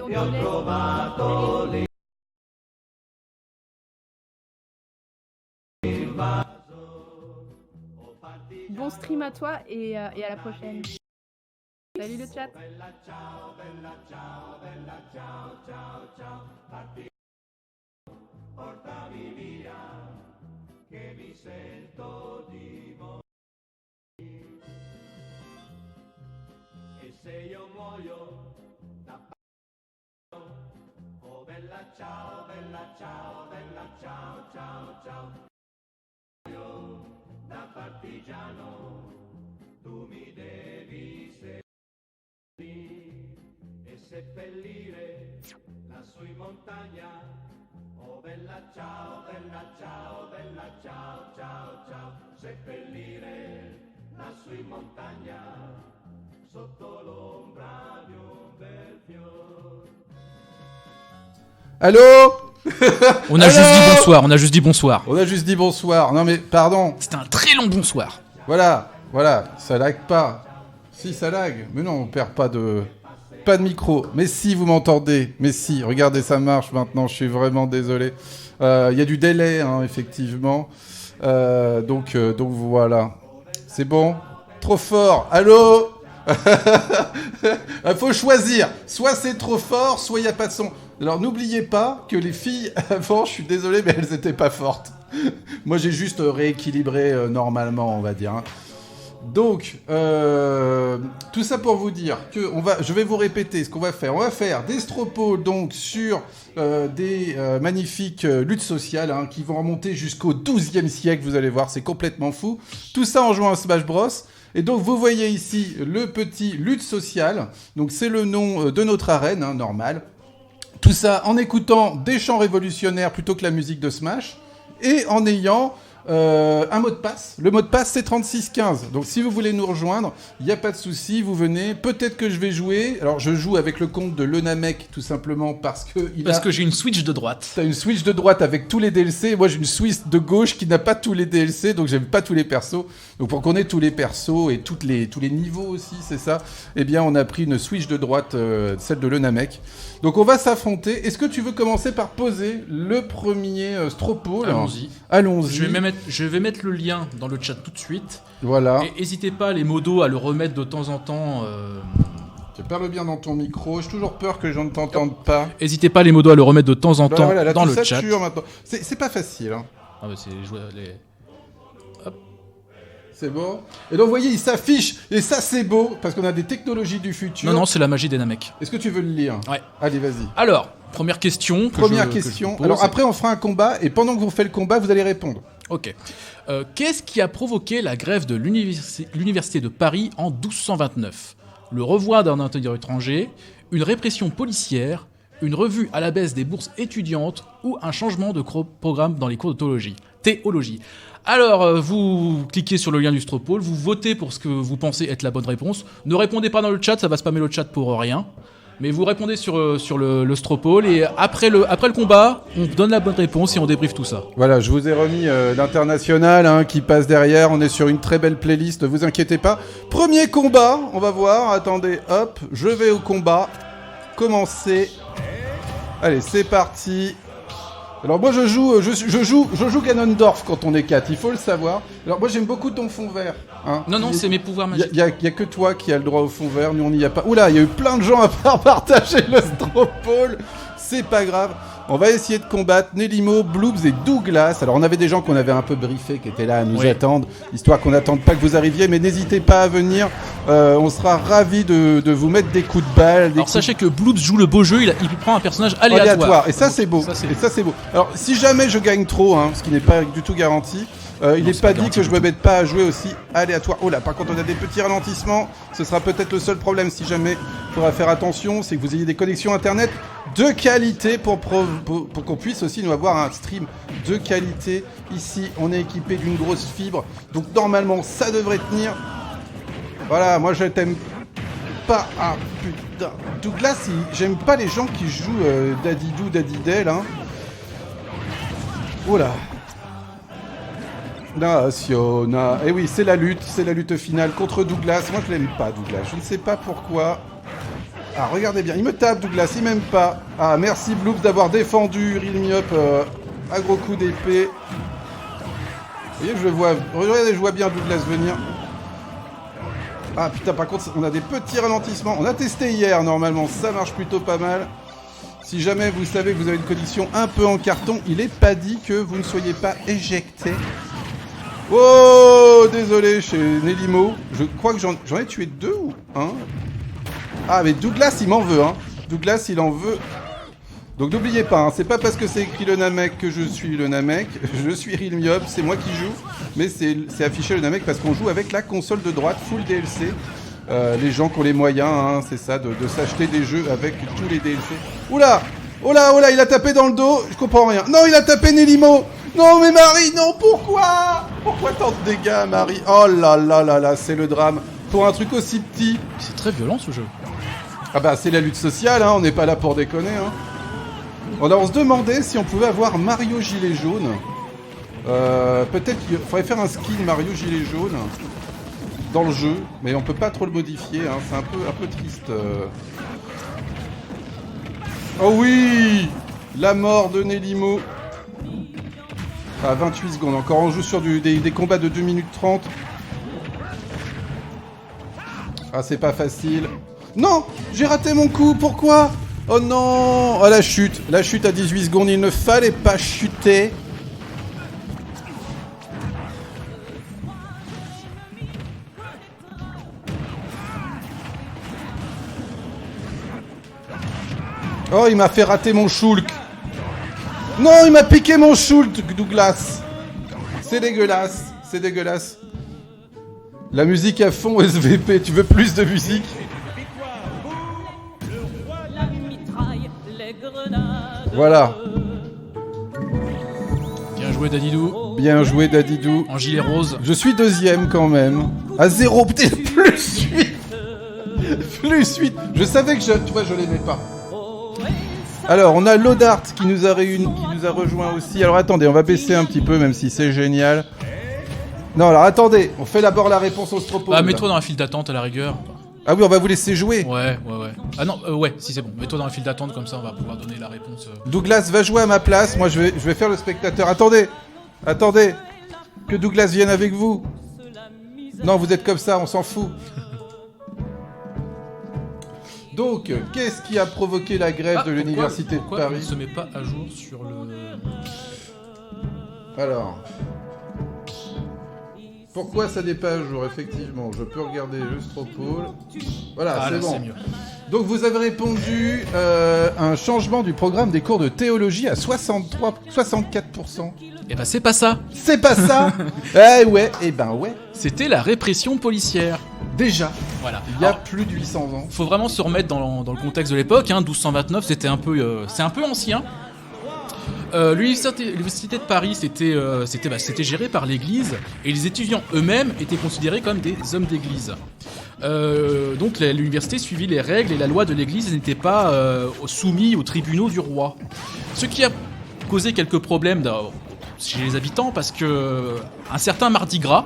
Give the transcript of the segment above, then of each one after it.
Bon stream à toi et à la prochaine. Salut le chat. Seppellire lassù in montagna. Oh bella ciao, bella ciao, bella ciao, ciao, ciao. Seppellire lassù in montagna, sotto l'ombra di un bel fior. Allô? On a juste dit bonsoir, on a juste dit bonsoir. On a juste dit bonsoir. Non mais pardon. C'était un très long bonsoir. Voilà, ça lag pas. Si ça lag, mais non, on perd pas de micro. Mais si vous m'entendez, mais si, regardez, ça marche maintenant. Je suis vraiment désolé. Il y a du délai, hein, effectivement. Donc voilà. C'est bon. Trop fort. Allô? Il faut choisir. Soit c'est trop fort, soit il n'y a pas de son. Alors n'oubliez pas que les filles avant, je suis désolé, mais elles étaient pas fortes. Moi j'ai juste rééquilibré normalement, on va dire. Hein. Donc, tout ça pour vous dire que je vais vous répéter ce qu'on va faire. On va faire des stropoles donc sur des magnifiques luttes sociales hein, qui vont remonter jusqu'au XIIe siècle. Vous allez voir, c'est complètement fou. Tout ça en jouant à Smash Bros. Et donc vous voyez ici le petit lutte sociale. Donc c'est le nom de notre arène, hein, normal. Tout ça en écoutant des chants révolutionnaires plutôt que la musique de Smash. Et en ayant un mot de passe. Le mot de passe, c'est 3615. Donc, si vous voulez nous rejoindre, il n'y a pas de souci, vous venez. Peut-être que je vais jouer. Alors, je joue avec le compte de Lenamek, tout simplement parce que... Parce que j'ai une Switch de droite. T'as une Switch de droite avec tous les DLC. Moi, j'ai une Switch de gauche qui n'a pas tous les DLC, donc j'aime pas tous les persos. Donc, pour qu'on ait tous les persos et tous les niveaux aussi, c'est ça, eh bien, on a pris une Switch de droite, celle de Lenamek. Donc, on va s'affronter. Est-ce que tu veux commencer par poser le premier stropole? Allons-y. Je vais mettre le lien dans le chat tout de suite. Voilà. Et n'hésitez pas, les modos, à le remettre de temps en temps. Tu parles bien dans ton micro. J'ai toujours peur que les gens ne t'entendent pas. N'hésitez pas, les modos, à le remettre de temps en temps voilà, dans le chat. Maintenant. C'est pas facile. Hein. Ah bah c'est les... Hop. C'est beau. Et donc, vous voyez, il s'affiche. Et ça, c'est beau. Parce qu'on a des technologies du futur. Non, c'est la magie des Namek. Est-ce que tu veux le lire? Ouais. Allez, vas-y. Alors, première question. Alors, après, on fera un combat. Et pendant que vous faites le combat, vous allez répondre. Ok. Qu'est-ce qui a provoqué la grève de l'Université de Paris en 1229? Le renvoi d'un intérieur étranger, une répression policière, une revue à la baisse des bourses étudiantes ou un changement de programme dans les cours de théologie. Alors, vous cliquez sur le lien du Stropole, vous votez pour ce que vous pensez être la bonne réponse. Ne répondez pas dans le chat, ça va spammer le chat pour rien. Mais vous répondez sur le Stropole et après le combat, on donne la bonne réponse et on débriefe tout ça. Voilà, je vous ai remis l'international hein, qui passe derrière. On est sur une très belle playlist, ne vous inquiétez pas. Premier combat, on va voir. Attendez, hop, je vais au combat. Commencer. Allez, c'est parti. Alors moi je joue Ganondorf quand on est 4, il faut le savoir. Alors moi j'aime beaucoup ton fond vert. Hein. Non, c'est mes pouvoirs magiques. Il y a que toi qui as le droit au fond vert, nous on n'y a pas. Oula, il y a eu plein de gens à faire partager le Stropole. C'est pas grave. On va essayer de combattre Nelimo, Bloobs et Douglas. Alors on avait des gens qu'on avait un peu briefés qui étaient là à nous attendre, histoire qu'on n'attende pas que vous arriviez, mais n'hésitez pas à venir. On sera ravis de vous mettre des coups de balle. Alors sachez que Bloobs joue le beau jeu, il prend un personnage aléatoire. Et ça c'est beau. Alors si jamais je gagne trop, hein, ce qui n'est pas du tout garanti, il n'est pas dit que je me mette pas à jouer aussi aléatoire. Oh là, par contre on a des petits ralentissements. Ce sera peut-être le seul problème si jamais il faudra faire attention, c'est que vous ayez des connexions internet de qualité pour qu'on puisse aussi nous avoir un stream de qualité. Ici on est équipé d'une grosse fibre, donc normalement ça devrait tenir. Voilà, moi je t'aime pas. Ah putain, Douglas, j'aime pas les gens qui jouent Dadidou, Dadidel hein. Oh là. Nationa. Et oui, c'est la lutte finale contre Douglas. Moi je l'aime pas Douglas, je ne sais pas pourquoi. Ah, regardez bien, il me tape Douglas, il m'aime pas. Ah, merci Bloops d'avoir défendu Reel Me Up à gros coup d'épée. Vous voyez, regardez, je vois bien Douglas venir. Ah putain, par contre, on a des petits ralentissements. On a testé hier, normalement, ça marche plutôt pas mal. Si jamais vous savez que vous avez une condition un peu en carton, il est pas dit que vous ne soyez pas éjecté. Oh, désolé, chez Nelimo. Je crois que j'en ai tué 2 ou 1. Ah, mais Douglas, il m'en veut, hein. Douglas, il en veut. Donc n'oubliez pas, hein, c'est pas parce que c'est écrit le Namek que je suis le Namek. Je suis Reel Me Up, c'est moi qui joue. Mais c'est affiché le Namek parce qu'on joue avec la console de droite, full DLC. Les gens qui ont les moyens, hein, c'est ça, de s'acheter des jeux avec tous les DLC. Oula! Oh là, il a tapé dans le dos, je comprends rien. Non, il a tapé Nelimo! Non, mais Marie, non, pourquoi? Pourquoi tant de dégâts, Marie? Oh là là là là, c'est le drame. Pour un truc aussi petit. C'est très violent ce jeu. Ah bah, c'est la lutte sociale, hein, on n'est pas là pour déconner, hein. On se demandait si on pouvait avoir Mario Gilet Jaune. Peut-être qu'il faudrait faire un skin Mario Gilet Jaune dans le jeu, mais on peut pas trop le modifier, hein, c'est un peu triste. Oh oui! La mort de Nelimo. Ah, 28 secondes encore, on joue sur des combats de 2 minutes 30. Ah, c'est pas facile. Non! J'ai raté mon coup, pourquoi? Oh non! Oh, la chute à 18 secondes, il ne fallait pas chuter. Oh, il m'a fait rater mon Shulk. Non, il m'a piqué mon Shulk, Douglas. C'est dégueulasse, c'est dégueulasse. La musique à fond, SVP, tu veux plus de musique? Voilà. Bien joué Dadidou. Bien joué Dadidou. En gilet rose. Je suis deuxième quand même. À 0, putain, plus 8. Plus 8. Je savais que tu vois, je l'aimais pas. Alors, on a Lodart qui nous a rejoint aussi. Alors attendez, on va baisser un petit peu, même si c'est génial. Non, alors attendez, on fait d'abord la réponse au Stropole. Ah, mets-toi dans la file d'attente à la rigueur. Ah oui, on va vous laisser jouer. Ouais. Ah non, ouais, si c'est bon. Mets-toi dans la file d'attente, comme ça on va pouvoir donner la réponse. Douglas va jouer à ma place, moi je vais faire le spectateur. Attendez, que Douglas vienne avec vous. Non, vous êtes comme ça, on s'en fout. Donc, qu'est-ce qui a provoqué la grève de l'Université de Paris? Pourquoi on ne se met pas à jour sur le... Alors... Pourquoi ça n'est pas à jour? Effectivement, je peux regarder le Stropole. Voilà, c'est bon. Mieux. Donc vous avez répondu un changement du programme des cours de théologie à 64%. Eh ben c'est pas ça. C'est pas ça. Eh ouais, eh ben ouais. C'était la répression policière. Déjà. Voilà. Il y a plus de 800 ans. Faut vraiment se remettre dans le contexte de l'époque. 1229, c'était un peu, c'est un peu ancien. L'université de Paris, c'était géré par l'Église et les étudiants eux-mêmes étaient considérés comme des hommes d'Église. Donc l'université suivit les règles et la loi de l'Église et n'était pas soumis aux tribunaux du roi. Ce qui a causé quelques problèmes chez les habitants parce que un certain Mardi Gras,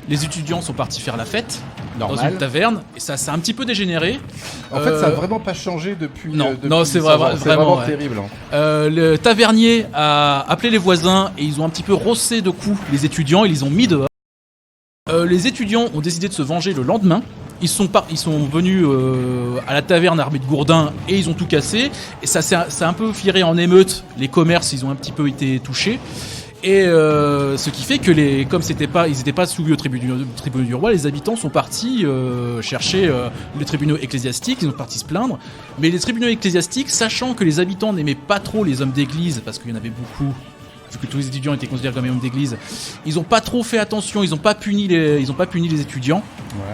les étudiants sont partis faire la fête dans une taverne et ça a un petit peu dégénéré. En fait, ça a vraiment pas changé depuis. Non, c'est vraiment ouais. terrible. Hein. Le tavernier a appelé les voisins et ils ont un petit peu rossé de coups les étudiants, ils les ont mis dehors. Les étudiants ont décidé de se venger le lendemain. Ils sont venus à la taverne armés de gourdins et ils ont tout cassé. Et ça a un peu viré en émeute. Les commerces, ils ont un petit peu été touchés. Et ce qui fait que comme ils n'étaient pas soumis au tribunal du roi, les habitants sont partis chercher les tribunaux ecclésiastiques, ils sont partis se plaindre. Mais les tribunaux ecclésiastiques, sachant que les habitants n'aimaient pas trop les hommes d'église, parce qu'il y en avait beaucoup, vu que tous les étudiants étaient considérés comme des hommes d'église, ils n'ont pas trop fait attention, ils n'ont pas puni les étudiants.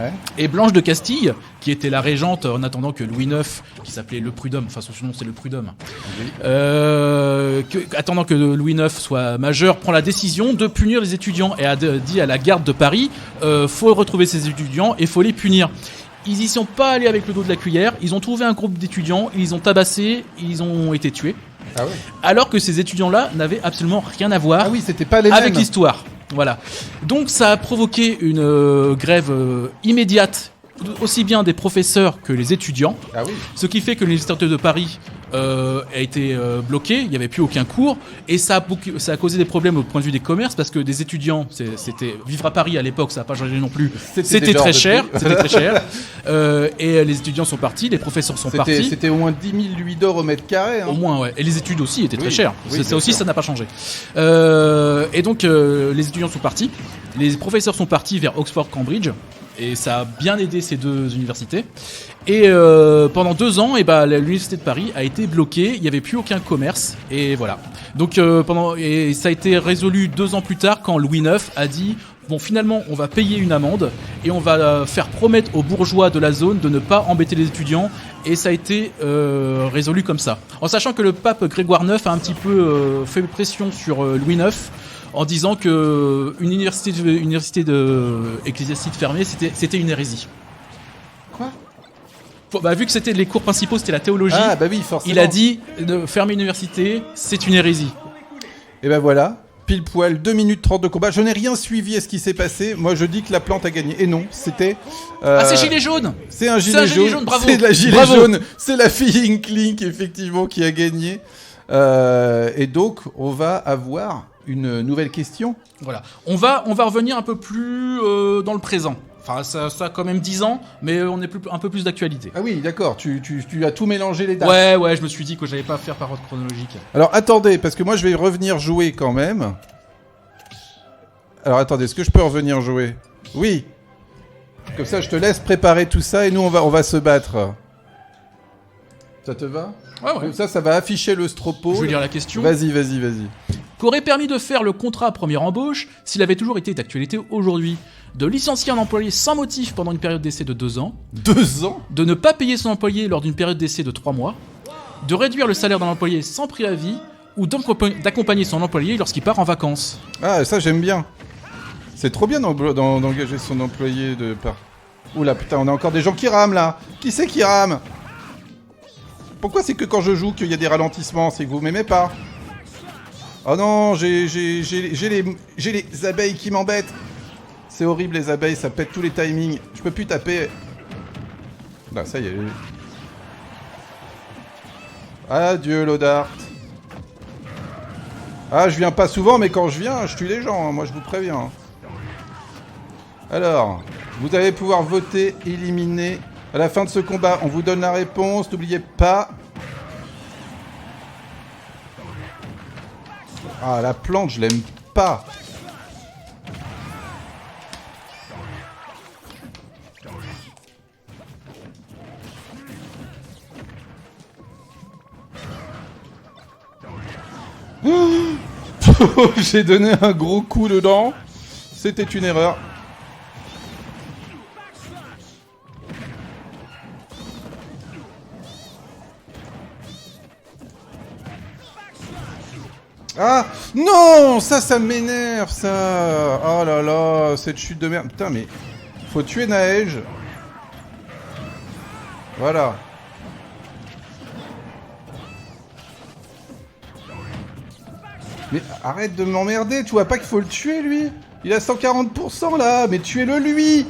Ouais. Et Blanche de Castille, qui était la régente en attendant que Louis IX, qui s'appelait le Prud'homme, enfin son surnom c'est le Prud'homme, attendant que Louis IX soit majeur, prend la décision de punir les étudiants et a dit à la garde de Paris, faut retrouver ces étudiants et faut les punir. Ils y sont pas allés avec le dos de la cuillère, ils ont trouvé un groupe d'étudiants, ils les ont tabassés, ils ont été tués. Ah ouais. Alors que ces étudiants-là n'avaient absolument rien à voir c'était pas les mêmes. Avec l'histoire. Voilà. Donc ça a provoqué une grève immédiate aussi bien des professeurs que les étudiants. Ah oui. Ce qui fait que l'université de Paris a été bloquée, il n'y avait plus aucun cours, et ça a causé des problèmes au point de vue des commerces, parce que des étudiants, c'était vivre à Paris à l'époque, ça n'a pas changé non plus, c'était très cher, et les étudiants sont partis, les professeurs sont partis. C'était au moins 10 000 louis d'or au mètre carré. Hein. Au moins, ouais. Et les études aussi étaient très chères. Oui, ça aussi, ça n'a pas changé. Et donc, les étudiants sont partis, les professeurs sont partis vers Oxford, Cambridge, et ça a bien aidé ces deux universités. Et pendant 2 ans, l'université de Paris a été bloquée. Il n'y avait plus aucun commerce. Et voilà. Donc et ça a été résolu 2 ans plus tard quand Louis IX a dit bon, finalement, on va payer une amende et on va faire promettre aux bourgeois de la zone de ne pas embêter les étudiants. Et ça a été résolu comme ça. En sachant que le pape Grégoire IX a un petit peu fait pression sur Louis IX. En disant que une université ecclésiastique fermée, c'était une hérésie. Quoi ? Vu que c'était les cours principaux, c'était la théologie. Ah bah oui, forcément. Il a dit de fermer une université, c'est une hérésie. Et ben voilà, pile poil, 2 minutes 30 de combat. Je n'ai rien suivi à ce qui s'est passé. Moi, je dis que la plante a gagné. Et non, c'était... c'est gilet jaune. C'est un gilet jaune. Bravo. C'est de la gilet jaune. C'est la fille Inkling, effectivement, qui a gagné. Et donc, on va avoir une nouvelle question. Voilà. On va revenir un peu plus dans le présent. Enfin, ça a quand même 10 ans, mais on est un peu plus d'actualité. Ah oui, d'accord, tu as tout mélangé les dates. Ouais, je me suis dit que j'allais pas faire par ordre chronologique. Alors attendez, parce que moi je vais revenir jouer quand même. Alors attendez, est-ce que je peux revenir jouer ? Oui. Comme ça, je te laisse préparer tout ça et nous on va se battre. Ça te va ? Ouais. Comme ça va afficher le stropo. Je vais lire la question. Vas-y. Qu'aurait permis de faire le contrat à première embauche s'il avait toujours été d'actualité aujourd'hui ? De licencier un employé sans motif pendant une période d'essai de 2 ans. 2 ans ? De ne pas payer son employé lors d'une période d'essai de 3 mois. De réduire le salaire d'un employé sans préavis. Ou d'accompagner son employé lorsqu'il part en vacances. Ah, ça j'aime bien. C'est trop bien d'engager son employé de part. Oula, putain, on a encore des gens qui rament là. Qui c'est qui rame ? Pourquoi c'est que quand je joue qu'il y a des ralentissements ? C'est que vous m'aimez pas ? Oh non, j'ai les abeilles qui m'embêtent. C'est horrible les abeilles, ça pète tous les timings. Je peux plus taper. Là, ça y est. Adieu Lodart. Ah, je viens pas souvent, mais quand je viens, je tue les gens, hein. Moi je vous préviens. Alors, vous allez pouvoir voter, éliminer. À la fin de ce combat, on vous donne la réponse, n'oubliez pas. Ah, la plante, je l'aime pas. J'ai donné un gros coup dedans. C'était une erreur. Ah non, ça m'énerve ça. Oh là là, cette chute de merde. Putain, mais faut tuer Naej. Voilà. Mais arrête de m'emmerder, tu vois pas qu'il faut le tuer lui? Il a 140% là, mais tuez-le lui!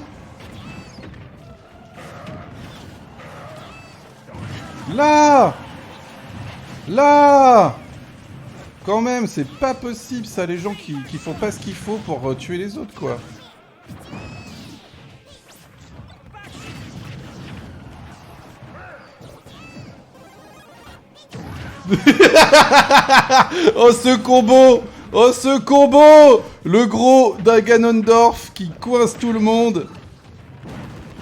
Là! Là! Quand même, c'est pas possible ça, les gens qui font pas ce qu'il faut pour tuer les autres, quoi. Oh ce combo! Oh ce combo! Le gros Ganondorf qui coince tout le monde.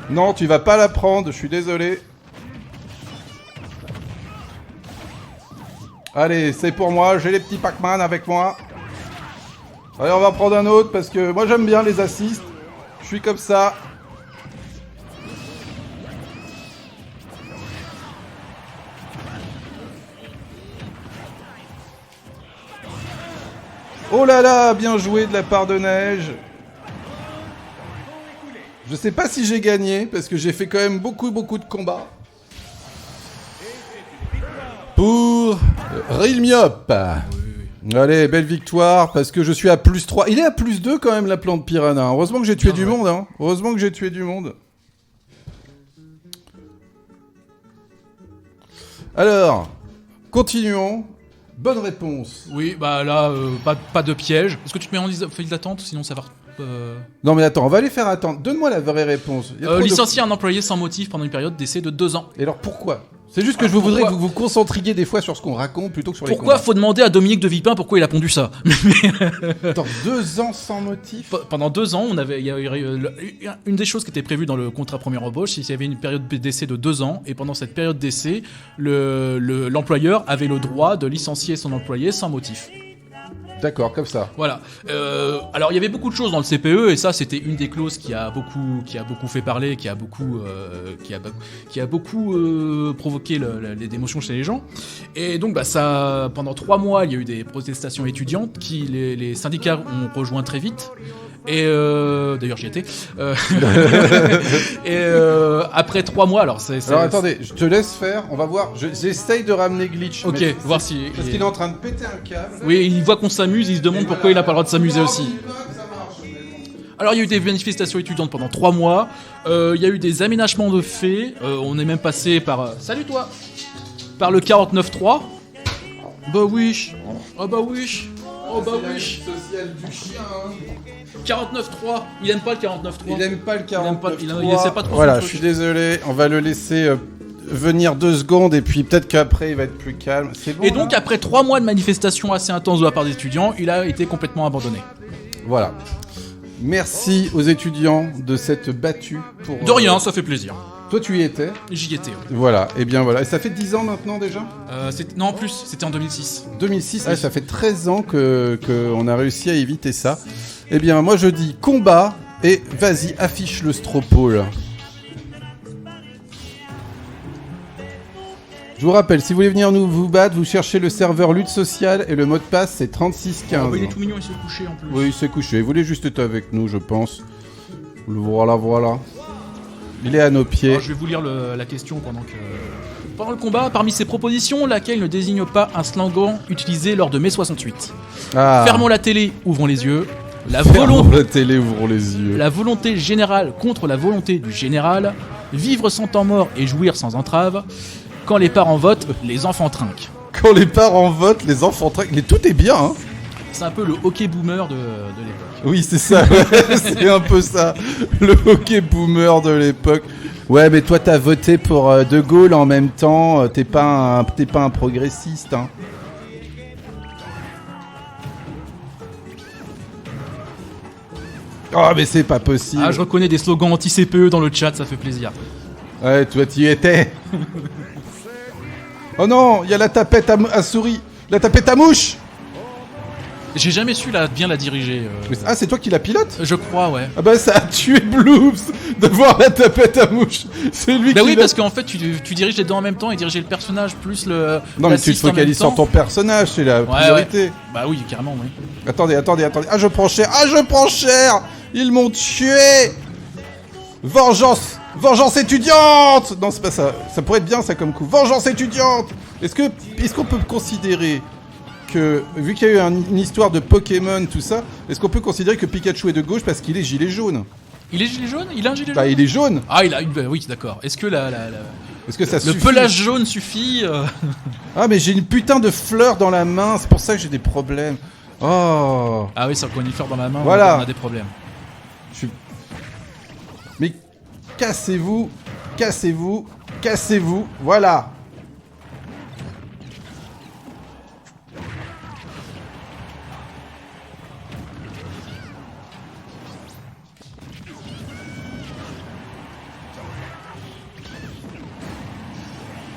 Non, tu vas pas la prendre, je suis désolé. Allez, c'est pour moi, j'ai les petits Pac-Man avec moi. Allez, on va prendre un autre parce que moi j'aime bien les assists. Je suis comme ça. Oh là là, bien joué de la part de Neige. Je sais pas si j'ai gagné, parce que j'ai fait quand même beaucoup de combats. Pour Rilmiop. Allez, belle victoire, parce que je suis à +3. Il est à +2 quand même, la plante piranha. Heureusement que j'ai tué du monde, hein. Heureusement que j'ai tué du monde. Alors, continuons. Bonne réponse. Oui, bah là, pas de piège. Est-ce que tu te mets en file d'attente, sinon ça va... Non mais attends, on va les faire attendre. Donne-moi la vraie réponse. Il y a trop de- Licencier un employé sans motif pendant une période d'essai de 2 ans. Et alors pourquoi? C'est juste que je voudrais que vous vous concentriez des fois sur ce qu'on raconte plutôt que sur les Pourquoi combats. faut demander à Dominique de Villepin pourquoi il a pondu ça? Attends, 2 ans sans motif? Pendant 2 ans, il y a eu une des choses qui était prévue dans le contrat première embauche, c'est qu'il y avait une période d'essai de 2 ans, et pendant cette période d'essai, l'employeur avait le droit de licencier son employé sans motif. D'accord, comme ça. Voilà. Alors il y avait beaucoup de choses dans le CPE, et ça c'était une des clauses qui a beaucoup fait parler, qui a beaucoup provoqué les émotions chez les gens. Et donc ça, pendant 3 mois, il y a eu des protestations étudiantes qui les syndicats ont rejoint très vite. Et d'ailleurs j'y étais. Après 3 mois, alors Alors attendez, je te laisse faire, on va voir. J'essaye de ramener Glitch. Ok, mais voir si. Parce qu'il est en train de péter un câble. Oui, il voit qu'on s'amuse, il se demande pourquoi il a pas le droit de s'amuser aussi. Alors il y a eu des manifestations étudiantes pendant 3 mois, il y a eu des aménagements de faits, on est même passé par... Salut toi! Par le 49.3. Bah oui. Ah bah oui. Oh bah oui. Social du chien. 49.3. Il aime pas le 49.3. Il aime pas le 49. il sait pas trop Voilà, son je truc. suis désolé, on va le laisser venir 2 secondes et puis peut-être qu'après il va être plus calme. C'est bon. Et donc là après 3 mois de manifestations assez intenses de la part des étudiants, il a été complètement abandonné. Voilà. Merci aux étudiants de cette battue pour. De rien, ça fait plaisir. Toi tu y étais. J'y étais. Voilà, et bien voilà. Et ça fait 10 ans maintenant déjà? Non, en plus, c'était en 2006. 2006, ça fait 13 ans qu'on a réussi à éviter ça. Eh bien, moi je dis combat et vas-y, affiche le stropole. Je vous rappelle, si vous voulez venir vous battre, vous cherchez le serveur lutte sociale et le mot de passe c'est 3615. Il est tout mignon, il s'est couché en plus. Oui, il s'est couché. Il voulait juste être avec nous, je pense. Voilà, voilà. Il est à nos pieds. Alors, je vais vous lire la question pendant le combat. Parmi ces propositions, laquelle ne désigne pas un slogan utilisé lors de mai 68? Ah. Fermons la télé, ouvrons les yeux. Fermons la télé, ouvrons les yeux. La volonté générale contre la volonté du général. Vivre sans temps mort et jouir sans entrave. Quand les parents votent, les enfants trinquent. Quand les parents votent, les enfants trinquent. Mais tout est bien, hein. C'est un peu le hockey boomer de l'époque. Oui, c'est ça, ouais. C'est un peu ça. Le hockey boomer de l'époque. Ouais, mais toi, t'as voté pour De Gaulle en même temps. T'es pas un progressiste, hein. Oh, mais c'est pas possible. Ah, je reconnais des slogans anti-CPE dans le chat, ça fait plaisir. Ouais, toi, t'y étais. Oh non, il y a la tapette à souris. La tapette à mouche. J'ai jamais su bien la diriger. Ah, c'est toi qui la pilote? Je crois, ouais. Ah bah ça a tué Bloops de voir la tapette à mouche. C'est lui Bah qui oui, l'a- parce qu'en fait, tu diriges les deux en même temps et diriger le personnage plus le. Non mais tu te l'assist en même focalises sur temps. ton personnage, c'est la Ouais, priorité. ouais. Bah oui, carrément, oui. Attendez. Ah je prends cher. Ils m'ont tué. Vengeance étudiante. Non c'est pas ça. Ça pourrait être bien ça comme coup. Vengeance étudiante. Est-ce qu'on peut considérer que, vu qu'il y a eu une histoire de Pokémon, tout ça, est-ce qu'on peut considérer que Pikachu est de gauche parce qu'il est gilet jaune? Il est gilet jaune? Il a un gilet jaune? Bah il est jaune. Ah, il a une. Bah oui, d'accord. Est-ce que Est-ce que ça le suffit? pelage jaune suffit Ah mais j'ai une putain de fleur dans la main, c'est pour ça que j'ai des problèmes. Oh. Ah oui, c'est un conifère dans la main, Voilà. on a des problèmes. Mais cassez-vous, voilà.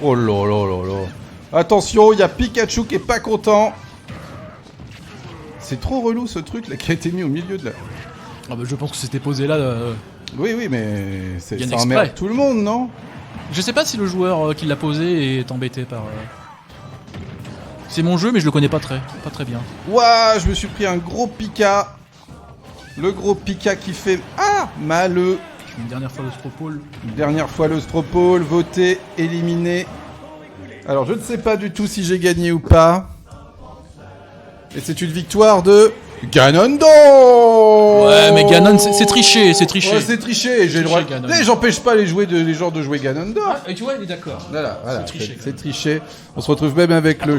Oh là là là là. Attention, il y a Pikachu qui est pas content. C'est trop relou ce truc là qui a été mis au milieu de la... Ah bah je pense que c'était posé là. Oui, mais Bien ça exprès. emmerde tout le monde, non? Je sais pas si le joueur qui l'a posé est embêté par. C'est mon jeu, mais je le connais pas très bien. Ouah, je me suis pris un gros Pika. Le gros Pika qui fait... Ah, maleux. Je fais une dernière fois le Stropole. Une dernière fois le Stropole, voté, éliminé. Alors, je ne sais pas du tout si j'ai gagné ou pas. Et c'est une victoire de Ganondorf. Ouais, mais Ganon, c'est triché, c'est triché. Ouais, c'est triché, j'ai le droit. Ganon. Mais j'empêche pas les gens de jouer Ganondorf. Ah, et tu vois, il est d'accord. Voilà, C'est triché, c'est triché. On se retrouve même avec le.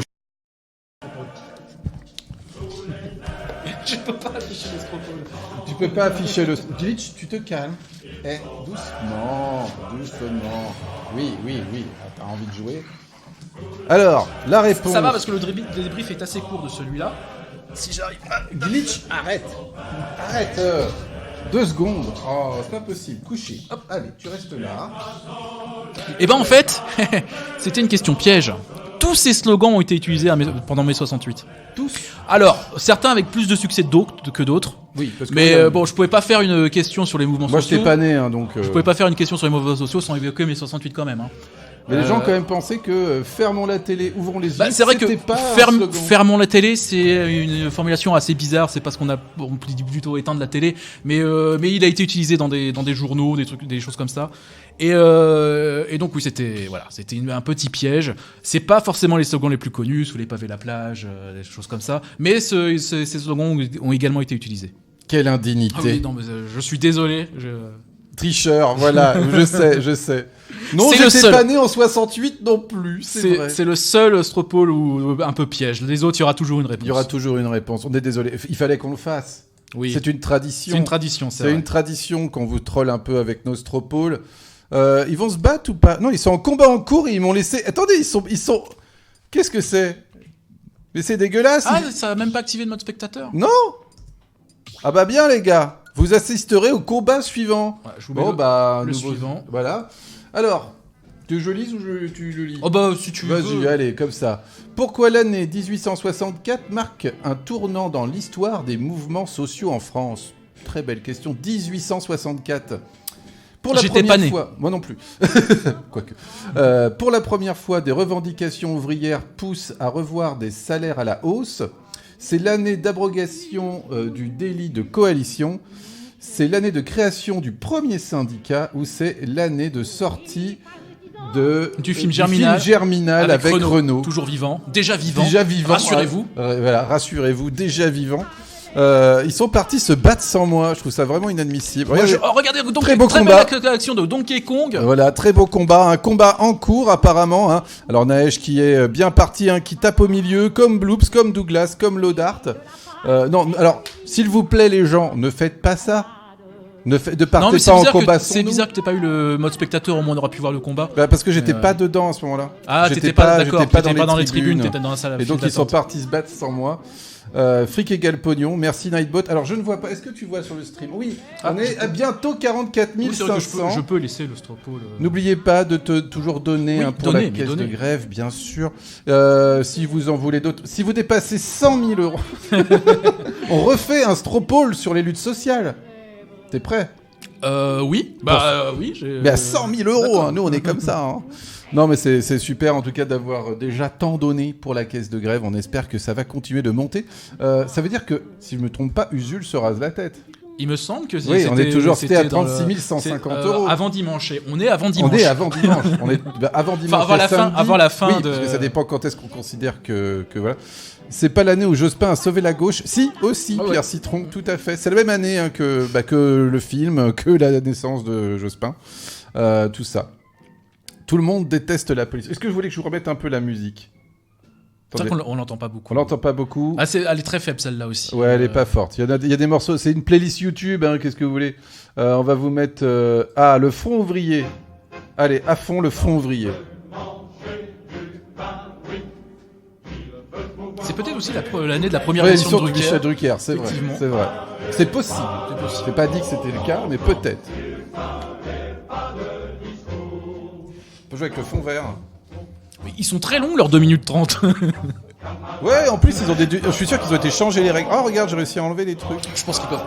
Je peux pas afficher les stropoles. Tu peux pas afficher le. Glitch, tu te calmes. Doucement. Oui. Ah, t'as envie de jouer. Alors, la réponse. Ça va parce que le débrief est assez court de celui-là. Si j'arrive pas. Glitch, arrête. 2 secondes. Oh, c'est pas possible. Couché. Hop, allez, tu restes là. Et ben en fait, c'était une question piège. Tous ces slogans ont été utilisés pendant mai 68. Tous. Alors, certains avec plus de succès que d'autres. Oui, parce que. Mais bon, je pouvais pas faire une question sur les mouvements moi, sociaux. je t'ai pas né, hein, donc. Je pouvais pas faire une question sur les mouvements sociaux sans évoquer mai 68 quand même. Hein. Mais les gens quand même pensaient que fermons la télé, ouvrons les yeux. C'est vrai que pas fermons la télé, c'est une formulation assez bizarre. C'est parce on dit plutôt éteindre la télé, mais il a été utilisé dans des journaux, des choses comme ça. Et donc oui, c'était un petit piège. C'est pas forcément les slogans les plus connus, sous les pavés la plage, des choses comme ça. Mais ces slogans ont également été utilisés. Quelle indignité. Ah oui, non, mais je suis désolé. Tricheur, voilà, je sais. Non, j'étais pas né en 68 non plus, c'est vrai. C'est le seul stropole un peu piège. Les autres, il y aura toujours une réponse. Il y aura toujours une réponse. On est désolé. Il fallait qu'on le fasse. Oui. C'est une tradition. C'est une tradition, c'est une tradition qu'on vous troll un peu avec nos stropoles. Ils vont se battre ou pas? Non, ils sont en combat en cours et ils m'ont laissé. Attendez, ils sont. Qu'est-ce que c'est? Mais c'est dégueulasse. Ah, ça a même pas activé le mode spectateur? Non. Ah bah bien les gars. Vous assisterez au combat suivant. Ouais, je vous mets le suivant. Voilà. Alors, tu veux que je lise ou tu le lis? Oh bah si tu veux. Vas-y, allez, comme ça. Pourquoi l'année 1864 marque un tournant dans l'histoire des mouvements sociaux en France? Très belle question. 1864. Pour la J'étais première pas né. fois, moi non plus. Quoique. Pour la première fois, des revendications ouvrières poussent à revoir des salaires à la hausse. C'est l'année d'abrogation du délit de coalition. C'est l'année de création du premier syndicat ou c'est l'année de sortie du film Germinal avec Renaud. Toujours vivant. Déjà vivant. Rassurez-vous. Voilà, rassurez-vous, déjà vivant. Ils sont partis se battre sans moi. Je trouve ça vraiment inadmissible. Regardez, très beau très combat. belle action de Donkey Kong. Voilà, très beau combat. Un combat en cours apparemment. Hein. Alors Naesh qui est bien parti, hein, qui tape au milieu, comme Bloops, comme Douglas, comme Lodart. Non, alors s'il vous plaît les gens, ne faites pas ça. Ne partez pas en combat sans nous. C'est bizarre que t'aies pas eu le mode spectateur, au moins on aurait pu voir le combat. Bah parce que j'étais pas dedans à ce moment-là. Ah, t'étais pas d'accord, t'étais pas dans les tribunes, t'étais dans la salle. Et donc ils sont partis se battre sans moi. Fric égale pognon, merci Nightbot. Alors je ne vois pas, est-ce que tu vois sur le stream? Oui, on est à bientôt 44 500. Je peux laisser le stropole. N'oubliez pas de toujours donner pour la caisse de grève, bien sûr. Si vous en voulez d'autres, si vous dépassez 100 000 €, on refait un stropole sur les luttes sociales. T'es prêt? Oui. Oui. Mais à 100 000 €, hein, nous on est comme ça. Hein. Non mais c'est super en tout cas d'avoir déjà tant donné pour la caisse de grève. On espère que ça va continuer de monter. Ça veut dire que, si je me trompe pas, Usul se rase la tête. Il me semble que oui, on est toujours à 36 150 €. Avant dimanche. On est avant dimanche. On est avant dimanche. Avant dimanche. Enfin, avant la fin oui, parce que ça dépend quand est-ce qu'on considère que voilà. C'est pas l'année où Jospin a sauvé la gauche. Si, aussi, Pierre Citron, tout à fait. C'est la même année hein, que le film, que la naissance de Jospin. Tout ça. Tout le monde déteste la police. Est-ce que vous voulez que je vous remette un peu la musique? C'est vrai qu'on l'entend pas beaucoup. On l'entend pas beaucoup. Ah, elle est très faible celle-là aussi. Ouais, elle est pas forte. Il y a des morceaux. C'est une playlist YouTube. Hein, qu'est-ce que vous voulez? On va vous mettre. Le Front ouvrier. Allez, à fond le Front ouvrier. C'est peut-être aussi l'année de la première émission de Drucker. Michel Drucker, c'est vrai. C'est vrai. C'est possible. J'ai pas dit que c'était le cas, mais peut-être. On peut jouer avec le fond vert. Mais ils sont très longs, leurs 2 minutes 30. Ouais, en plus, ils ont je suis sûr qu'ils ont été changés les règles. Oh, regarde, j'ai réussi à enlever les trucs. Je pense qu'ils peuvent.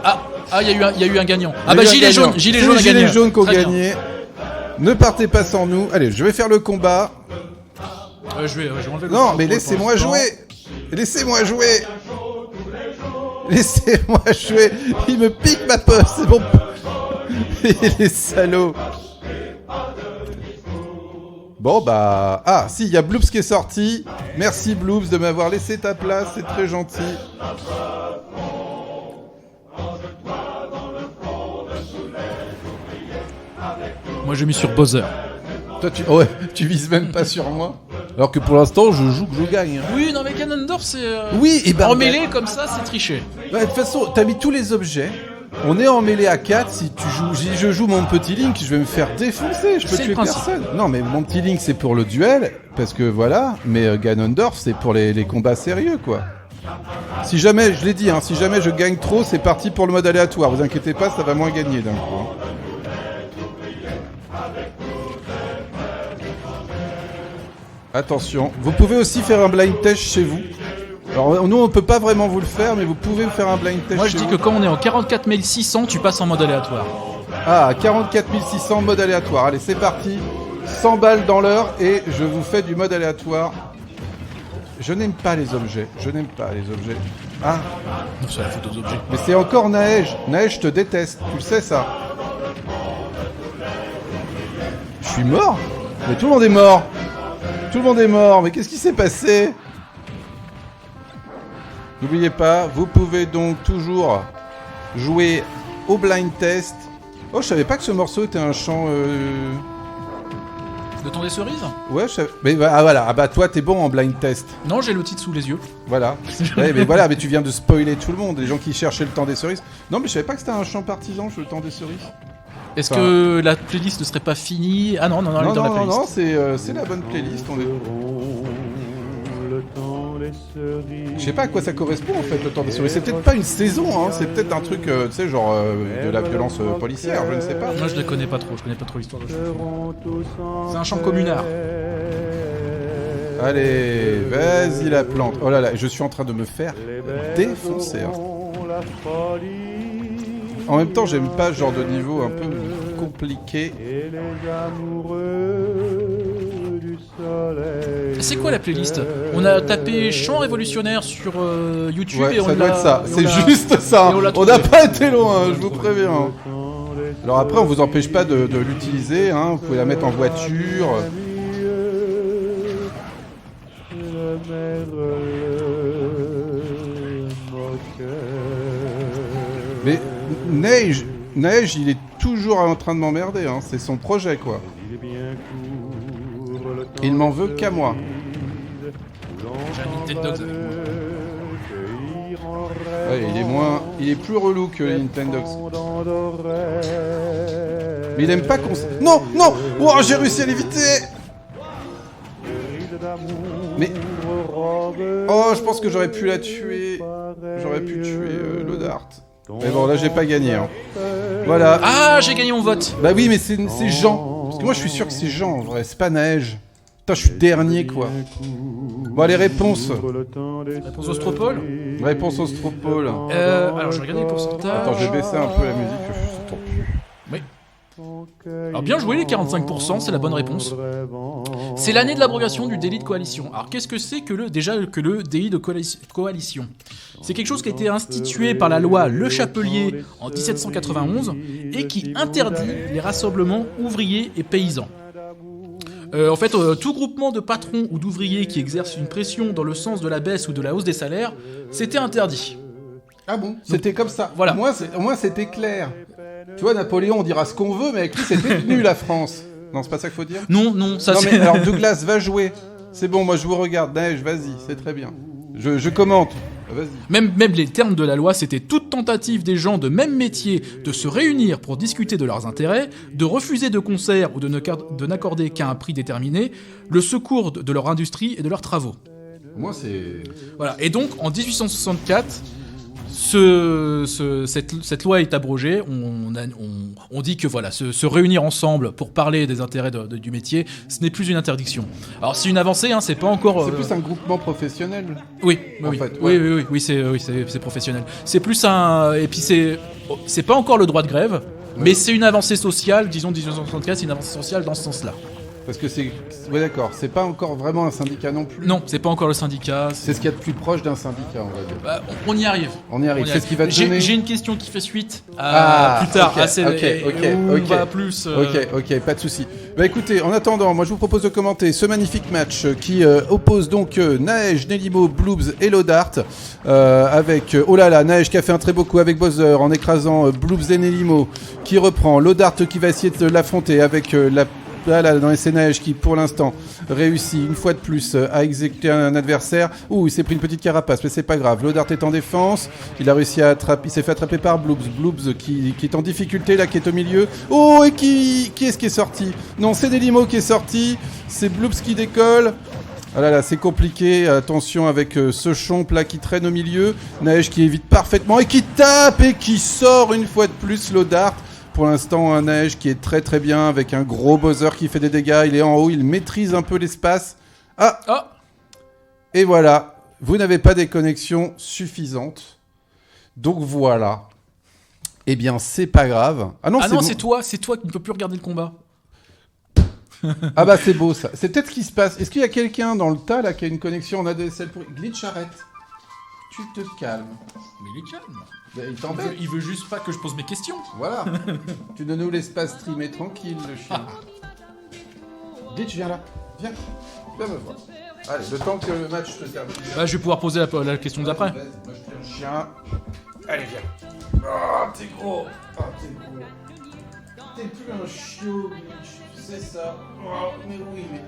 Il y a eu un gagnant. Gilet jaune a gagné. Gilet jaune qui ont gagné. Ne partez pas sans nous. Allez, je vais faire le combat. Je vais enlever le Non, mais laissez-moi jouer. Laissez-moi jouer. Laissez-moi jouer. Il me pique ma poste, c'est bon. Les salauds. Bon bah... Ah, si, il y a Bloops qui est sorti. Merci Bloops de m'avoir laissé ta place, c'est très gentil. Moi, j'ai mis sur buzzer. Toi, tu vises même pas sur moi. Alors que pour l'instant, je joue que je gagne. Hein. Oui, non, mais Ganondorf, c'est. Oui, et ben. En mêlée, comme ça, c'est tricher. Ouais, de toute façon, t'as mis tous les objets. On est en mêlée à 4. Si je joue mon petit Link, je vais me faire défoncer. Je peux C'est tuer le principe. personne. Non, mais mon petit Link, c'est pour le duel. Parce que voilà. Mais Ganondorf, c'est pour les combats sérieux, quoi. Si jamais, je l'ai dit, hein, si jamais je gagne trop, c'est parti pour le mode aléatoire. Vous inquiétez pas, ça va moins gagner d'un coup. Hein. Attention, vous pouvez aussi faire un blind test chez vous. Alors nous on peut pas vraiment vous le faire, mais vous pouvez faire un blind test Moi, je chez dis vous. que quand on est en 44 600, tu passes en mode aléatoire. Ah, 44 600 mode aléatoire. Allez, c'est parti. 100 balles dans l'heure et je vous fais du mode aléatoire. Je n'aime pas les objets. Je n'aime pas les objets. Ah, Non, c'est la faute aux objets. mais c'est encore Naej. Naej, je te déteste. Tu le sais ça. Je suis mort. Mais tout le monde est mort. Tout le monde est mort. Mais qu'est-ce qui s'est passé? N'oubliez pas, vous pouvez donc toujours jouer au blind test. Oh, je savais pas que ce morceau était un chant... Le temps des cerises? Ouais, je savais... Mais ah, voilà, ah bah toi t'es bon en blind test. Non, j'ai le titre sous les yeux. Voilà. Ouais, mais voilà, mais tu viens de spoiler tout le monde, les gens qui cherchaient le temps des cerises. Non, mais je savais pas que c'était un chant partisan, le temps des cerises. Est-ce Enfin- que la playlist ne serait pas finie? Ah non, elle est dans la playlist. non, c'est la bonne playlist. Je sais pas à quoi ça correspond en fait, le temps des cerises. C'est peut-être pas une saison, hein. C'est peut-être un truc, tu sais, genre de la violence policière, je ne sais pas. Moi, je ne connais pas trop. Je connais pas trop l'histoire de ça. C'est un chant communard. Allez, vas-y la plante. Oh là là, je suis en train de me faire défoncer. Hein. En même temps, j'aime pas ce genre de niveau un peu compliqué. C'est quoi la playlist? On a tapé chant révolutionnaire sur YouTube Ouais, et on ça doit l'a- être ça. et on C'est l'a- juste ça. et on l'a On n'a trouvé. pas été loin, je vous préviens. Alors après, on vous empêche pas de l'utiliser. Hein. Vous pouvez la mettre en voiture. Mais Neige, il est toujours en train de m'emmerder. Hein. C'est son projet, quoi. Il m'en veut qu'à moi. J'ai un Nintendogs avec moi. Ouais, il est plus relou que les Nintendogs. Mais il aime pas qu'on... Non, non. Oh, j'ai réussi à l'éviter. Mais... Oh, je pense que j'aurais pu la tuer. J'aurais pu tuer Lodart. Mais bon, là, j'ai pas gagné. Hein. Voilà. Ah, j'ai gagné mon vote. Bah oui, mais c'est Jean. Parce que moi, je suis sûr que c'est Jean, en vrai. C'est pas Neige. Putain, je suis dernier, quoi. Bon, les réponses. Réponse au Stropole. Réponse au Stropole. Alors, je vais regarder les pourcentages. Attends, je vais baisser un peu la musique. Je t'entends plus. Oui. Alors, bien joué, les 45%, c'est la bonne réponse. C'est l'année de l'abrogation du délit de coalition. Alors, qu'est-ce que c'est que le délit de coalition? C'est quelque chose qui a été institué par la loi Le Chapelier en 1791 et qui interdit les rassemblements ouvriers et paysans. En fait, tout groupement de patrons ou d'ouvriers qui exercent une pression dans le sens de la baisse ou de la hausse des salaires, c'était interdit. Ah bon? C'était comme ça. Voilà. Au moins, c'était clair. Tu vois, Napoléon, on dira ce qu'on veut, mais avec lui, c'était tenu, la France. Non, c'est pas ça qu'il faut dire? Non, ça Non, c'est... mais alors, Douglas, va jouer. C'est bon, moi, je vous regarde. Neige, vas-y, c'est très bien. Je commente. Vas-y. Même les termes de la loi, c'était toute tentative des gens de même métier de se réunir pour discuter de leurs intérêts, de refuser de concert ou de n'accorder qu'à un prix déterminé le secours de leur industrie et de leurs travaux. Moi, c'est... Voilà. Et donc, en 1864, cette loi est abrogée. On dit que voilà, se réunir ensemble pour parler des intérêts du métier, ce n'est plus une interdiction. Alors, c'est une avancée, hein, c'est pas encore... C'est plus un groupement professionnel. Oui, En oui, fait, ouais. oui, c'est professionnel. C'est plus un... Et puis c'est pas encore le droit de grève, mais c'est une avancée sociale, disons 1864, c'est une avancée sociale dans ce sens-là. Parce que c'est... Ouais d'accord, c'est pas encore vraiment un syndicat non plus. Non, c'est pas encore le syndicat. C'est ce qu'il y a de plus proche d'un syndicat, on va dire. Bah, on y arrive. On y arrive, c'est ce qui va te donner... J'ai une question qui fait suite plus tard. On va plus... Ok, pas de souci. Bah écoutez, en attendant, moi je vous propose de commenter ce magnifique match qui oppose donc Naej, Nelimo, Bloobs et Lodart avec, oh là là, Naej qui a fait un très beau coup avec Bowser en écrasant Bloobs et Nelimo qui reprend, Lodart qui va essayer de l'affronter avec Là, dans les Naej qui, pour l'instant, réussit une fois de plus à exécuter un adversaire. Ouh, il s'est pris une petite carapace, mais c'est pas grave. Lodart est en défense. Il a réussi à attraper. Il s'est fait attraper par Bloobs. Bloobs qui est en difficulté, là, qui est au milieu. Oh, et qui est-ce qui est sorti? Non, c'est Nelimo qui est sorti. C'est Bloobs qui décolle. Ah là là, c'est compliqué. Attention avec ce chomp là qui traîne au milieu. Naej qui évite parfaitement et qui tape et qui sort une fois de plus Lodart. Pour l'instant, un Naej qui est très très bien avec un gros Bowser qui fait des dégâts. Il est en haut, il maîtrise un peu l'espace. Ah. Et voilà, vous n'avez pas des connexions suffisantes. Donc voilà. Eh bien, c'est pas grave. Ah non, c'est toi qui ne peux plus regarder le combat. Ah bah c'est beau ça. C'est peut-être ce qui se passe. Est-ce qu'il y a quelqu'un dans le tas là qui a une connexion en ADSL pour... Glitch, arrête. Tu te calmes. Mais il est calme. Il il veut juste pas que je pose mes questions. Voilà. Tu ne nous laisses pas streamer tranquille, le chien. Glitch, viens là. Viens me voir. Allez, le temps que le match se termine. Bah, je vais pouvoir poser la question d'après. Moi, je tiens le chien. Allez, viens. Oh, t'es gros. T'es plus un chiot, Glitch. Tu sais ça. Oh, mais oui, mais...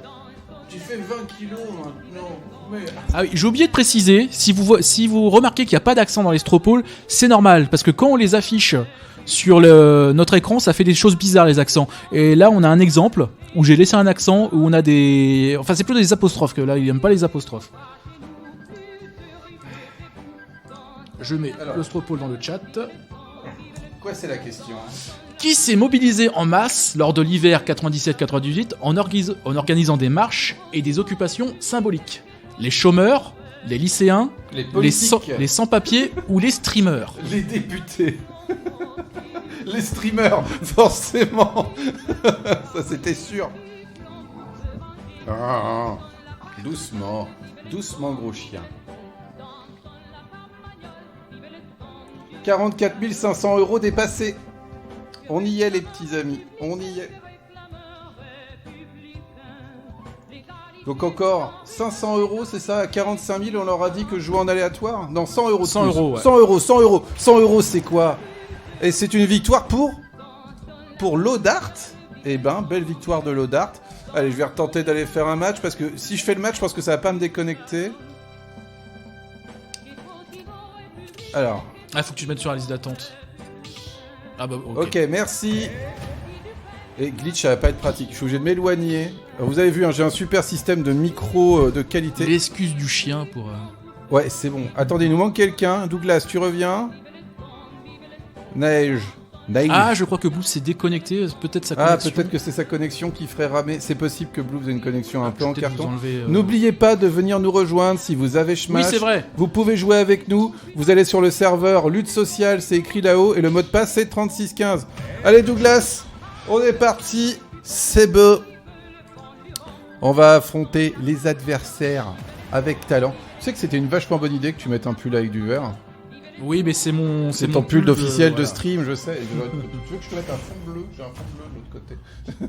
Tu fais 20 kilos maintenant. Mais... Ah oui, j'ai oublié de préciser, si vous remarquez qu'il n'y a pas d'accent dans les Stropoles, c'est normal, parce que quand on les affiche sur notre écran, ça fait des choses bizarres les accents. Et là, on a un exemple où j'ai laissé un accent, où on a des... Enfin, c'est plutôt des apostrophes, que là, il n'aime pas les apostrophes. Je mets le Stropole dans le chat. Quoi, c'est la question? Qui s'est mobilisé en masse lors de l'hiver 97-98 en organisant des marches et des occupations symboliques? Les chômeurs, les lycéens, les sans-papiers ou les streamers? Les députés. Les streamers, forcément. Ça, c'était sûr. Ah, doucement. Doucement, gros chien. 44 500 € dépassés. On y est, les petits amis. On y est. Donc encore 500 €, c'est ça? À 45 000, on leur a dit que je jouais en aléatoire? Non, 100 €. 100 €, ouais. 100 €, 100 €. 100 €, c'est quoi? Et c'est une victoire pour Lodart. Eh ben, belle victoire de Lodart. Allez, je vais retenter d'aller faire un match, parce que si je fais le match, je pense que ça va pas me déconnecter. Alors... Ah, faut que tu te mettes sur la liste d'attente. Ah bah, ok, merci. Et glitch, ça va pas être pratique. Je suis obligé de m'éloigner. Vous avez vu, hein, j'ai un super système de micro de qualité. L'excuse du chien pour... Ouais, c'est bon. Attendez, il nous manque quelqu'un. Douglas, tu reviens? Naej. Ah, je crois que Bloobs s'est déconnecté. Peut-être sa connexion. Ah, peut-être que c'est sa connexion qui ferait ramer. C'est possible que Bloobs ait une connexion un peu en carton. Enlever, N'oubliez pas de venir nous rejoindre si vous avez Smash. Oui, c'est vrai. Vous pouvez jouer avec nous. Vous allez sur le serveur Lutte Sociale, c'est écrit là-haut. Et le mot de passe, c'est 3615. Allez, Douglas, on est parti. C'est beau. On va affronter les adversaires avec talent. Tu sais que c'était une vachement bonne idée que tu mettes un pull avec du vert. Oui, mais c'est mon... C'est ton pull d'officiel de stream, je sais. Tu veux que je te mette un fond bleu? J'ai un fond bleu de l'autre côté.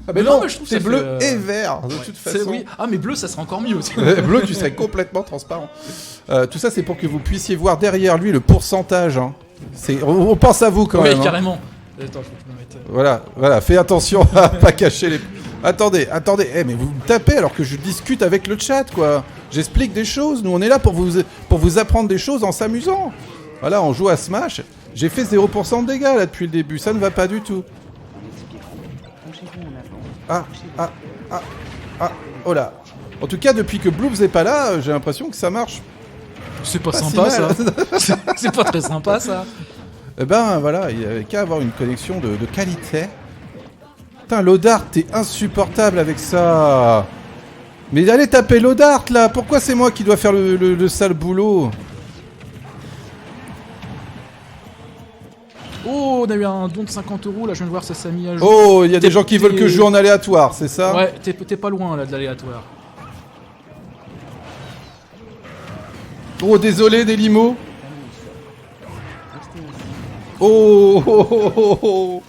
Ah mais non, je trouve c'est bleu et vert, de toute façon. Oui. Ah, mais bleu, ça serait encore mieux aussi. Bleu, tu serais complètement transparent. Tout ça, c'est pour que vous puissiez voir derrière lui le pourcentage. Hein. On pense à vous quand même. Oui, carrément. Hein. Attends, je peux me mettre... Voilà, fais attention à pas cacher les... Attendez, mais vous me tapez alors que je discute avec le chat, quoi. J'explique des choses, nous on est là pour vous apprendre des choses en s'amusant. Voilà, on joue à Smash. J'ai fait 0% de dégâts là depuis le début, ça ne va pas du tout. Oh là. En tout cas, depuis que Bloobs est pas là, j'ai l'impression que ça marche. C'est pas sympa ça. C'est pas très sympa ça. Eh ben voilà, il avait qu'à avoir une connexion de qualité. Putain, Lodart, t'es insupportable avec ça. Mais allez taper Lodart là, pourquoi c'est moi qui dois faire le sale boulot? Oh, on a eu un don de 50 €, là je viens de voir, ça s'est mis à jour. Oh, il y a des gens qui veulent que je joue en aléatoire, c'est ça? Ouais, t'es pas loin là de l'aléatoire. Oh, désolé, des limos. Oh, oh, oh, oh, oh.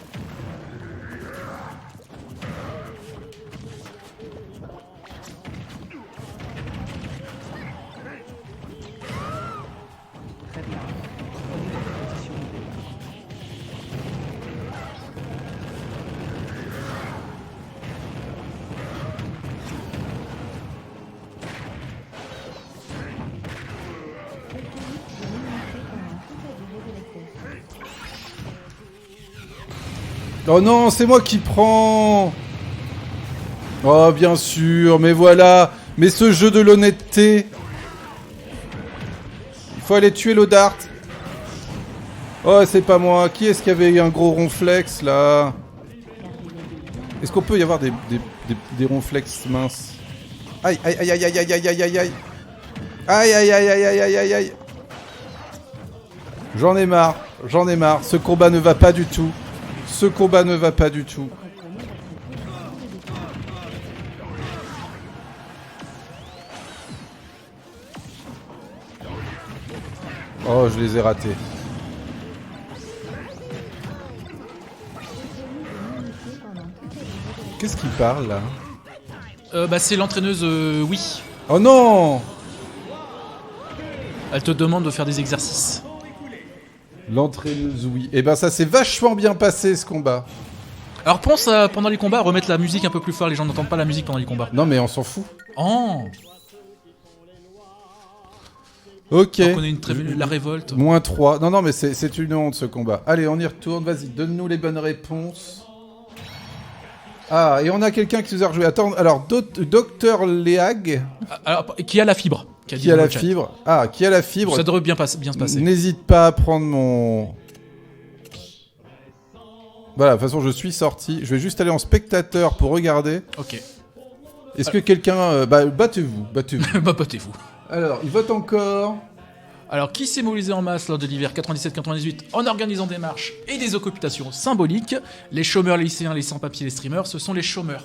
Oh non, c'est moi qui prends. Oh, bien sûr, mais voilà. Mais ce jeu de l'honnêteté. Il faut aller tuer l'Odart. Oh, c'est pas moi. Qui est-ce qui avait un gros ronflex, là? Est-ce qu'on peut y avoir des ronflex minces? Aïe, aïe, aïe, aïe, aïe, aïe, aïe, aïe, aïe, aïe. Aïe, aïe, aïe, aïe, aïe, aïe, aïe, aïe. J'en ai marre. J'en ai marre. Ce combat ne va pas du tout. Ce combat ne va pas du tout. Oh, je les ai ratés. Qu'est-ce qu'il parle là? Bah c'est l'entraîneuse, oui. Oh non! Elle te demande de faire des exercices. L'entraîneuse, oui. Eh ben ça s'est vachement bien passé ce combat. Alors pense à, pendant les combats, à remettre la musique un peu plus fort, les gens n'entendent pas la musique pendant les combats. Non mais on s'en fout. Oh! Ok. On connaît la révolte. Moins 3. Non, non, mais c'est une honte ce combat. Allez, on y retourne. Vas-y, donne-nous les bonnes réponses. Ah, et on a quelqu'un qui nous a rejoué. Attends, alors, Docteur Léag. Alors, qui a la fibre? Qui a la fibre? Ah, qui a la fibre? Ça devrait bien se passer. N'hésite pas à prendre mon... Voilà, de toute façon, je suis sorti. Je vais juste aller en spectateur pour regarder. Ok. Est-ce que quelqu'un... battez-vous. Bah, battez-vous. Alors, il vote encore. Alors, qui s'est mobilisé en masse lors de l'hiver 97-98 en organisant des marches et des occupations symboliques? Les chômeurs, les lycéens, les sans-papiers, les streamers, ce sont les chômeurs.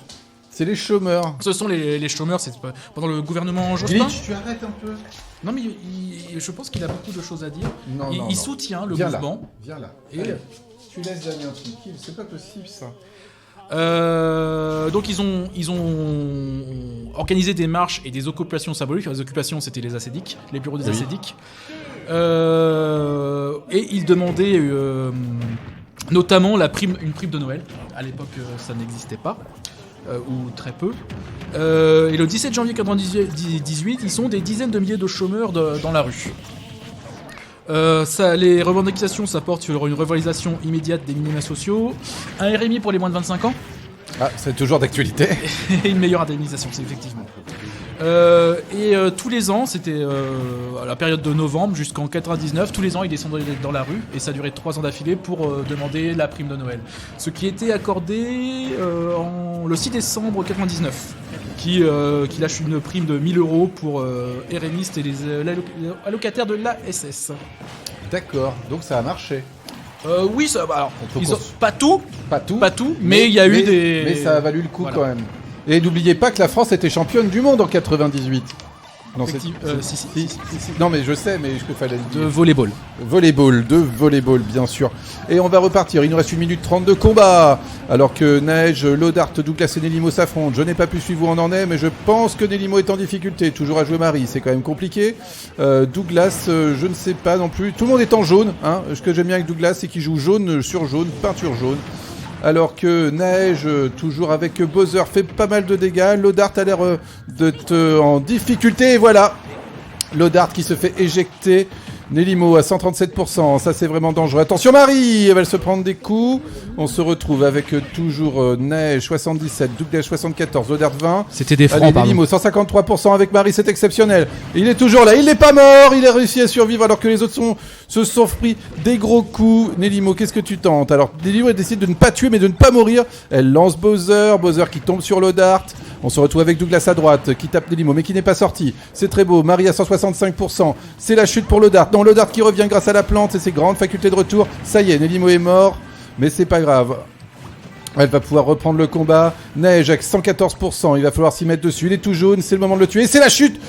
C'est les chômeurs. Ce sont les chômeurs, c'est pendant le gouvernement Jospin. Glitch, tu arrêtes un peu. Non, mais je pense qu'il a beaucoup de choses à dire. Non, Il soutient le Viens mouvement. Là. Viens là. Et allez, tu laisses Damien tranquille, c'est pas possible ça. Donc ils ont organisé des marches et des occupations symboliques. Les occupations, c'était les assédiques, les bureaux des assédiques. Et ils demandaient notamment une prime de Noël. À l'époque, ça n'existait pas. Ou très peu. Et le 17 janvier 1998, ils sont des dizaines de milliers de chômeurs dans la rue. Les revendications, ça porte sur une revalorisation immédiate des minima sociaux, un RMI pour les moins de 25 ans. Ah, c'est toujours d'actualité. Et une meilleure indemnisation, c'est effectivement. Tous les ans, c'était à la période de novembre jusqu'en 99, tous les ans ils descendaient dans la rue et ça durait 3 ans d'affilée pour demander la prime de Noël. Ce qui était accordé le 6 décembre 99, qui lâche une prime de 1000 € pour RMistes et les allocataires de l'ASS. D'accord, donc ça a marché. Oui, ça va. Alors, pas tout, mais mais il y a eu des. Mais ça a valu le coup Voilà. quand même. Et n'oubliez pas que la France était championne du monde en 98. Non, Si. Non, mais je sais, mais je fallait le De dire. volleyball. Volleyball, bien sûr. Et on va repartir. Il nous reste 1 minute 30 de combat. Alors que Neige, Lodart, Douglas et Nelimo s'affrontent. Je n'ai pas pu suivre où on en est, mais je pense que Nelimo est en difficulté. Toujours à jouer Marie, c'est quand même compliqué. Douglas, je ne sais pas non plus. Tout le monde est en jaune. Hein. Ce que j'aime bien avec Douglas, c'est qu'il joue jaune sur jaune, peinture jaune. Alors que Neige, toujours avec Bowser, fait pas mal de dégâts. Lodart a l'air d'être en difficulté. Et voilà, Lodart qui se fait éjecter. Nelimo à 137%, ça c'est vraiment dangereux. Attention Marie, elle va se prendre des coups. On se retrouve avec toujours Neige 77, Douglas 74, Lodart 20. C'était des francs, Allez, pardon. Nelimo 153% avec Marie, c'est exceptionnel. Et il est toujours là, il n'est pas mort, il a réussi à survivre alors que les autres se sont pris des gros coups. Nelimo, qu'est-ce que tu tentes? Alors Nelimo elle décide de ne pas tuer mais de ne pas mourir. Elle lance Bowser qui tombe sur Lodart. On se retrouve avec Douglas à droite qui tape Nelimo mais qui n'est pas sorti. C'est très beau, Marie à 165%. C'est la chute pour Lodart. Non, attention, le dart qui revient grâce à la plante et ses grandes facultés de retour. Ça y est, Nelimo est mort, mais c'est pas grave. Elle va pouvoir reprendre le combat. Neige avec 114%, il va falloir s'y mettre dessus. Il est tout jaune, c'est le moment de le tuer. C'est la chute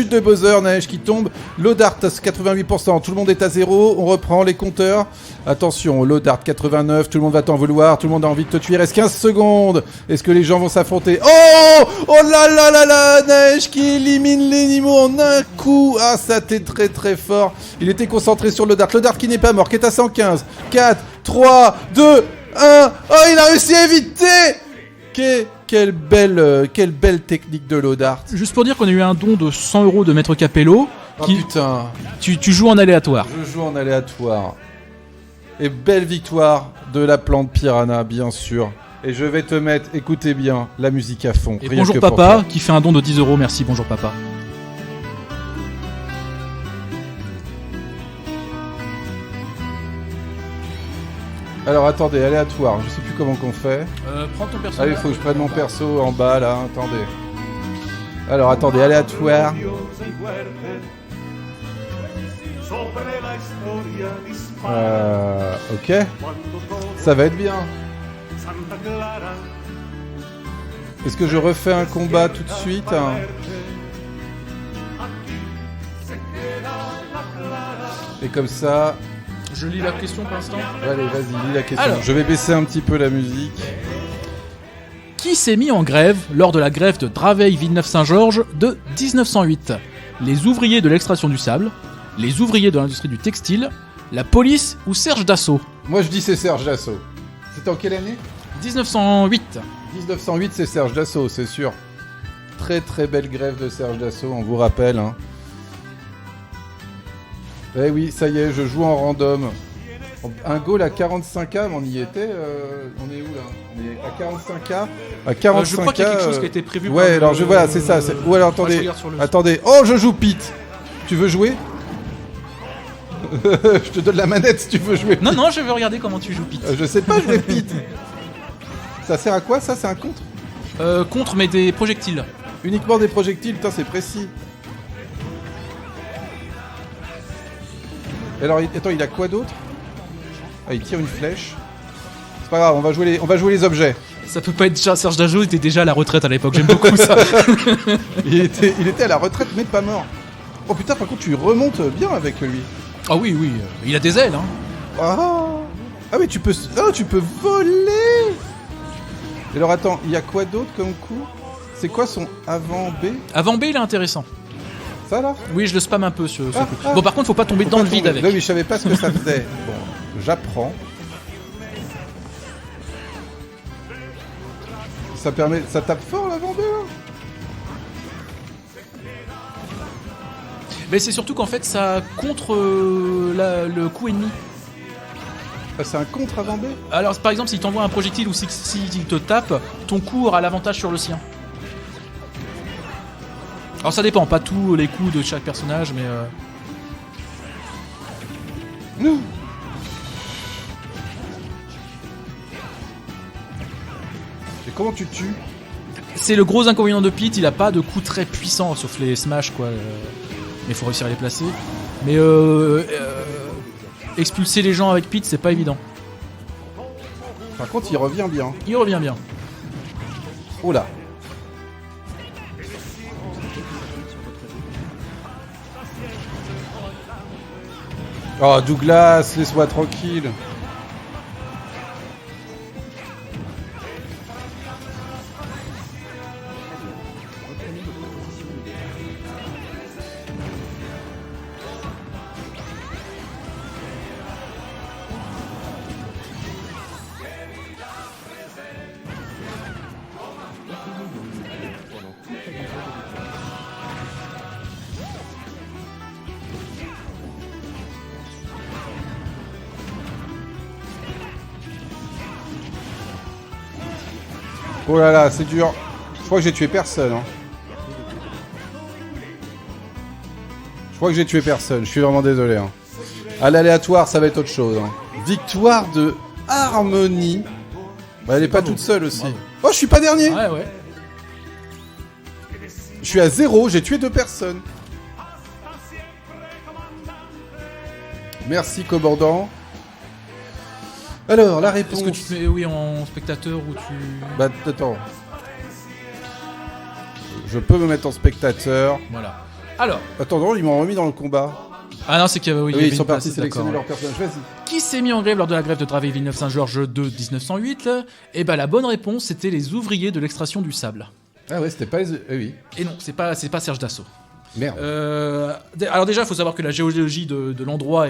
de Bowser. Neige qui tombe. Lodart à 88%, tout le monde est à 0. On reprend les compteurs. Attention, Lodart 89, tout le monde va t'en vouloir. Tout le monde a envie de te tuer. Il reste 15 secondes. Est-ce que les gens vont s'affronter? Oh là là là là, Neige qui élimine les Nemo en un coup. Ah, ça t'est très très fort. Il était concentré sur Lodart. Lodart qui n'est pas mort, qui est à 115. 4, 3, 2... Oh, il a réussi à éviter. Quelle belle technique de Lodart. Juste pour dire qu'on a eu un don de 100 € de Maître Capello. Oh putain. Tu joues en aléatoire. Je joue en aléatoire. Et belle victoire de la plante piranha, bien sûr. Et je vais te mettre, écoutez bien, la musique à fond. Et bonjour papa, qui fait un don de 10 €. Merci, bonjour papa. Alors attendez, aléatoire, je sais plus comment qu'on fait. Prends ton perso. Allez, faut que je prenne mon perso en bas là, attendez. Alors attendez, aléatoire. Ok. Ça va être bien. Est-ce que je refais un combat tout de suite hein? Et comme ça... Je lis la question pour l'instant. Allez, vas-y, lis la question. Alors, je vais baisser un petit peu la musique. Qui s'est mis en grève lors de la grève de Draveil-Villeneuve-Saint-Georges de 1908? Les ouvriers de l'extraction du sable, les ouvriers de l'industrie du textile, la police ou Serge Dassault? Moi je dis c'est Serge Dassault. C'était en quelle année? 1908. 1908 c'est Serge Dassault, c'est sûr. Très très belle grève de Serge Dassault, on vous rappelle. Hein. Eh oui, ça y est, je joue en random. Un goal à 45K, mais on y était. On est où là? On est à 45K. À 45K. Je crois qu'il y a quelque chose qui a été prévu. Ouais, alors voilà, c'est ça. Ou alors attendez. Attendez. Oh, je joue Pete. Tu veux jouer? Je te donne la manette si tu veux jouer. Non, non, je veux regarder comment tu joues Pete. Je sais pas jouer Pete. Ça sert à quoi ça? C'est un contre? Contre, mais des projectiles. Uniquement des projectiles, putain, c'est précis. Alors, attends, il a quoi d'autre? Ah, il tire une flèche. C'est pas grave, on va jouer les objets. Ça peut pas être déjà... Serge Dassault était déjà à la retraite à l'époque, j'aime beaucoup ça. il était à la retraite, mais pas mort. Oh putain, par contre, tu remontes bien avec lui. Ah oui, oui, il a des ailes, hein. Ah oui, tu peux voler. Et alors, attends, il y a quoi d'autre comme coup? C'est quoi son avant B? Avant B, il est intéressant. Ça là? Oui, je le spam un peu ce coup. Bon, par contre, faut pas tomber dans le vide avec. Non, mais je savais pas ce que ça faisait. Bon, j'apprends. Ça permet, ça tape fort l'avant B là? Mais c'est surtout qu'en fait, ça contre le coup ennemi. Ah, c'est un contre avant B? Alors, par exemple, s'il t'envoie un projectile ou s'il te tape, ton coup aura l'avantage sur le sien. Alors ça dépend, pas tous les coups de chaque personnage, mais... Et comment tu tues? C'est le gros inconvénient de Pete, il a pas de coups très puissants, sauf les smash, quoi. Mais il faut réussir à les placer. Mais expulser les gens avec Pete, c'est pas évident. Par contre, il revient bien. Il revient bien. Oh là. Oh Douglas, laisse-moi tranquille. Oh là là, c'est dur. Je crois que j'ai tué personne. Hein. Je crois que j'ai tué personne. Je suis vraiment désolé. Hein. À l'aléatoire, ça va être autre chose. Hein. Victoire de Harmonie. Bah, elle est pas toute seule aussi. Oh, je suis pas dernier. Ouais, ouais. Je suis à 0, j'ai tué 2 personnes. Merci, commandant. Alors, la réponse... Est-ce que tu te mets oui en spectateur ou tu... Bah, attends. Je peux me mettre en spectateur. Voilà. Alors. Attends, non, ils m'ont remis dans le combat. Ah non, c'est qu'il y avait... Oui, il y avait ils sont une place, partis sélectionner d'accord. leur personnage. Vas-y. Qui s'est mis en grève lors de la grève de Dravet-Villeneuve-Saint-Georges de 1908 ? Eh ben la bonne réponse, c'était les ouvriers de l'extraction du sable. Ah ouais, c'était pas... oui. Et non, c'est pas Serge Dassault. Merde. Alors déjà, il faut savoir que la géologie de l'endroit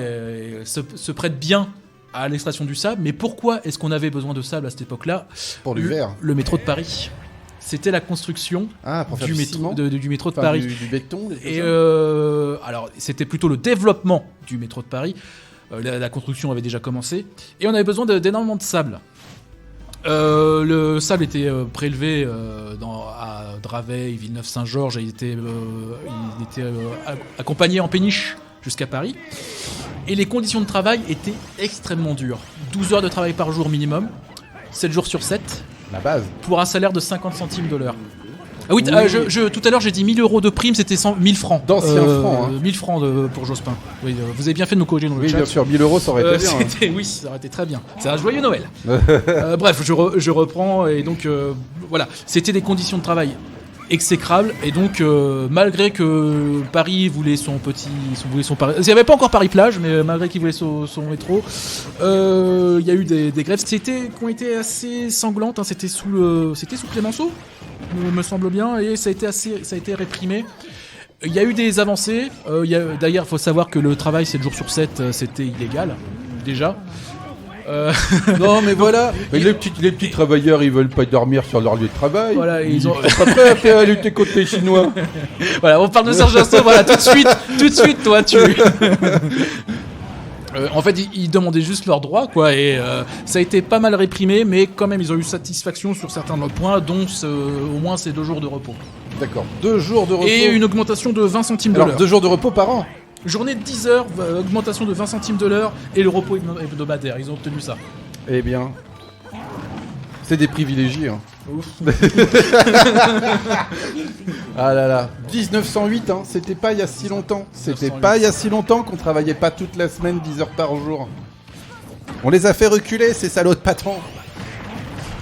se prête bien à l'extraction du sable, mais pourquoi est-ce qu'on avait besoin de sable à cette époque-là ? Pour l'hiver. Le métro de Paris. C'était la construction Pour faire du métro de Paris. Du béton. Et alors, c'était plutôt le développement du métro de Paris. La construction avait déjà commencé. Et on avait besoin d'énormément de sable. Le sable était prélevé à Dravet et Villeneuve-Saint-Georges. Et il était accompagné en péniche jusqu'à Paris. Et les conditions de travail étaient extrêmement dures. 12 heures de travail par jour minimum, 7 jours sur 7. La base. Pour un salaire de 50 centimes de l'heure. Ah oui, tout à l'heure j'ai dit 1000 euros de prime, c'était 1000 francs. D'anciens francs. 1000 francs pour Jospin. Oui, vous avez bien fait de nous corriger dans le Oui, chat. bien sûr, 1000 euros ça aurait été bien. Oui, ça aurait été très bien. C'est un joyeux Noël. Bref, je reprends. Et donc, voilà, c'était des conditions de travail exécrables. Et donc, malgré que Paris voulait son Paris... Il n'y avait pas encore Paris-Plage, mais malgré qu'il voulait son métro, il y a eu des grèves qui ont été assez sanglantes. Hein. C'était sous Clémenceau, me semble bien, et ça a été réprimé. Il y a eu des avancées. D'ailleurs, il faut savoir que le travail 7 jours sur 7, c'était illégal, déjà. Non, mais voilà. Mais les petits travailleurs, ils veulent pas dormir sur leur lieu de travail. Voilà, ils sont pas prêts à lutter contre les Chinois. Voilà, on parle de Serge Dassault. Voilà, tout de suite, toi, tu. En fait, ils demandaient juste leurs droits, quoi, et ça a été pas mal réprimé, mais quand même, ils ont eu satisfaction sur certains autres points, dont au moins ces 2 jours de repos. D'accord, 2 jours de repos. Et une augmentation de 20 centimes de l'heure. Alors, 2 jours de repos par an. Journée de 10 heures, augmentation de 20 centimes de l'heure, et le repos hebdomadaire. Ils ont obtenu ça. Eh bien, c'est des privilégiés. Hein. Ouf. Ah là là, 1908, hein, c'était pas il y a si longtemps. C'était pas il y a si longtemps qu'on travaillait pas toute la semaine 10 heures par jour. On les a fait reculer, ces salauds de patrons.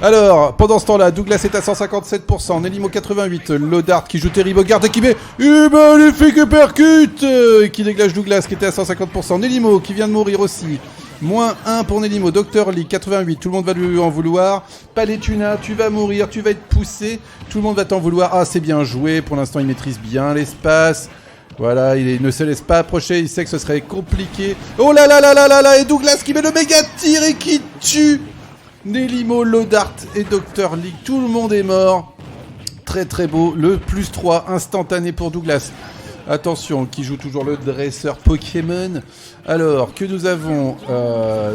Alors, pendant ce temps-là, Douglas est à 157%, Nelimo 88, Lodart qui joue Terry Bogard et qui met une magnifique percute qui dégage Douglas qui était à 150%, Nelimo qui vient de mourir aussi. Moins 1 pour Nelimo, Dr. Lee 88, tout le monde va lui en vouloir. Paletuna, tu vas mourir, tu vas être poussé, tout le monde va t'en vouloir. Ah, c'est bien joué, pour l'instant il maîtrise bien l'espace. Voilà, il ne se laisse pas approcher, il sait que ce serait compliqué. Oh là là là là là là, et Douglas qui met le méga tir et qui tue Nelimo, Lodart et Dr. Lee. Tout le monde est mort. Très très beau, le plus 3 instantané pour Douglas. Attention, qui joue toujours le dresseur Pokémon. Alors, que nous avons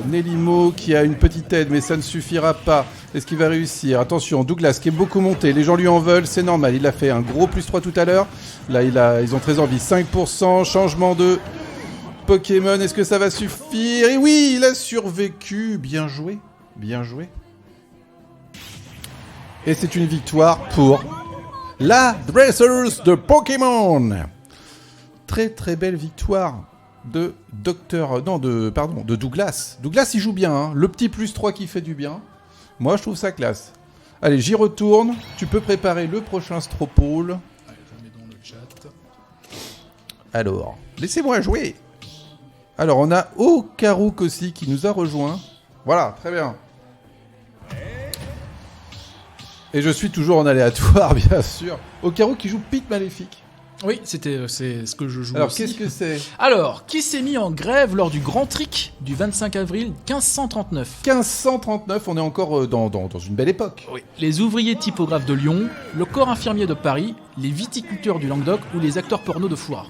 Nelimo qui a une petite aide, mais ça ne suffira pas. Est-ce qu'il va réussir? Attention, Douglas qui est beaucoup monté. Les gens lui en veulent, c'est normal. Il a fait un gros plus 3 tout à l'heure. Là, ils ont très envie. 5%, changement de Pokémon. Est-ce que ça va suffire? Et oui, il a survécu. Bien joué. Bien joué. Et c'est une victoire pour la Dressers de Pokémon. Très très belle victoire de de Douglas. Douglas il joue bien, hein. Le petit plus 3 qui fait du bien. Moi je trouve ça classe. Allez, j'y retourne. Tu peux préparer le prochain Stropole. Allez, je mets dans le chat. Alors, laissez-moi jouer. Alors on a Okarouk aussi qui nous a rejoint. Voilà, très bien. Et je suis toujours en aléatoire, bien sûr. Okarouk qui joue Pete Maléfique. Oui, c'est ce que je joue Alors, aussi. qu'est-ce que c'est? Alors, qui s'est mis en grève lors du Grand Trick du 25 avril 1539 1539, on est encore dans une belle époque. Oui. Les ouvriers typographes de Lyon, le corps infirmier de Paris, les viticulteurs du Languedoc ou les acteurs porno de Foire.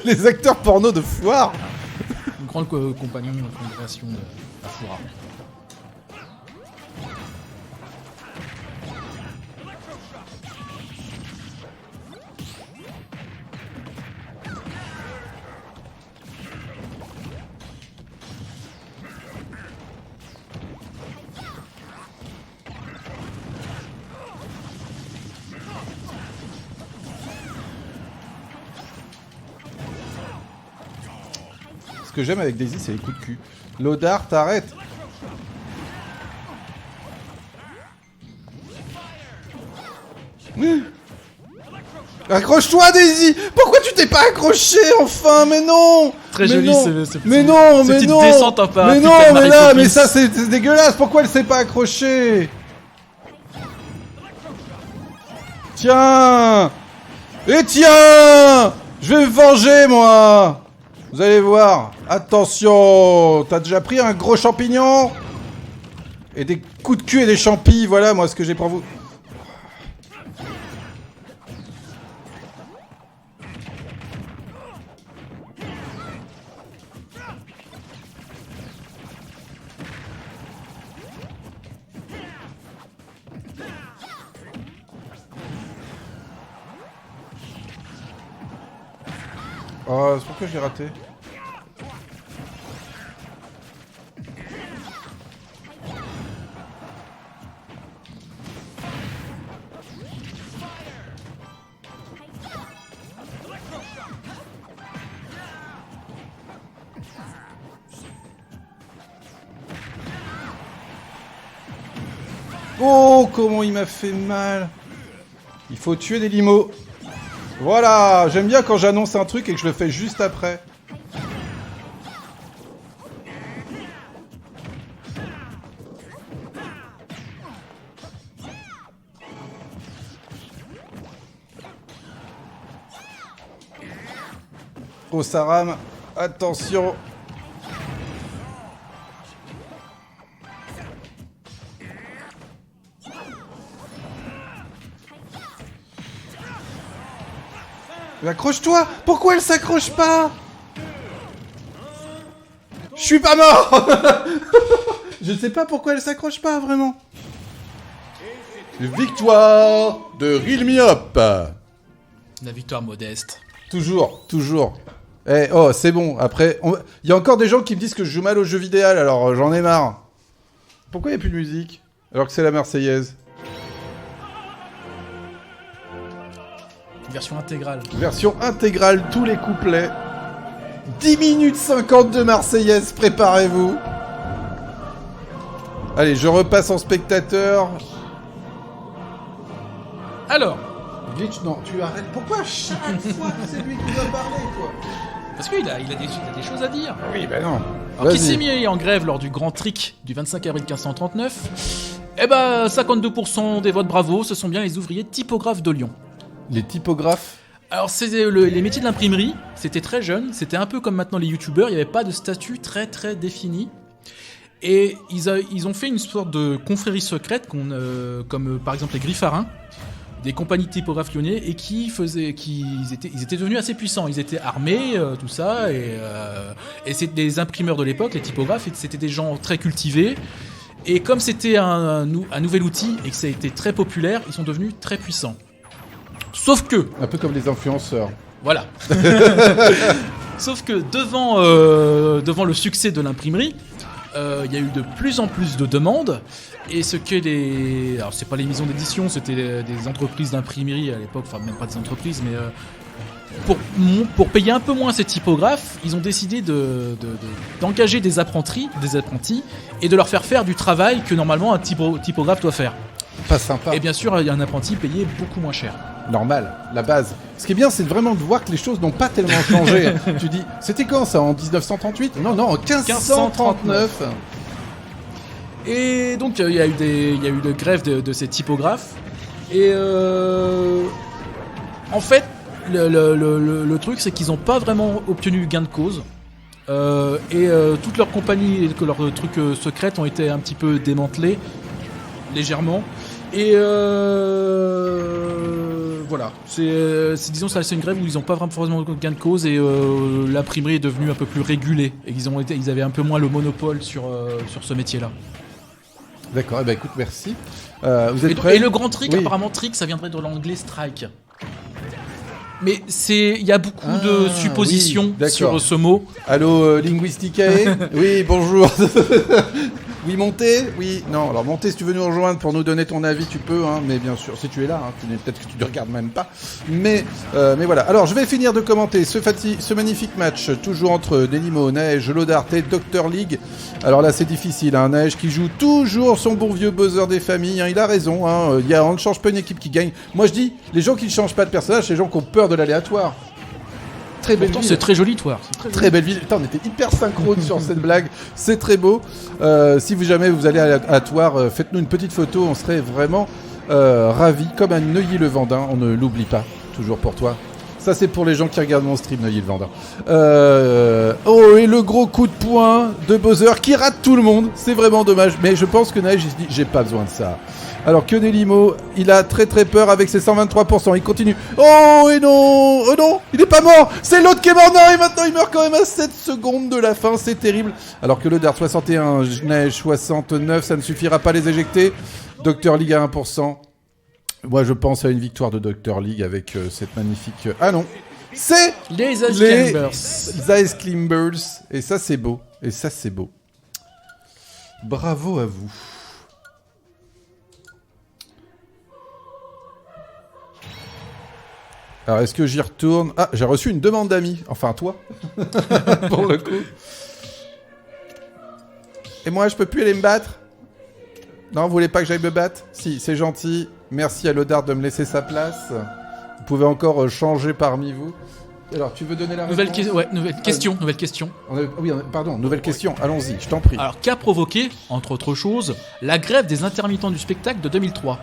Les acteurs porno de foire. Une grande compagnie de congrégation à Foire. Ce que j'aime avec Daisy, c'est les coups de cul. Lodar, t'arrêtes. Accroche-toi, Daisy. Pourquoi tu t'es pas accroché, enfin? Mais non. Très mais joli non. Mais non, mais petite non. descente en parapluie Mais non, comme mais Mary là, Poppins. mais ça, c'est dégueulasse. Pourquoi elle s'est pas accrochée? Tiens. Et tiens. Je vais me venger, moi. Vous allez voir. Attention. T'as déjà pris un gros champignon? Et des coups de cul et des champis. Voilà, moi, ce que j'ai pour vous. Oh, c'est pourquoi j'ai raté. Oh, comment il m'a fait mal. Il faut tuer des limos. Voilà, j'aime bien quand j'annonce un truc et que je le fais juste après. Oh, ça rame. Attention. Accroche-toi! Pourquoi elle s'accroche pas? Je suis pas mort. Je sais pas pourquoi elle s'accroche pas, vraiment. Victoire de Rilmiop. La victoire modeste. Toujours, toujours. Eh, oh, c'est bon. Après, il y a encore des gens qui me disent que je joue mal au jeu vidéo, alors j'en ai marre. Pourquoi il n'y a plus de musique? Alors que c'est la Marseillaise. Version intégrale. Version intégrale, tous les couplets. 10 minutes 50 de Marseillaise, préparez-vous. Allez, je repasse en spectateur. Alors, Glitch, non, tu arrêtes. Pourquoi chaque fois c'est lui qui doit parler, quoi? parce qu'il a des choses à dire. Oui, bah non. Alors, qui s'est mis en grève lors du Grand Trick du 25 avril 1539? Eh ben, 52% des votes bravo, ce sont bien les ouvriers typographes de Lyon. Les typographes. Alors, les métiers de l'imprimerie, c'était très jeune, c'était un peu comme maintenant les youtubeurs, il n'y avait pas de statut très très défini. Et ils ont fait une sorte de confrérie secrète, comme par exemple les Griffarins, des compagnies de typographes lyonnais, et ils étaient devenus assez puissants. Ils étaient armés, tout ça, et c'est des imprimeurs de l'époque, les typographes, c'était des gens très cultivés. Et comme c'était un nouvel outil et que ça a été très populaire, ils sont devenus très puissants. Sauf que... Un peu comme les influenceurs. Voilà. Sauf que devant le succès de l'imprimerie, il y a eu de plus en plus de demandes. Et ce que alors c'est pas les maisons d'édition, c'était des entreprises d'imprimerie à l'époque, enfin même pas des entreprises, mais pour payer un peu moins ces typographes, ils ont décidé d'engager des apprentis et de leur faire du travail que normalement un typographe doit faire. Pas sympa. Et bien sûr, il y a un apprenti payé beaucoup moins cher. Normal, la base. Ce qui est bien, c'est vraiment de voir que les choses n'ont pas tellement changé. Tu dis, c'était quand ça? En 1938? Non, en 1539. Et donc, il y a eu de grèves de ces typographes. Et en fait, le truc, c'est qu'ils n'ont pas vraiment obtenu gain de cause. Toutes leurs compagnies et leurs trucs secrètes ont été un petit peu démantelés, légèrement. Et voilà, disons c'est une grève où ils n'ont pas vraiment gain de cause et l'imprimerie est devenue un peu plus régulée et ils avaient un peu moins le monopole sur ce métier-là. D'accord, et écoute, merci. Vous êtes prêts? Et le grand trick, oui. Apparemment trick, ça viendrait de l'anglais strike. Mais il y a beaucoup de suppositions oui, sur ce mot. Allô, Linguisticae? Oui, bonjour. Oui, monter. Oui, non. Alors, monter, si tu veux nous rejoindre pour nous donner ton avis, tu peux, hein, mais bien sûr, si tu es là, hein, peut-être que tu ne regardes même pas. Mais voilà. Alors, je vais finir de commenter ce magnifique match, toujours entre Nelimo, Neige, Lodart et Dr League. Alors là, c'est difficile, hein. Neige qui joue toujours son bon vieux buzzer des familles, hein. Il a raison, hein. On ne change pas une équipe qui gagne. Moi, je dis, les gens qui ne changent pas de personnage, c'est les gens qui ont peur de l'aléatoire. Très belle ville. C'est très joli, toi. Très belle ville. Putain, on était hyper synchrone sur cette blague. C'est très beau. Si jamais vous allez à Toire, faites-nous une petite photo. On serait vraiment ravis. Comme à Neuilly-le-Vendin. On ne l'oublie pas. Toujours pour toi. Ça, c'est pour les gens qui regardent mon stream Neuilly-le-Vendin. Oh, et le gros coup de poing de Bowser qui rate tout le monde. C'est vraiment dommage. Mais je pense que Neige, il se dit, j'ai pas besoin de ça. Alors que Nelimo, il a très très peur avec ses 123%. Il continue. Oh, et non. Oh non, il est pas mort. C'est l'autre qui est mort. Non, et maintenant il meurt quand même à 7 secondes de la fin. C'est terrible. Alors que le Dart 61, Neige 69, ça ne suffira pas à les éjecter. Dr League à 1%. Moi, je pense à une victoire de Dr League avec cette magnifique... Ah non, c'est les Ice Climbers. Les Ice Climbers. Et ça, c'est beau. Et ça, c'est beau. Bravo à vous. Alors, est-ce que j'y retourne? Ah, j'ai reçu une demande d'amis. Enfin, toi. Pour le coup. Et moi, je peux plus aller me battre? Non, vous voulez pas que j'aille me battre? Si, c'est gentil. Merci à Lodart de me laisser sa place. Vous pouvez encore changer parmi vous. Alors, tu veux donner la réponse? Nouvelle question. Pardon, nouvelle question. Allons-y, je t'en prie. Alors, qu'a provoqué, entre autres choses, la grève des intermittents du spectacle de 2003?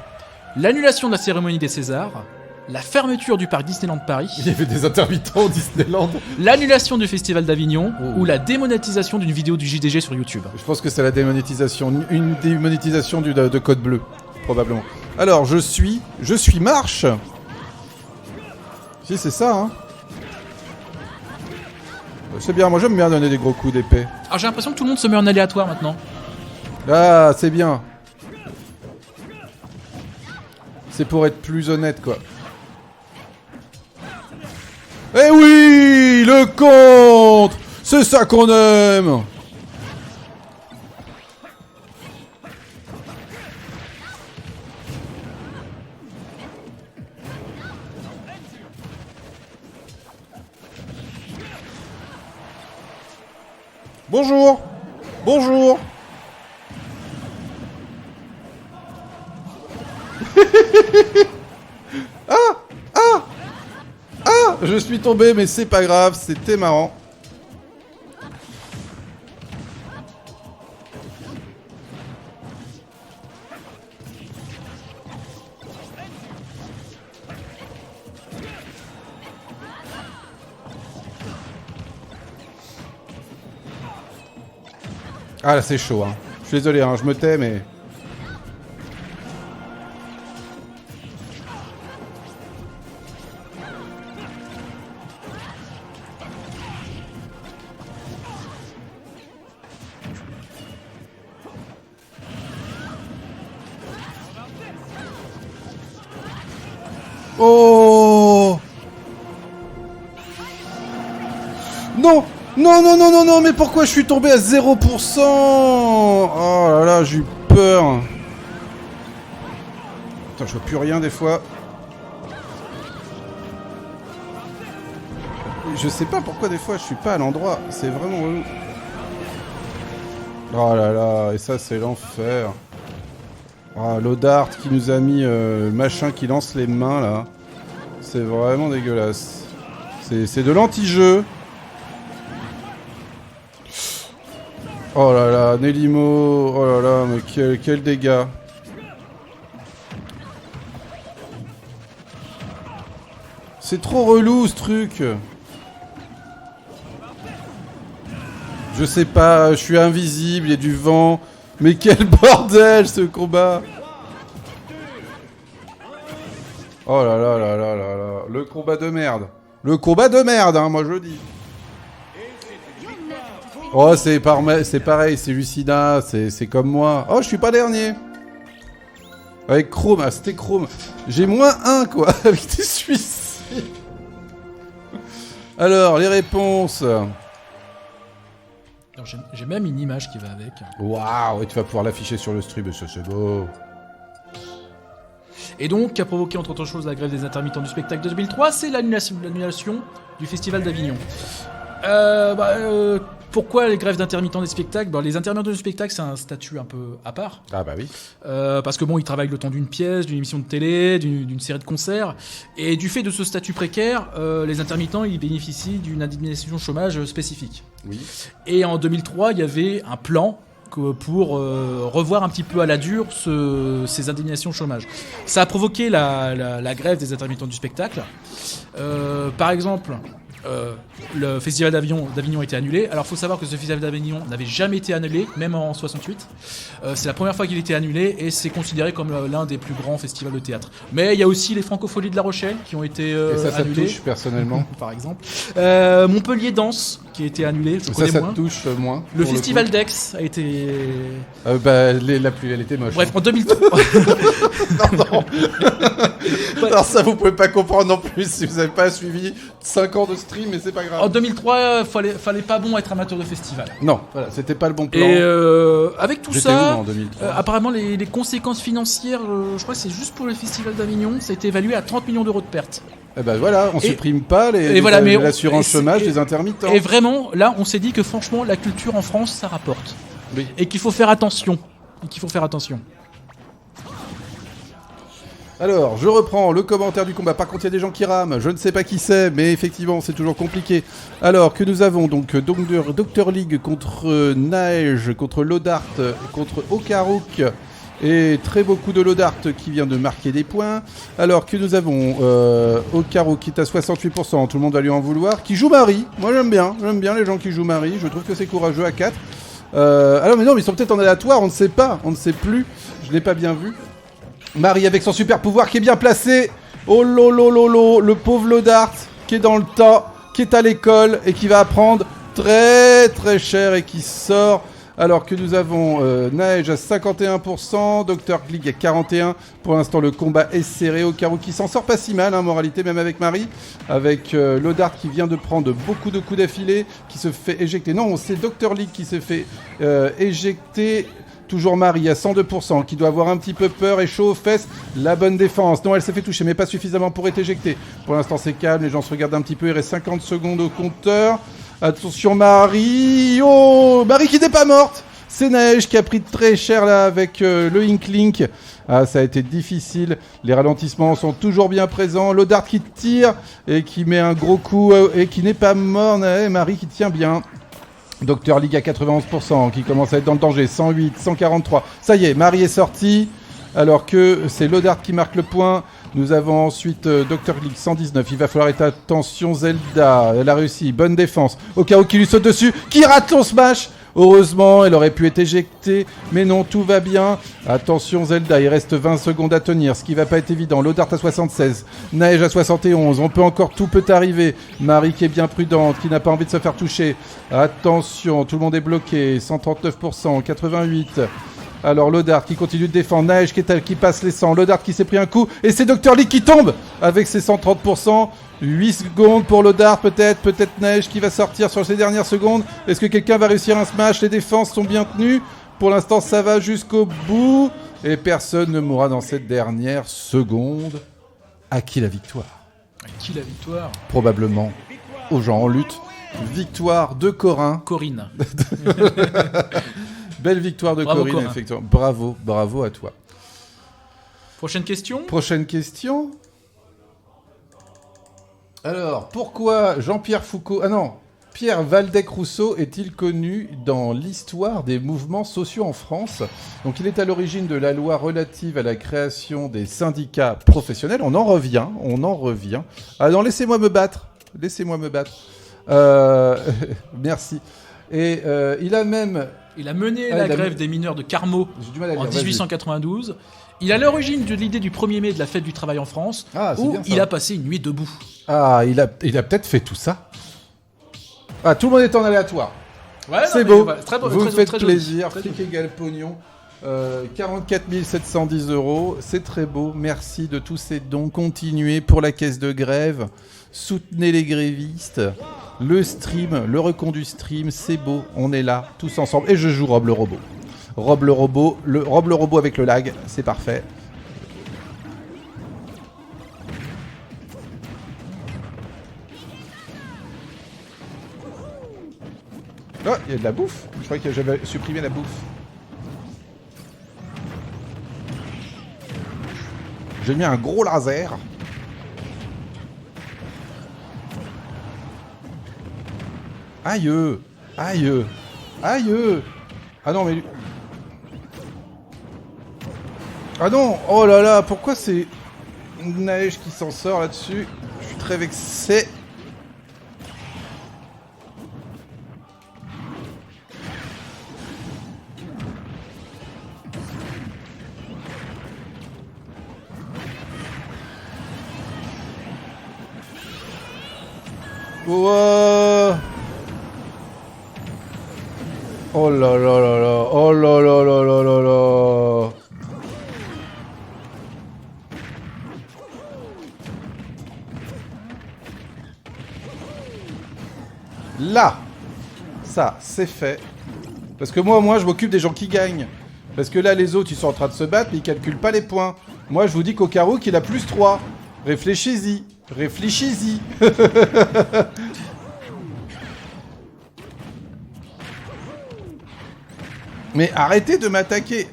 L'annulation de la cérémonie des Césars, la fermeture du parc Disneyland Paris, il y avait des intermittents au Disneyland, l'annulation du Festival d'Avignon ou la démonétisation d'une vidéo du JDG sur YouTube. Je pense que c'est la démonétisation, une démonétisation de Code Bleu, probablement. Alors, je suis marche. Si, c'est ça, hein. C'est bien, moi j'aime bien donner des gros coups d'épée. Alors j'ai l'impression que tout le monde se met en aléatoire maintenant. Ah, c'est bien. C'est pour être plus honnête, quoi. Eh oui, le contre. C'est ça qu'on aime. Bonjour. Bonjour. Je suis tombé, mais c'est pas grave, c'était marrant. Ah là, c'est chaud, hein. Je suis désolé, hein, je me tais, mais... Oh! Non! Non, mais pourquoi je suis tombé à 0%? Oh là là, j'ai eu peur. Putain, je vois plus rien des fois. Je sais pas pourquoi des fois je suis pas à l'endroit. C'est vraiment relou. Oh là là, et ça c'est l'enfer. Ah, Lodart qui nous a mis machin qui lance les mains là. C'est vraiment dégueulasse. C'est de l'anti-jeu. Oh là là, Nelimo. Oh là là, mais quel dégât. C'est trop relou ce truc. Je sais pas, je suis invisible, il y a du vent. Mais quel bordel ce combat. Oh là là là là là là. Le combat de merde. Le combat de merde, hein, moi je dis. Oh, c'est pareil, c'est Lucida, c'est comme moi. Oh, je suis pas dernier. Avec Chrome, ah, c'était Chrome. J'ai -1, quoi, avec des suicides. Alors, les réponses. Alors, j'ai même une image qui va avec. Waouh, et tu vas pouvoir l'afficher sur le stream, ça c'est beau. Et donc, qui a provoqué entre autres choses la grève des intermittents du spectacle de 2003, c'est l'annulation du Festival d'Avignon. Pourquoi les grèves d'intermittents des spectacles ? Les intermittents du spectacle, c'est un statut un peu à part. Ah bah oui. Parce que ils travaillent le temps d'une pièce, d'une émission de télé, d'une série de concerts. Et du fait de ce statut précaire, les intermittents, ils bénéficient d'une indemnisation chômage spécifique. Oui. Et en 2003, il y avait un plan pour revoir un petit peu à la dure ces indemnisations chômage. Ça a provoqué la grève des intermittents du spectacle. Par exemple, le festival d'Avignon a été annulé. Alors il faut savoir que ce festival d'Avignon n'avait jamais été annulé, même en 68. C'est la première fois qu'il était annulé et c'est considéré comme l'un des plus grands festivals de théâtre. Mais il y a aussi les Francopholies de La Rochelle qui ont été et ça annulées. touche personnellement. Par exemple. Montpellier Danse qui a été annulé. Je connais Ça moins. te touche moins. Le festival d'Aix a été... la pluie, elle était moche. Bref, en 2003... Non. Alors ça, vous pouvez pas comprendre non plus si vous n'avez pas suivi 5 ans de stream, mais c'est pas grave. En 2003, fallait pas bon être amateur de festival. Non, voilà, c'était pas le bon plan. Et avec tout J'étais ça, où en 2003 apparemment les conséquences financières, je crois que c'est juste pour le festival d'Avignon, ça a été évalué à 30 millions d'euros de pertes. Eh ben voilà, on supprime pas l'assurance et chômage des intermittents. Et vraiment, là, on s'est dit que franchement, la culture en France, ça rapporte. Oui. Et qu'il faut faire attention. Alors, je reprends le commentaire du combat. Par contre, il y a des gens qui rament. Je ne sais pas qui c'est, mais effectivement, c'est toujours compliqué. Alors, que nous avons donc Dr League contre Naej, contre Lodart, contre Okaruk. Et très beau coup de Lodart qui vient de marquer des points. Alors que nous avons Okaruk qui est à 68%, tout le monde va lui en vouloir. Qui joue Marie. Moi j'aime bien les gens qui jouent Marie. Je trouve que c'est courageux à 4. Alors mais non, mais ils sont peut-être en aléatoire, on ne sait pas, on ne sait plus. Je l'ai pas bien vu. Marie avec son super pouvoir qui est bien placé. Oh lolo, le pauvre Lodart qui est dans le tas, qui est à l'école et qui va apprendre très très cher et qui sort. Alors que nous avons Naej à 51%, Dr Glig à 41%. Pour l'instant, le combat est serré. Okaruk qui s'en sort pas si mal, moralité, même avec Marie. Avec Lodart qui vient de prendre beaucoup de coups d'affilée, qui se fait éjecter. Non, c'est Dr League qui se fait éjecter. Toujours Marie à 102%, qui doit avoir un petit peu peur et chaud aux fesses. La bonne défense. Non, elle s'est fait toucher, mais pas suffisamment pour être éjectée. Pour l'instant, c'est calme. Les gens se regardent un petit peu. Il reste 50 secondes au compteur. Attention Marie. Oh, Marie qui n'est pas morte. C'est Naej qui a pris très cher là avec le Inklink. Ah, ça a été difficile. Les ralentissements sont toujours bien présents. Lodart qui tire et qui met un gros coup et qui n'est pas mort. Marie qui tient bien. Dr League à 91%, qui commence à être dans le danger. 108, 143. Ça y est, Marie est sortie. Alors que c'est Lodart qui marque le point. Nous avons ensuite Dr League 119. Il va falloir être attention. Zelda, elle a réussi. Bonne défense. Okaruk qui lui saute dessus. Qui rate son smash. Heureusement, elle aurait pu être éjectée. Mais non, tout va bien. Attention Zelda, il reste 20 secondes à tenir. Ce qui va pas être évident. Lodart à 76. Naej à 71. On peut encore, tout peut arriver. Marie qui est bien prudente, qui n'a pas envie de se faire toucher. Attention, tout le monde est bloqué. 139%, 88%. Alors Lodart qui continue de défendre, Naej qui passe les 100, Lodart qui s'est pris un coup, et c'est Dr League qui tombe avec ses 130%, 8 secondes pour Lodart peut-être Naej qui va sortir sur ces dernières secondes. Est-ce que quelqu'un va réussir un smash? Les défenses sont bien tenues, pour l'instant ça va jusqu'au bout, et personne ne mourra dans cette dernière seconde. À qui la victoire? Probablement aux gens en lutte. Victoire de Corinne. Belle victoire de Corinne, Corinne. effectivement. Bravo à toi. Prochaine question. Alors, pourquoi Jean-Pierre Foucault... Ah non, Pierre Waldeck-Rousseau est-il connu dans l'histoire des mouvements sociaux en France? Donc, il est à l'origine de la loi relative à la création des syndicats professionnels. On en revient. Ah non, laissez-moi me battre. Merci. Et il a mené la grève des mineurs de Carmaux en 1892. Il est à l'origine de l'idée du 1er mai de la fête du travail en France, où il a passé une nuit debout. Ah, il a peut-être fait tout ça. Ah, tout le monde est en aléatoire. Ouais, c'est beau. Très beau. Vous me faites très plaisir. joli. Fric égale pognon. 44 710 €, c'est très beau. Merci de tous ces dons. Continuez pour la caisse de grève. Soutenez les grévistes. Le stream, le recon du stream, c'est beau. On est là, tous ensemble. Et je joue Rob le robot. Rob le robot avec le lag, c'est parfait. Oh, il y a de la bouffe. Je croyais que j'avais supprimé la bouffe. J'ai mis un gros laser. Aïe. Aïe. Aïe. Ah non, mais... Ah non. Oh là là, pourquoi c'est Neige qui s'en sort là-dessus? Je suis très vexé. Wow. Oh là là là là. Oh là là là là là là. Là. Ça, c'est fait. Parce que moi, je m'occupe des gens qui gagnent. Parce que là, les autres, ils sont en train de se battre, mais ils calculent pas les points. Moi, je vous dis qu'Okarouk, il a plus 3. Réfléchissez-y. Réfléchissez-y. Mais arrêtez de m'attaquer.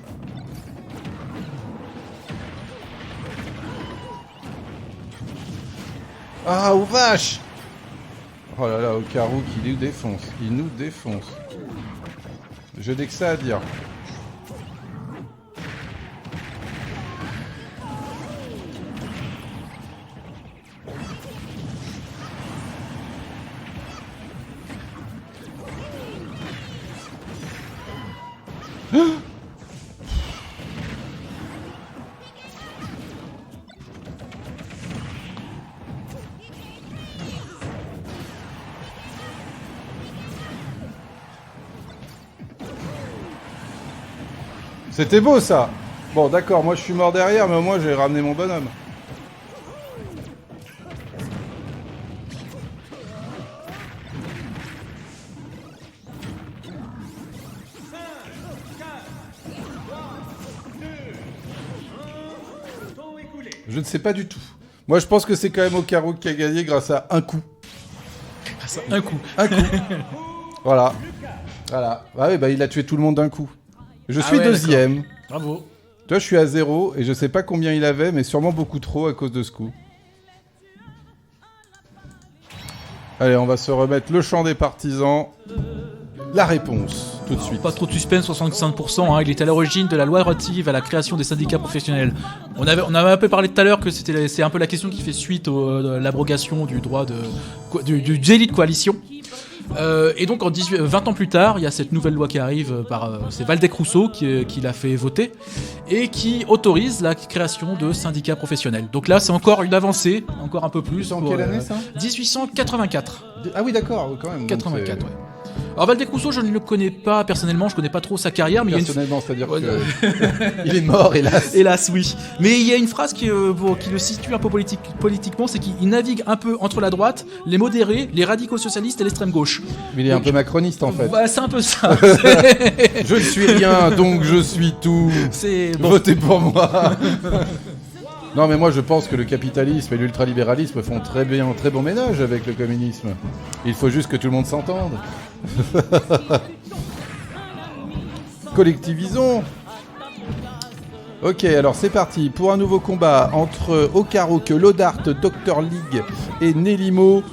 Ah, oh vache. Oh là là, Okarouk, il nous défonce. Il nous défonce. Je n'ai que ça à dire. C'était beau ça. Bon d'accord, moi je suis mort derrière, mais au moins j'ai ramené mon bonhomme. Je ne sais pas du tout. Moi je pense que c'est quand même Okarouk qui a gagné grâce à un coup. Grâce à un coup. Un coup. Voilà. Voilà. Ah oui, bah il a tué tout le monde d'un coup. Je suis ouais, deuxième. Bravo. Toi, je suis à 0 et je sais pas combien il avait, mais sûrement beaucoup trop à cause de ce coup. Allez, on va se remettre le chant des partisans. La réponse, tout de suite. Pas trop de suspense, 65%. Hein, il est à l'origine de la loi relative à la création des syndicats professionnels. On avait un peu parlé tout à l'heure que c'est un peu la question qui fait suite à l'abrogation du droit du délit de coalition. Et donc 20 ans plus tard, il y a cette nouvelle loi qui arrive c'est Waldeck-Rousseau qui l'a fait voter et qui autorise la création de syndicats professionnels. Donc là, c'est encore une avancée, encore un peu plus. En quelle année ça ? 1884. Ah oui, d'accord, quand même. 84, ouais. Alors Waldeck-Rousseau, je ne le connais pas personnellement, je connais pas trop sa carrière, mais personnellement, c'est-à-dire qu'il est mort, hélas. Hélas, oui. Mais il y a une phrase qui le situe un peu politiquement, c'est qu'il navigue un peu entre la droite, les modérés, les radicaux socialistes et l'extrême gauche. Mais il est un peu macroniste en fait. Bah, c'est un peu ça. Je ne suis rien, donc je suis tout. Bon. Votez pour moi. Non, mais moi je pense que le capitalisme et l'ultralibéralisme font très bon ménage avec le communisme. Il faut juste que tout le monde s'entende. Collectivisons. Ok, alors c'est parti pour un nouveau combat entre Okarouk, Lodart, Dr League et Nelimo.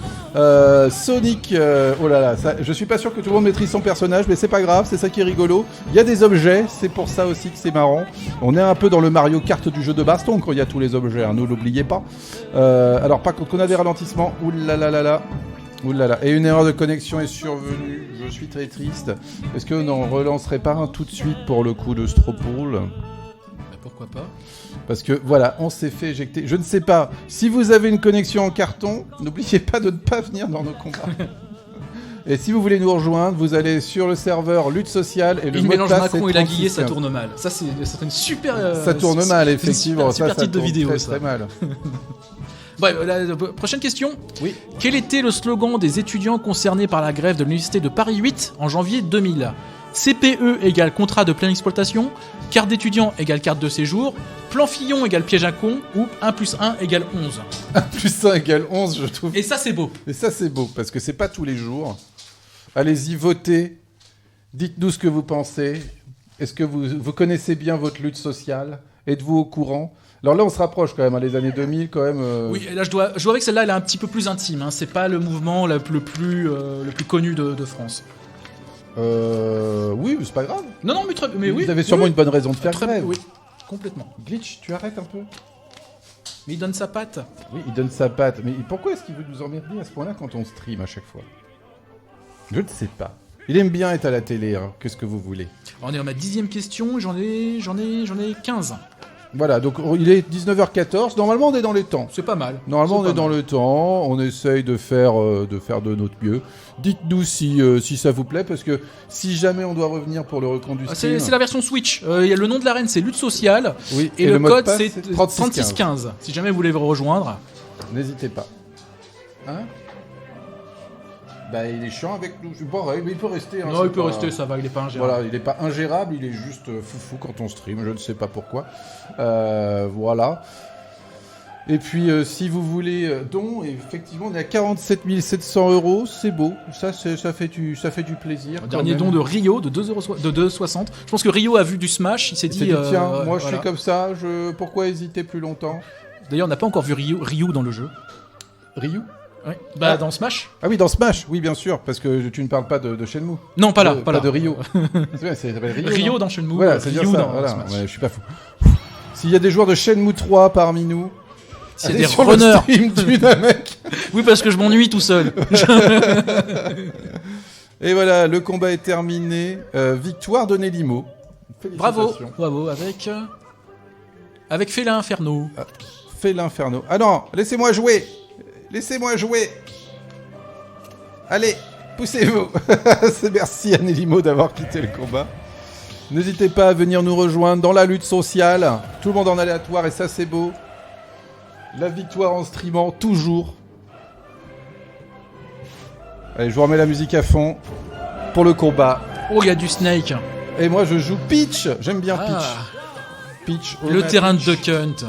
Sonic, oh là là, je suis pas sûr que tout le monde maîtrise son personnage, mais c'est pas grave, c'est ça qui est rigolo. Il y a des objets, c'est pour ça aussi que c'est marrant. On est un peu dans le Mario Kart du jeu de baston quand il y a tous les objets, hein, ne l'oubliez pas. Alors par contre, on a des ralentissements, oulalalala. Oulala, et une erreur de connexion est survenue, je suis très triste. Est-ce qu'on n'en relancerait pas un tout de suite pour le coup de Stropole ? Pourquoi pas ? Parce que voilà, on s'est fait éjecter. Je ne sais pas, si vous avez une connexion en carton, n'oubliez pas de ne pas venir dans nos combats. Et si vous voulez nous rejoindre, vous allez sur le serveur Lutte Sociale et le Il mot de mélange passe Macron c'est et la Guillet, ça 3615. tourne mal. Ça, c'est une super. Ça tourne mal, effectivement. Super ça titre de tourne vidéo, très, ça. très mal. Bref, la prochaine question. Oui. Quel était le slogan des étudiants concernés par la grève de l'Université de Paris 8 en janvier 2000 ? CPE égale contrat de pleine exploitation, carte d'étudiant égale carte de séjour, plan Fillon égale piège à con, ou 1 + 1 égale 11. 1 + 1 = 11, je trouve. Et ça, c'est beau. Et ça, c'est beau, parce que c'est pas tous les jours. Allez-y, votez. Dites-nous ce que vous pensez. Est-ce que vous connaissez bien votre lutte sociale ? Êtes-vous au courant ? Alors là, on se rapproche quand même, les années 2000, quand même. Oui, et là, je dois avouer que celle-là, elle est un petit peu plus intime. Hein. C'est pas le mouvement le plus connu de France. Oui, mais c'est pas grave. Non, mais oui. Vous avez sûrement oui, une bonne raison de faire très grève. Oui, complètement. Glitch, tu arrêtes un peu ? Mais il donne sa patte. Oui, il donne sa patte. Mais pourquoi est-ce qu'il veut nous emmerder à ce point-là quand on stream à chaque fois ? Je ne sais pas. Il aime bien être à la télé, hein. Qu'est-ce que vous voulez ? On est à ma 10e question, j'en ai 15. Voilà, donc il est 19h14. Normalement, on est dans les temps. C'est pas mal. Normalement, C'est on est pas dans mal. le temps. On essaye de faire de notre mieux. Dites-nous si ça vous plaît, parce que si jamais on doit revenir pour le recompte du Ah, stream... c'est la version Switch. Il y a le nom de l'arène, c'est Lutte Sociale. Oui, Et le mot de code, passe, c'est 3615. 3615. Si jamais vous voulez vous rejoindre. N'hésitez pas. Hein ? Bah, il est chiant avec nous. C'est pareil, mais il peut rester. Hein, Non, c'est il peut pas- rester, ça va, il est pas ingérable. Voilà, il n'est pas ingérable, il est juste foufou quand on stream, je ne sais pas pourquoi. Voilà. Et puis, si vous voulez don, effectivement, on est à 47 700 €, c'est beau, ça fait du plaisir. Un dernier don de Rio de 2,60 €. Je pense que Rio a vu du Smash, il s'est dit. Tiens, moi je voilà. suis comme ça, pourquoi hésiter plus longtemps ? D'ailleurs, on n'a pas encore vu Ryu dans le jeu. Ryu ? Ouais. Bah, Ah. dans Smash. Ah oui, dans Smash, oui, bien sûr, parce que tu ne parles pas de Shenmue. Non, pas là. Pas de Rio. C'est vrai, ça s'appelle Rio. Rio non dans Shenmue. Voilà, c'est bien Ryu ça. dans Voilà. Smash. Ouais, je suis pas fou. S'il y a des joueurs de Shenmue 3 parmi nous, S'il y a allez des sur runners. le stream du Namek. Oui, parce que je m'ennuie tout seul. Et voilà, le combat est terminé. Victoire de Nelimo. Bravo, Félicitations. bravo, avec Félin Inferno. Fais l'inferno. Ah non, laissez-moi jouer. Laissez-moi jouer. Allez, poussez-vous. C'est merci à Nelimo d'avoir quitté le combat. N'hésitez pas à venir nous rejoindre dans la lutte sociale. Tout le monde en aléatoire et ça c'est beau. La victoire en streamant, toujours. Allez, je vous remets la musique à fond pour le combat. Oh, il y a du Snake. Et moi je joue Peach. J'aime bien Ah. Peach. Le Oma terrain de Peach. Duck Hunt.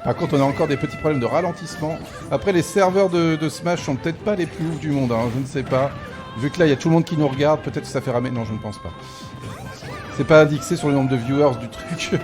Par contre, on a encore des petits problèmes de ralentissement. Après, les serveurs de Smash sont peut-être pas les plus ouf du monde, hein, je ne sais pas. Vu que là, il y a tout le monde qui nous regarde, peut-être que ça fait ramer. Non, je ne pense pas. C'est pas indexé sur le nombre de viewers du truc.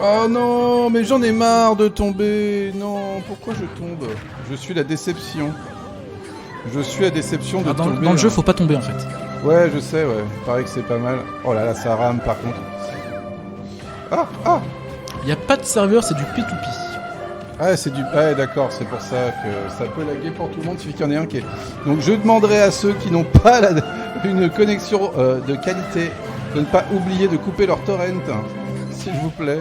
Oh non, mais j'en ai marre de tomber. Non, pourquoi je tombe ? Je suis la déception. Je suis la déception de Ah, tomber. dans le jeu, là. faut pas tomber en fait. Ouais, je sais, ouais. Il paraît que c'est pas mal. Oh là là, ça rame par contre. Ah Il n'y a pas de serveur, c'est du P2P. Ah, c'est du... Ah, d'accord, c'est pour ça que ça peut laguer pour tout le monde, il suffit qu'il y en ait un qui est... Donc je demanderai à ceux qui n'ont pas une connexion de qualité de ne pas oublier de couper leur torrent, s'il vous plaît.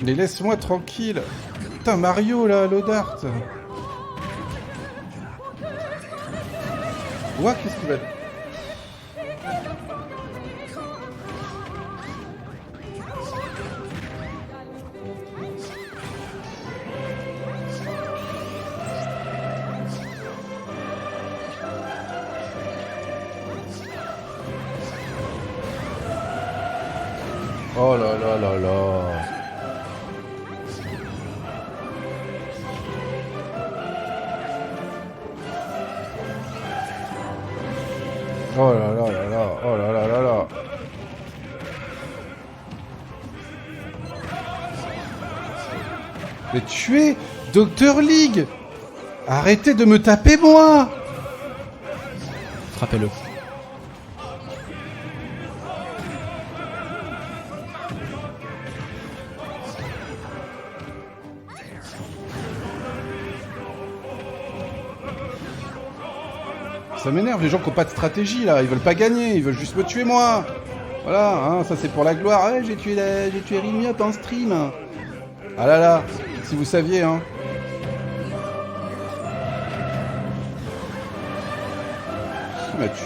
Mais laisse-moi tranquille. Putain, Mario, là, l'Odart. Ouah, qu'est-ce qu'il va... Oh là là là là. Oh là là là là, oh là là là là. Mais tu es Docteur League. Arrêtez de me taper, moi! Frappez-le. Ça m'énerve, les gens qui n'ont pas de stratégie, là. Ils veulent pas gagner, ils veulent juste me tuer, moi! Voilà, hein, ça c'est pour la gloire. Ouais, j'ai tué Rimiot en stream. Ah là là, si vous saviez, hein. Qui m'a tué?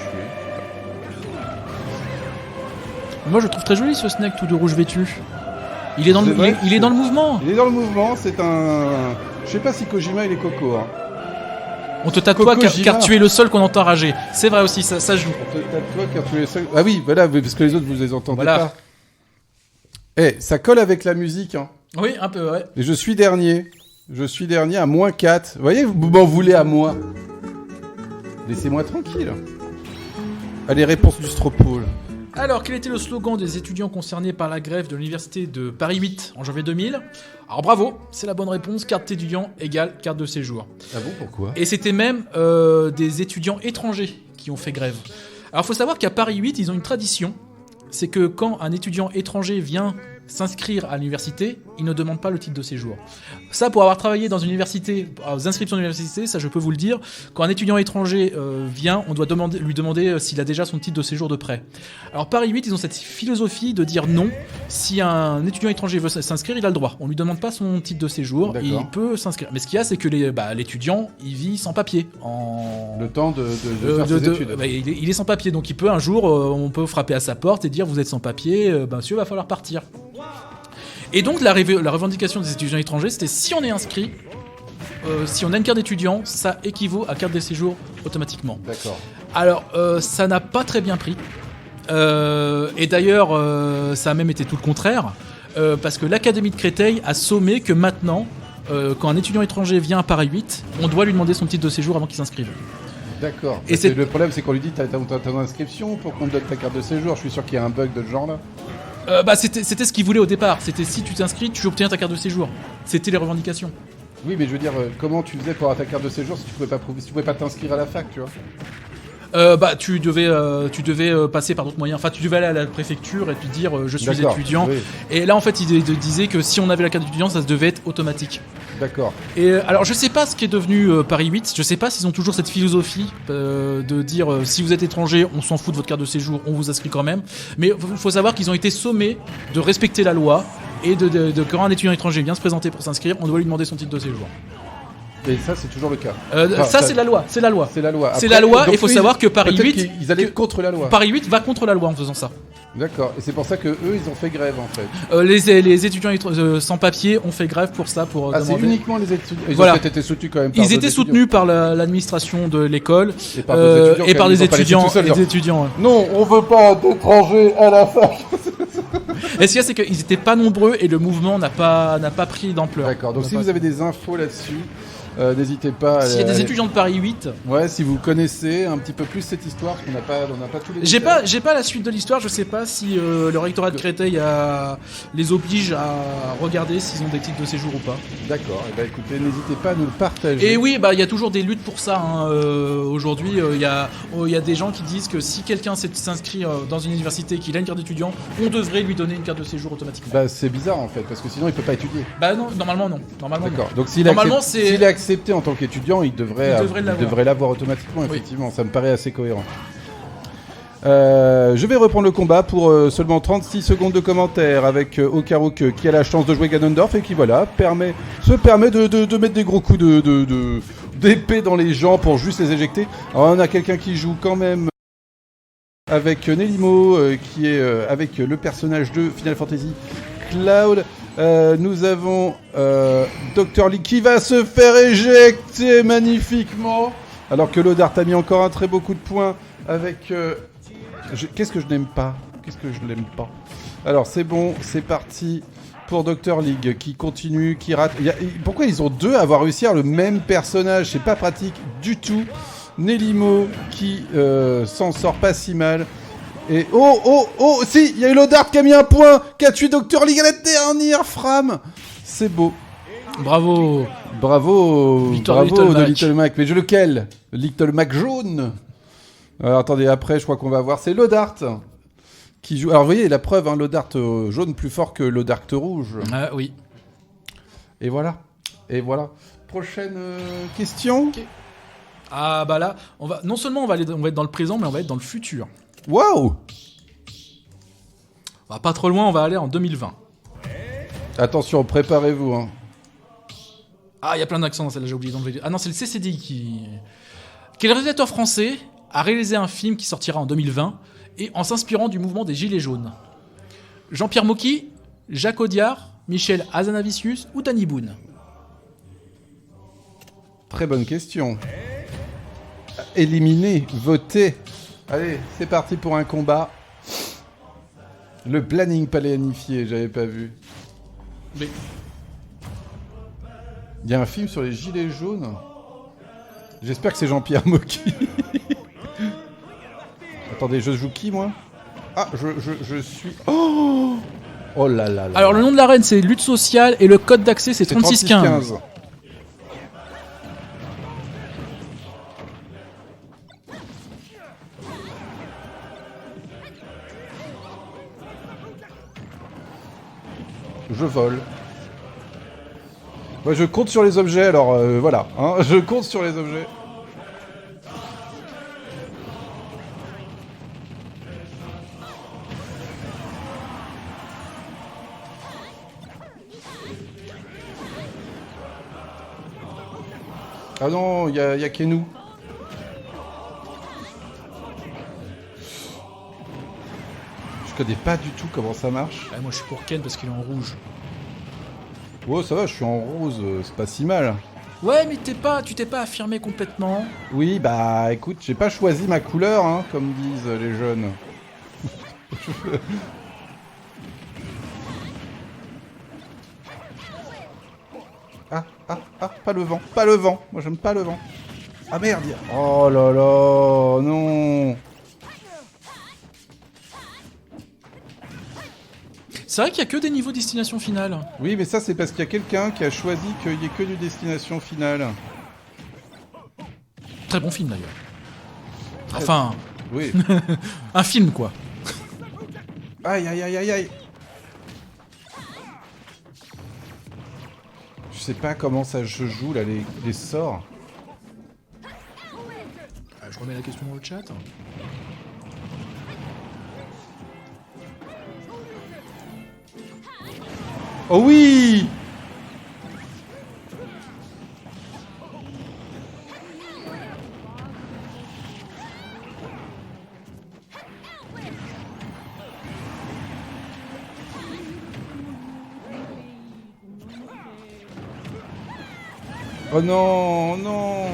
Moi, je trouve très joli ce Snake tout de rouge vêtu. Il est dans, C'est le, vrai, il est dans le mouvement. Il est dans le mouvement, c'est un... Je sais pas si Kojima il est Coco, hein. On te tatoue Kojima. car tu es le seul qu'on entend rager. C'est vrai aussi, ça joue. On te tatoue car tu es seul... Ah oui, voilà, parce que les autres vous les entendez Voilà. pas. Eh, ça colle avec la musique, hein. Oui, un peu, ouais. Et je suis dernier. Je suis dernier à -4. Vous voyez, vous m'en voulez à moi. Laissez-moi tranquille. Allez, réponse du Stropole. Alors, quel était le slogan des étudiants concernés par la grève de l'université de Paris 8 en janvier 2000 ? Alors bravo, c'est la bonne réponse, carte d'étudiant égale carte de séjour. Ah bon, pourquoi? Et c'était même des étudiants étrangers qui ont fait grève. Alors il faut savoir qu'à Paris 8, ils ont une tradition, c'est que quand un étudiant étranger vient s'inscrire à l'université, il ne demande pas le titre de séjour. Ça, pour avoir travaillé dans une université, aux inscriptions d'université, ça je peux vous le dire, quand un étudiant étranger vient, on doit lui demander s'il a déjà son titre de séjour de prêt. Alors Paris 8, ils ont cette philosophie de dire non, si un étudiant étranger veut s'inscrire, il a le droit. On ne lui demande pas son titre de séjour, et il peut s'inscrire. Mais ce qu'il y a, c'est que l'étudiant, il vit sans papier. Le temps de faire ses études. Il est sans papier, donc il peut un jour, on peut frapper à sa porte et dire vous êtes sans papier, monsieur, va falloir partir. Et donc la revendication des étudiants étrangers, c'était si on est inscrit, si on a une carte d'étudiant, ça équivaut à carte de séjour automatiquement. D'accord. Alors ça n'a pas très bien pris. Et d'ailleurs, ça a même été tout le contraire, parce que l'Académie de Créteil a sommé que maintenant, quand un étudiant étranger vient à Paris 8, on doit lui demander son titre de séjour avant qu'il s'inscrive. D'accord. Et le problème, c'est qu'on lui dit t'as ton inscription pour qu'on te donne ta carte de séjour. Je suis sûr qu'il y a un bug de ce genre-là. C'était ce qu'ils voulaient au départ. C'était si tu t'inscris, tu obtiens ta carte de séjour. C'était les revendications. Oui, mais je veux dire, comment tu faisais pour avoir ta carte de séjour si tu pouvais pas t'inscrire à la fac, tu vois? Tu devais passer par d'autres moyens. Enfin, tu devais aller à la préfecture et puis dire je suis D'accord, étudiant. oui. Et là, en fait, ils disaient que si on avait la carte d'étudiant, ça devait être automatique. D'accord. Et alors, je sais pas ce qui est devenu Paris 8. Je sais pas s'ils ont toujours cette philosophie de dire si vous êtes étranger, on s'en fout de votre carte de séjour, on vous inscrit quand même. Mais il faut savoir qu'ils ont été sommés de respecter la loi et quand un étudiant étranger vient se présenter pour s'inscrire, on doit lui demander son titre de séjour. Et ça, c'est toujours le cas. Ça, c'est la loi. C'est la loi. C'est la loi. C'est la loi. Et il faut savoir que Paris 8, ils allaient contre la loi. Paris 8 va contre la loi en faisant ça. D'accord. Et c'est pour ça que eux, ils ont fait grève en fait. Les étudiants sans papier ont fait grève pour ça, pour c'est demander. uniquement les étudiants. Ils Voilà. ont peut-être été soutenus quand même. Par Ils étaient soutenus par l'administration de l'école et par des étudiants. des étudiants. Non, on veut pas d'étrangers à la fac. Et ce qu'il y a, c'est qu'ils étaient pas nombreux et le mouvement n'a pas pris d'ampleur. D'accord. Donc si vous avez des infos là-dessus, n'hésitez pas. S'il y a des étudiants de Paris 8, ouais, si vous connaissez un petit peu plus cette histoire, parce qu'on n'a pas tous les. j'ai pas la suite de l'histoire. Je sais pas si le rectorat de Créteil les oblige à regarder s'ils ont des titres de séjour ou pas. D'accord. Et écoutez, n'hésitez pas à nous le partager. Et oui, il y a toujours des luttes pour ça. Hein. Aujourd'hui, il y a des gens qui disent que si quelqu'un s'inscrit dans une université et qu'il a une carte d'étudiant, on devrait lui donner une carte de séjour automatiquement. C'est bizarre en fait, parce que sinon il peut pas étudier. Non, normalement non. D'accord. Donc s'il est accepté en tant qu'étudiant, il devrait l'avoir automatiquement, effectivement. Oui. Ça me paraît assez cohérent. Je vais reprendre le combat pour seulement 36 secondes de commentaires avec Okaruk qui a la chance de jouer Ganondorf et qui se permet de mettre des gros coups d'épée dans les gens pour juste les éjecter. Alors on a quelqu'un qui joue quand même avec Nelimo qui est avec le personnage de Final Fantasy Cloud. Nous avons Dr. Lee qui va se faire éjecter magnifiquement alors que Lodart a mis encore un très beau coup de poing avec... Qu'est-ce que je n'aime pas? Alors c'est bon, c'est parti pour Dr. League qui continue, qui rate. Pourquoi ils ont deux à avoir réussi à le même personnage? C'est pas pratique du tout. Nelimo qui s'en sort pas si mal. Et si, il y a eu Lodart qui a mis un point, qui a tué Dr. League à la dernière frame. C'est beau. Bravo. Bravo, Victoire de bravo Little de Mac. Little Mac. Mais lequel? Little Mac jaune. Alors attendez, après je crois qu'on va voir, c'est Lodart qui joue. Alors vous voyez la preuve, hein, Lodart jaune plus fort que Lodart rouge. Ah oui. Et voilà. Et voilà. Prochaine question. Ok. Ah bah là, non seulement on va être dans le présent, mais on va être dans le futur. Waouh. On va pas trop loin, on va aller en 2020. Attention, préparez-vous. Hein. Ah, il y a plein d'accents dans celle-là, j'ai oublié d'enlever. Ah non, c'est le CCDI qui... Quel réalisateur français a réalisé un film qui sortira en 2020 et en s'inspirant du mouvement des Gilets jaunes? Jean-Pierre Mocky, Jacques Audiard, Michel Hazanavicius ou Danny Boone? Très bonne question. Éliminer, voter. Allez, c'est parti pour un combat. Le planning planifié, j'avais pas vu. Mais... Il y a un film sur les gilets jaunes. J'espère que c'est Jean-Pierre Mocky. Attendez, je joue qui, moi? Ah, je suis... Oh là là là. Alors, le nom de l'arène, c'est Lutte sociale et le code d'accès, c'est 3615. Je vole. Moi, je compte sur les objets, alors voilà. Hein, je compte sur les objets. Ah non, il y a Kenou. Je connais pas du tout comment ça marche. Ah, moi, je suis pour Ken parce qu'il est en rouge. Oh, ça va, je suis en rose, c'est pas si mal. Ouais, mais tu t'es pas affirmé complètement. Oui, bah écoute, j'ai pas choisi ma couleur, hein, comme disent les jeunes. Pas le vent, pas le vent. Moi, j'aime pas le vent. Ah merde. Oh là là, non. C'est vrai qu'il y a que des niveaux destination finale. Oui, mais ça, c'est parce qu'il y a quelqu'un qui a choisi qu'il y ait que du destination finale. Très bon film d'ailleurs. Enfin, Oui. un film quoi. Aïe, aïe, aïe, aïe, aïe. Je sais pas comment ça se joue, là, les sorts. Je remets la question dans le chat. Oh oui! Oh non, non!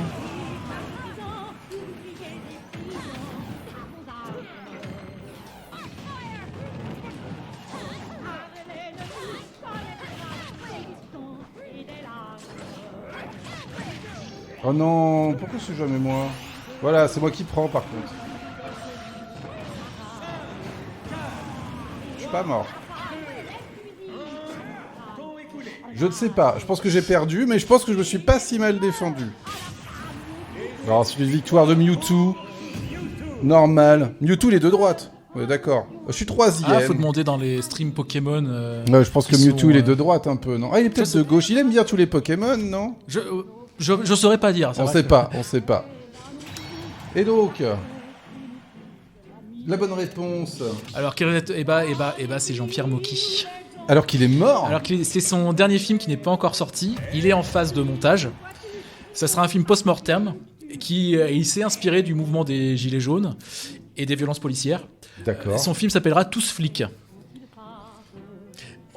Oh non, pourquoi c'est jamais moi? Voilà, c'est moi qui prends par contre. Je suis pas mort. Je ne sais pas, je pense que j'ai perdu, mais je pense que je me suis pas si mal défendu. Alors c'est une victoire de Mewtwo. Normal. Mewtwo il est de droite. Ouais, d'accord. Je suis troisième. Ah, faut demander dans les streams Pokémon. Ouais, je pense que Mewtwo sont, il est de droite un peu, non? Ah, il est peut-être de gauche. Il aime bien tous les Pokémon, non? Je saurais pas dire. On sait pas, on sait pas. Et donc, la bonne réponse. Alors, c'est Jean-Pierre Mocky. Alors qu'il est mort. Alors que c'est son dernier film qui n'est pas encore sorti. Il est en phase de montage. Ça sera un film post-mortem qui il s'est inspiré du mouvement des Gilets jaunes et des violences policières. D'accord. Son film s'appellera Tous flics.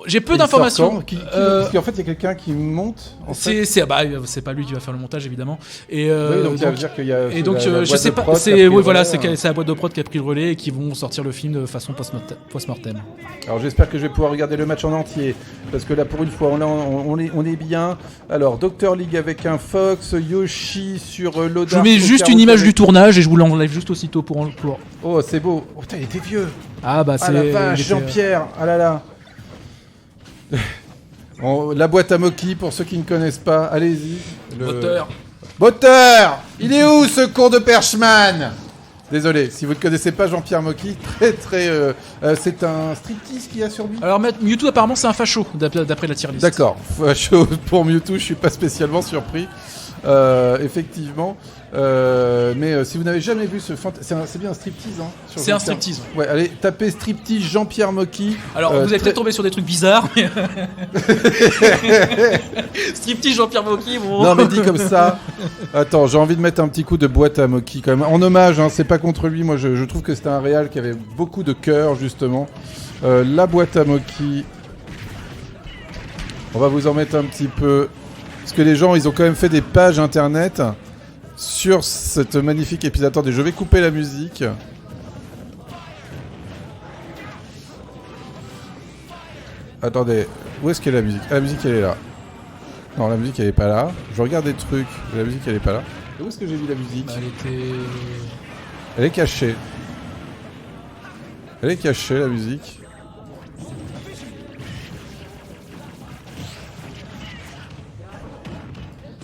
J'ai peu d'informations. Parce qu'en fait, il y a quelqu'un qui monte. C'est pas lui qui va faire le montage évidemment. Et oui, donc ça veut dire qu'il y a. Et donc je sais pas. C'est la boîte de prod qui a pris le relais et qui vont sortir le film de façon post-mortem. Alors j'espère que je vais pouvoir regarder le match en entier parce que là pour une fois on est bien. Alors Dr League avec un Fox, Yoshi sur Lodart. Je mets juste une image du tournage et je vous l'enlève juste aussitôt pour. Oh c'est beau. Oh putain il était vieux. Ah bah c'est. Ah la vache Jean-Pierre. Ah là là. La boîte à Moki, pour ceux qui ne connaissent pas, allez-y. Moteur. Moteur. Il est où ce con de Perchman? Désolé, si vous ne connaissez pas Jean-Pierre Mocky, c'est un striptease qu'il y a sur lui. Alors Mewtwo apparemment c'est un facho d'après la tier list. D'accord, facho pour Mewtwo, je suis pas spécialement surpris. Effectivement. Mais si vous n'avez jamais vu c'est bien un striptease, hein, c'est un striptease. Ouais, allez, tapez striptease Jean-Pierre Mocky. Alors vous allez peut-être tomber sur des trucs bizarres, mais... striptease Jean-Pierre Mocky, bon... Non mais dit comme ça. Attends, j'ai envie de mettre un petit coup de boîte à Mocky quand même. En hommage, hein, c'est pas contre lui, moi je trouve que c'était un réal qui avait beaucoup de cœur justement. La boîte à Mocky. On va vous en mettre un petit peu. Parce que les gens, ils ont quand même fait des pages internet sur cette magnifique épisode. Attendez, je vais couper la musique. Attendez, où est-ce qu'est la musique? Ah, la musique, elle est là. Non, la musique, elle est pas là. Je regarde des trucs, la musique, elle est pas là. Et où est-ce que j'ai vu la musique? Elle est cachée. Elle est cachée, la musique.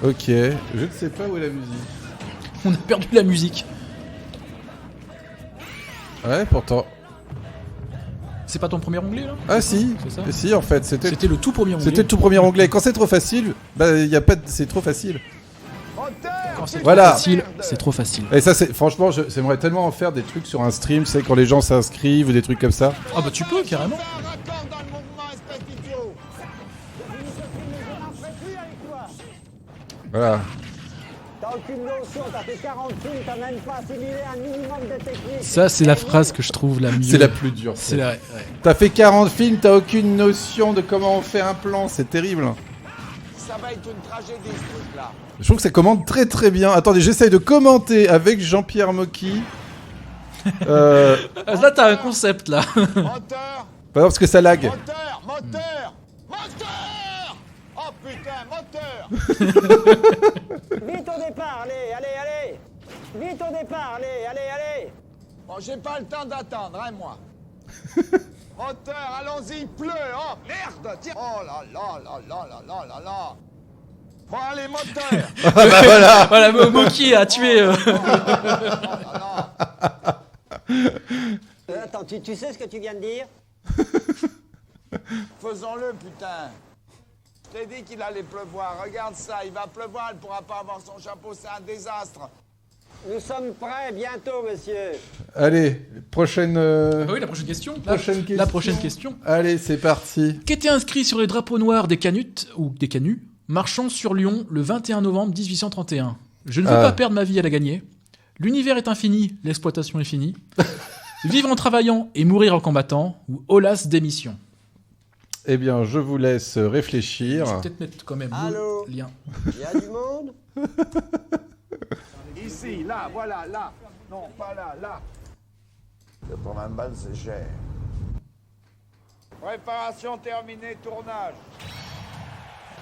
Ok, je ne sais pas où est la musique. On a perdu la musique. Ouais, pourtant. C'est pas ton premier onglet là? Ah si, c'est ça? Si en fait, c'était le tout premier onglet. C'était le tout premier onglet. Quand c'est trop facile, bah y a pas c'est trop facile. Quand c'est voilà. trop facile, c'est trop facile. Et ça c'est franchement, j'aimerais tellement en faire des trucs sur un stream, c'est quand les gens s'inscrivent ou des trucs comme ça. Ah bah tu peux carrément. Voilà. T'as aucune notion, t'as fait 40 films, t'as même pas assimilé un minimum de technique. Ça, c'est la phrase que je trouve la mieux. C'est la plus dure. C'est la... ouais. T'as fait 40 films, t'as aucune notion de comment on fait un plan, c'est terrible. Ça va être une tragédie ce truc-là. Je trouve que ça commande très très bien. Attendez, j'essaye de commenter avec Jean-Pierre Mocky. Là, t'as un concept là. Moteur, Parce que ça lag. moteur. Oh putain, moteur. Vite au départ, allez. Vite au départ, allez. Bon, j'ai pas le temps d'attendre, hein, moi. Moteur, allons-y, il pleut. Oh, merde, tiens. Oh là. Bon, allez, moteur. Bah voilà. Voilà, Mocky a tué. Attends, tu sais ce que tu viens de dire? Faisons-le, putain. Je t'ai dit qu'il allait pleuvoir. Regarde ça, il va pleuvoir, elle pourra pas avoir son chapeau, c'est un désastre. Nous sommes prêts bientôt, monsieur. Allez, prochaine. Oui, la prochaine question. La prochaine question. Allez, c'est parti. Qu'était inscrit sur les drapeaux noirs des Canutes, ou des Canuts, marchant sur Lyon le 21 novembre 1831? Je ne veux pas perdre ma vie à la gagner. L'univers est infini, l'exploitation est finie. Vivre en travaillant et mourir en combattant, ou Olas démission. Eh bien, je vous laisse réfléchir. Je vais peut-être mettre quand même le lien. Il y a du monde? Ici, là, voilà, là. Non, pas là, là. 80 balles, c'est cher. Préparation terminée, tournage.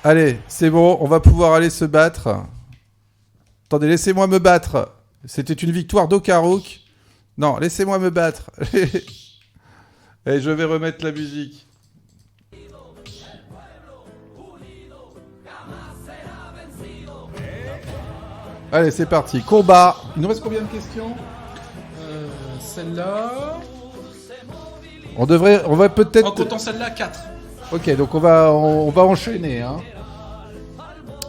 Allez, c'est bon, on va pouvoir aller se battre. Attendez, laissez-moi me battre. C'était une victoire d'Okarouk. Non, laissez-moi me battre. Et je vais remettre la musique. Allez, c'est parti. Combat. Il nous reste combien de questions? Celle-là... On va peut-être... En comptant celle-là, 4. Ok, donc on va enchaîner, hein.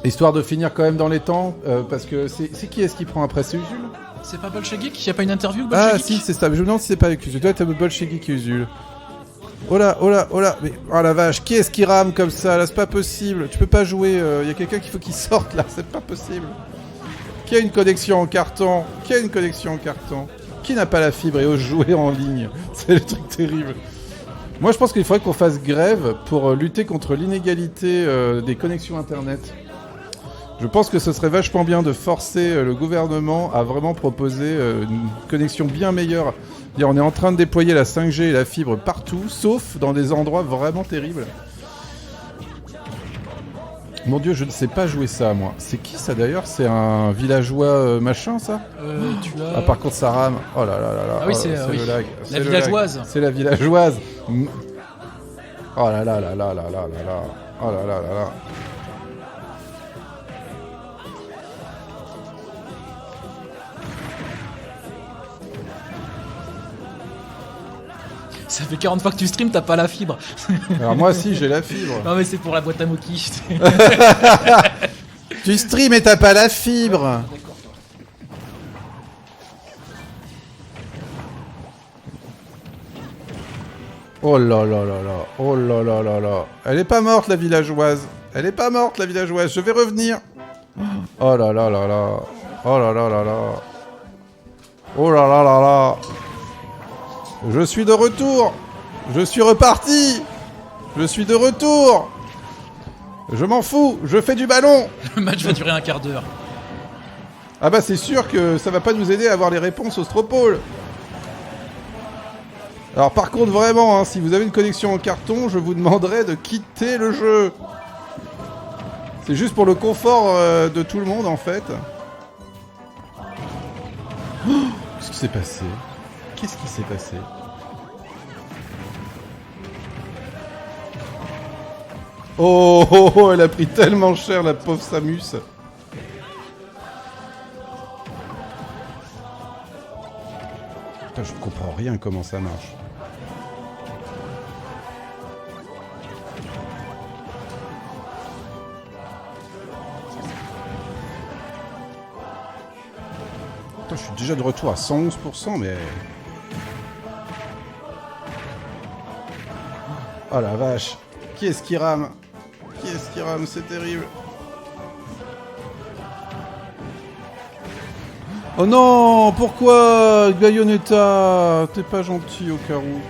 Histoire de finir quand même dans les temps, parce que c'est qui est-ce qui prend après? C'est Usul? C'est pas Bolshevik? Il n'y a pas une interview Ah Bolshevik? si, c'est ça. Je me demande si c'est pas avec Usul. Toi, t'as Bolshevik et Usul. Oh là. Mais, oh la vache, qui est-ce qui rame comme ça? Là, c'est pas possible. Tu peux pas jouer. Il y a quelqu'un qu'il faut qu'il sorte là. C'est pas possible. Qui a une connexion en carton? Qui n'a pas la fibre et ose jouer en ligne? C'est le truc terrible. Moi, je pense qu'il faudrait qu'on fasse grève pour lutter contre l'inégalité des connexions Internet. Je pense que ce serait vachement bien de forcer le gouvernement à vraiment proposer une connexion bien meilleure. C'est-à-dire, on est en train de déployer la 5G et la fibre partout, sauf dans des endroits vraiment terribles. Mon Dieu, je ne sais pas jouer ça, moi. C'est qui ça d'ailleurs? C'est un villageois machin, ça? Tu as... Ah, par contre, ça rame. Oh là. Ah oui, oh, c'est oui. le lag. La villageoise. C'est la villageoise. Oh là. Oh là là là là. Ça fait 40 fois que tu stream, t'as pas la fibre. Alors moi si, j'ai la fibre. Non mais c'est pour la boîte à Moki. Tu stream et t'as pas la fibre. Oh là là là là. Oh là là là là. Elle est pas morte la villageoise. Elle est pas morte la villageoise. Je vais revenir. Oh là là là là. Oh là là là là. Oh là là là là. Je suis de retour. Je suis reparti. Je suis de retour. Je m'en fous. Je fais du ballon. Le match va durer un quart d'heure. Ah bah c'est sûr que ça va pas nous aider à avoir les réponses au Stropole. Alors par contre vraiment, hein, si vous avez une connexion en carton, je vous demanderai de quitter le jeu. C'est juste pour le confort de tout le monde en fait. Oh, qu'est-ce qui s'est passé? Qu'est-ce qui s'est passé? Oh, oh, oh, elle a pris tellement cher la pauvre Samus. Putain, je comprends rien comment ça marche. Putain, je suis déjà de retour à 111%, mais... Oh la vache. Qui est-ce qui rame? Qui est-ce qui rame? C'est terrible. Oh non! Pourquoi Bayonetta? T'es pas gentil, Okarouk.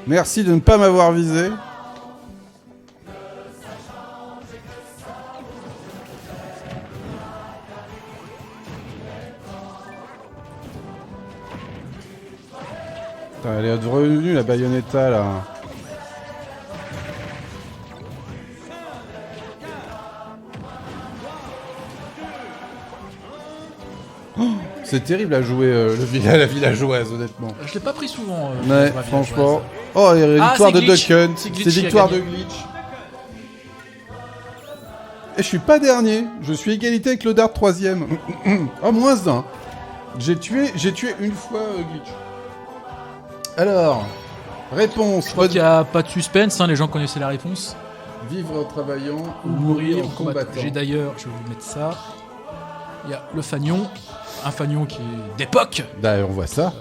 Merci de ne pas m'avoir visé. Putain, elle est revenue la Bayonetta là. Oh, c'est terrible à jouer la villageoise honnêtement. Je l'ai pas pris souvent. Ouais, franchement. Oh, il y a une victoire de Glitch. Duck Hunt. C'est Glitch C'est qui a victoire de gagné. Glitch. Et je suis pas dernier. Je suis égalité avec le Dart 3ème. Oh, moins 1. J'ai tué une fois Glitch. Alors, réponse. Je crois qu'il n'y a pas de suspense, hein, les gens connaissaient la réponse. Vivre en travaillant Ou mourir en combattant. J'ai d'ailleurs, je vais vous mettre ça. Il y a le fanion. Un fanion qui est d'époque. D'ailleurs, on voit ça.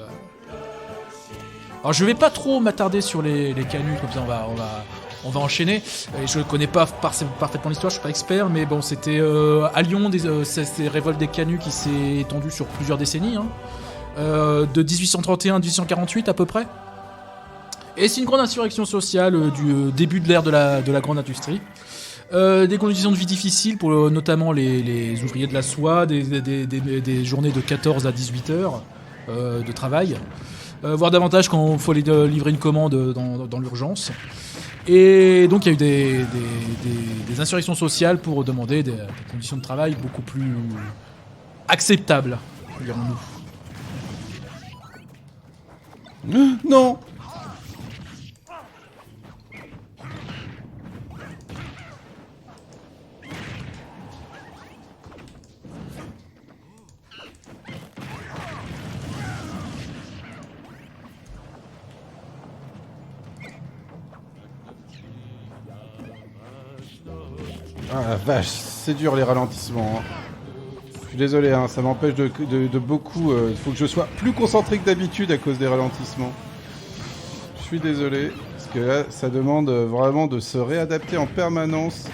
Alors je vais pas trop m'attarder sur les canuts, comme ça on va enchaîner. Et je connais pas parfaitement l'histoire, je suis pas expert, mais bon, c'était à Lyon, ces révoltes des canuts qui s'est étendue sur plusieurs décennies, hein. De 1831 à 1848 à peu près. Et c'est une grande insurrection sociale du début de l'ère de la grande industrie. Des conditions de vie difficiles pour notamment les ouvriers de la soie, des journées de 14 à 18 heures de travail. Voire davantage quand il faut livrer une commande dans l'urgence. Et donc il y a eu des insurrections sociales pour demander des conditions de travail beaucoup plus acceptables, dirons-nous. Non. Ah la vache, c'est dur les ralentissements. Hein. Je suis désolé, hein, ça m'empêche de beaucoup. Il faut que je sois plus concentré que d'habitude à cause des ralentissements. Je suis désolé, parce que là, ça demande vraiment de se réadapter en permanence.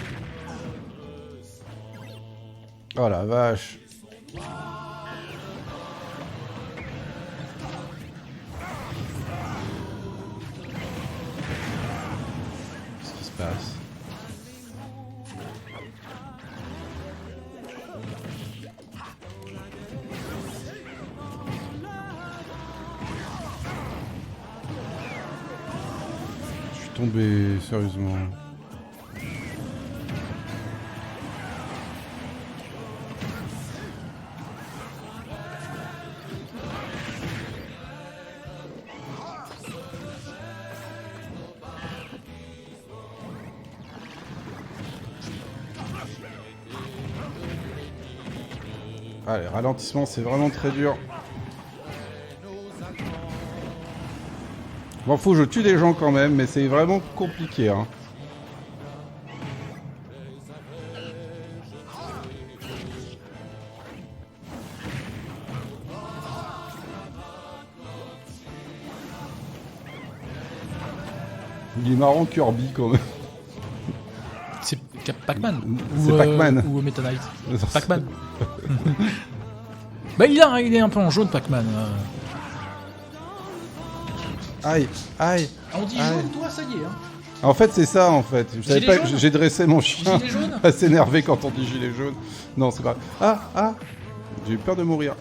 Oh la vache. Qu'est-ce qui se passe ? tomber, sérieusement. Allez, ralentissement, c'est vraiment très dur. Bon, faut que je tue des gens quand même, mais c'est vraiment compliqué, hein. Il est marrant Kirby quand même. C'est Pac-Man. C'est Pac-Man. Ou Meta Knight. Pac-Man. Bah il est un peu en jaune Pac-Man. Aïe, aïe. On dit aïe. jaune toi, ça y est. Hein. En fait, c'est ça, en fait. Je savais Gilet pas, jaune. j'ai dressé mon chien Gilet jaune. à s'énerver quand on dit gilet jaune. Non, c'est pas... Ah. J'ai eu peur de mourir.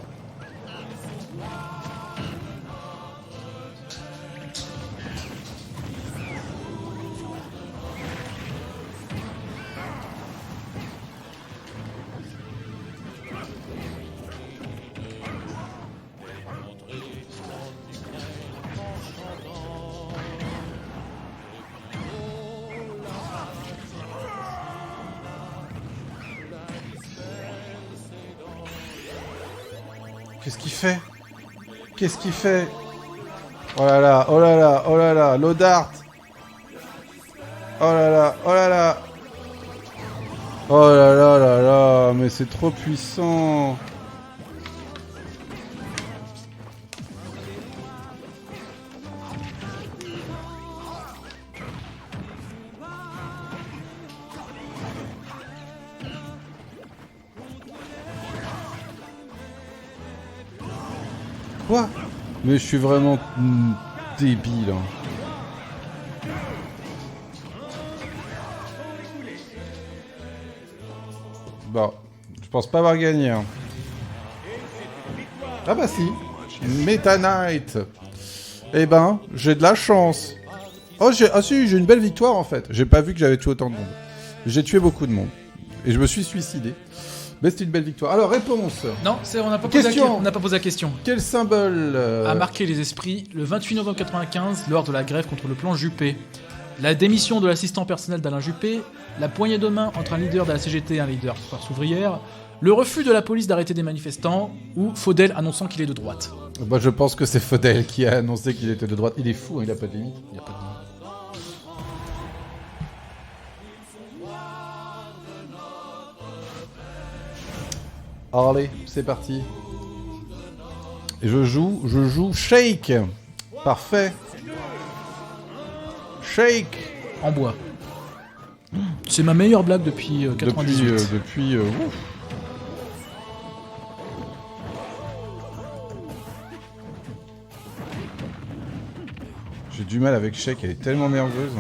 Qu'est-ce qu'il fait? Qu'est-ce qu'il fait? Oh là là, oh là là, oh là là, l'Odart. Oh là là, oh là là. Oh là là là là, mais c'est trop puissant. Quoi? Mais je suis vraiment débile. Hein. Bon, je pense pas avoir gagné. Hein. Ah bah si, Meta Knight. Eh ben, j'ai de la chance. Oh, si, j'ai une belle victoire en fait. J'ai pas vu que j'avais tué autant de monde. J'ai tué beaucoup de monde. Et je me suis suicidé. Mais c'est une belle victoire. Alors, réponse. Non, on n'a pas, posé la question. Quel symbole a marqué les esprits le 28 novembre 1995 lors de la grève contre le plan Juppé? La démission de l'assistant personnel d'Alain Juppé, la poignée de main entre un leader de la CGT et un leader de Force ouvrière, le refus de la police d'arrêter des manifestants, ou Faudel annonçant qu'il est de droite. Bah, je pense que c'est Faudel qui a annoncé qu'il était de droite. Il est fou, hein, il a pas de limite. Il n'y a pas de limite. Allez, c'est parti. Et je joue Shake. Parfait. Shake. En bois. C'est ma meilleure blague depuis 98. Depuis ouf. J'ai du mal avec Shake, elle est tellement nerveuse.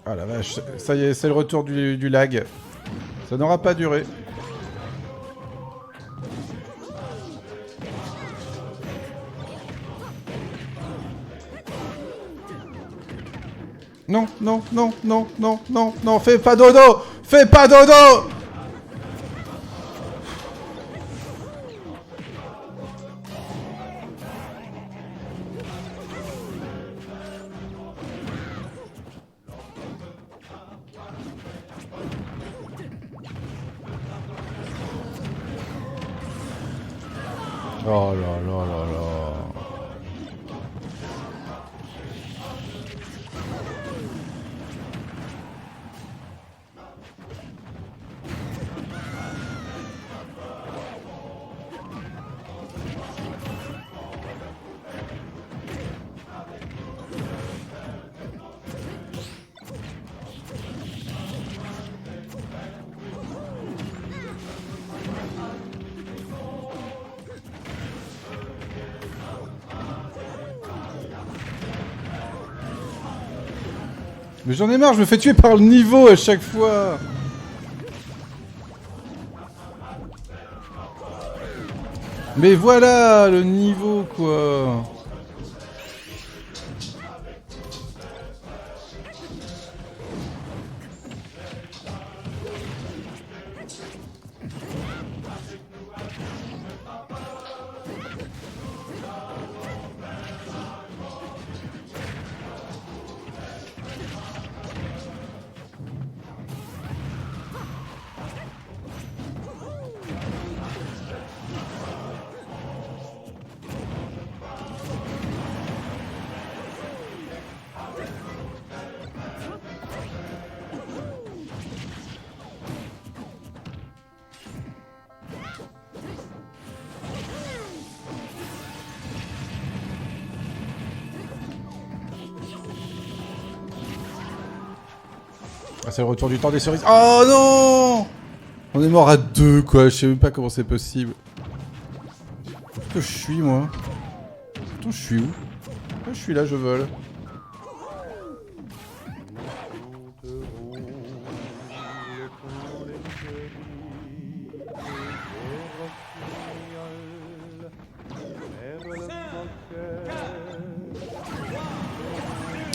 Ah la vache, ça y est, c'est le retour du lag. Ça n'aura pas duré. Non, non, non, non, non, non, non, fais pas dodo! Fais pas dodo! Oh là là là là. Mais j'en ai marre, je me fais tuer par le niveau à chaque fois. Mais voilà le niveau quoi. Ah, c'est le retour du temps des cerises. Oh non! On est mort à 2, quoi. Je sais même pas comment c'est possible. Où est-ce que je suis, moi? Attends, je suis où? Ah, je suis là, je vole.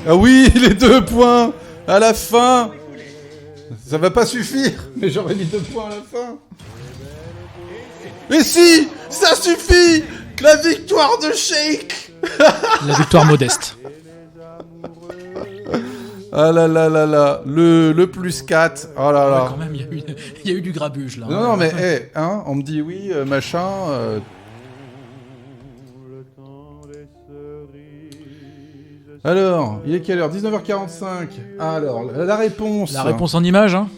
Ah oui, les 2 points à la fin. Ça va pas suffire, mais j'aurais mis 2 points à la fin. Mais si, ça suffit. La victoire de Sheik. La victoire modeste. Ah là là là là, le plus 4. Oh là là. Ouais, quand même, il y a eu du grabuge là. Non, non, mais hey, hein, on me dit oui, machin. Alors, il est quelle heure? 19h45. Alors, la réponse. La réponse en image, hein.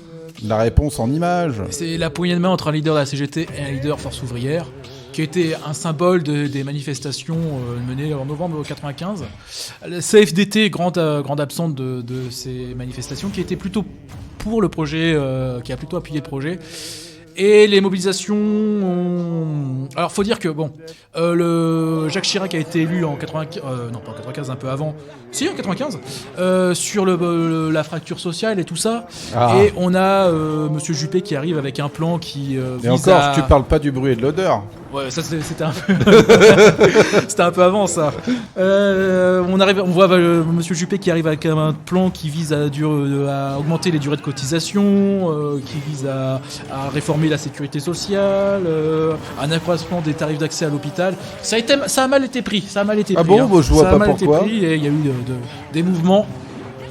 La réponse en image. C'est la poignée de main entre un leader de la CGT et un leader Force ouvrière, qui était un symbole des manifestations menées en novembre 1995. La CFDT, grande absente de ces manifestations, qui était plutôt pour le projet, qui a plutôt appuyé le projet. Et les mobilisations Alors, faut dire que, bon, le Jacques Chirac a été élu en 95... non, pas en 95, un peu avant. Si, en 95. Sur la fracture sociale et tout ça. Ah. Et on a Monsieur Juppé qui arrive avec un plan qui Et vise encore, à... tu parles pas du bruit et de l'odeur. Ouais, ça c'était un peu... c'était un peu avant, ça. On voit Monsieur Juppé qui arrive avec un plan qui vise à augmenter les durées de cotisation, qui vise à réformer la sécurité sociale, un accroissement des tarifs d'accès à l'hôpital. Ça a mal été pris. Ah bon, bah, je vois ça pas a mal pourquoi. été pris et il y a eu des mouvements.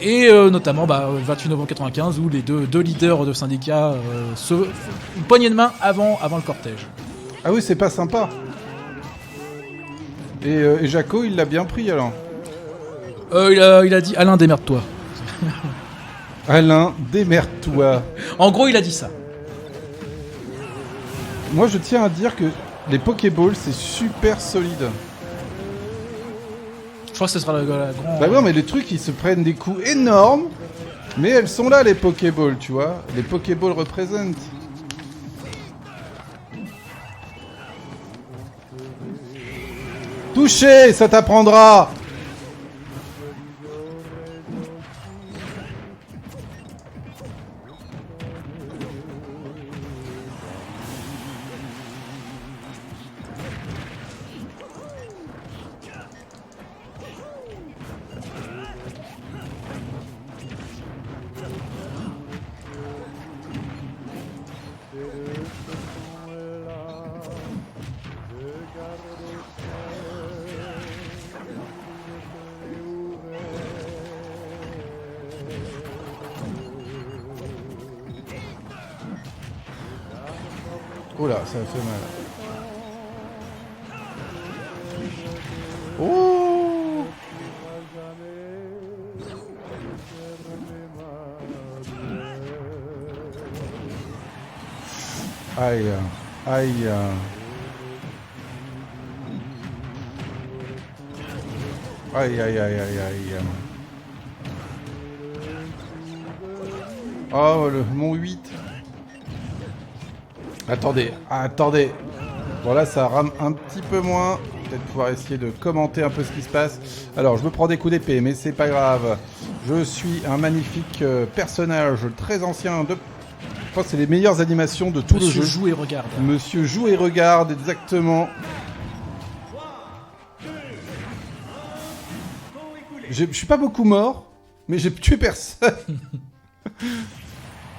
Et notamment le 28 novembre 95 où les deux leaders de syndicats une poignée de main avant le cortège. Ah oui, c'est pas sympa. Et Jaco, il l'a bien pris alors. Il a dit Alain, démerde-toi. Alain, démerde-toi. En gros, il a dit ça. Moi, je tiens à dire que les Pokéballs, c'est super solide. Je crois que ce sera la grande... Bah non, mais les trucs, ils se prennent des coups énormes. Mais elles sont là, les Pokéballs, tu vois. Les Pokéballs représentent. Touché, ça t'apprendra. Oh là, ça fait mal. Oh! Aïe, aïe. Aïe, aïe, aïe, aïe, aïe. Oh, mon 8. Attendez. Bon là ça rame un petit peu moins. Peut-être pouvoir essayer de commenter un peu ce qui se passe. Alors je me prends des coups d'épée mais c'est pas grave. Je suis un magnifique personnage très ancien de... Je pense que c'est les meilleures animations de tout le jeu. Monsieur joue et regarde. Monsieur joue et regarde, exactement. Je suis pas beaucoup mort, mais j'ai tué personne.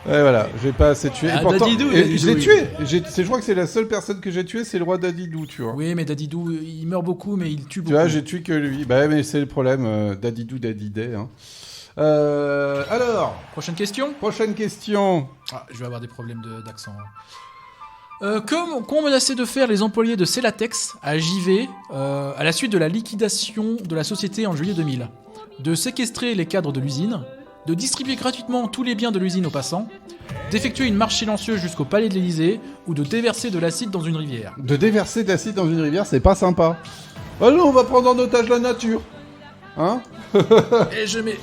Ouais, voilà, j'ai pas assez tué. Ah, et pourtant, Dadidou, je l'ai tué. Je crois que c'est la seule personne que j'ai tué, c'est le roi Dadidou, tu vois. Oui, mais Dadidou, il meurt beaucoup, mais il tue beaucoup. Tu vois, j'ai tué que lui. Bah, mais c'est le problème, Dadidou, Dadidé. Hein. Alors, Prochaine question. Ah, je vais avoir des problèmes d'accent. Qu'ont menacé de faire les employés de Celatex à JV à la suite de la liquidation de la société en juillet 2000 ? De séquestrer les cadres de l'usine, de distribuer gratuitement tous les biens de l'usine aux passants, d'effectuer une marche silencieuse jusqu'au palais de l'Élysée ou de déverser de l'acide dans une rivière. De déverser de l'acide dans une rivière, c'est pas sympa. Oh non, on va prendre en otage la nature. Hein? Et je mets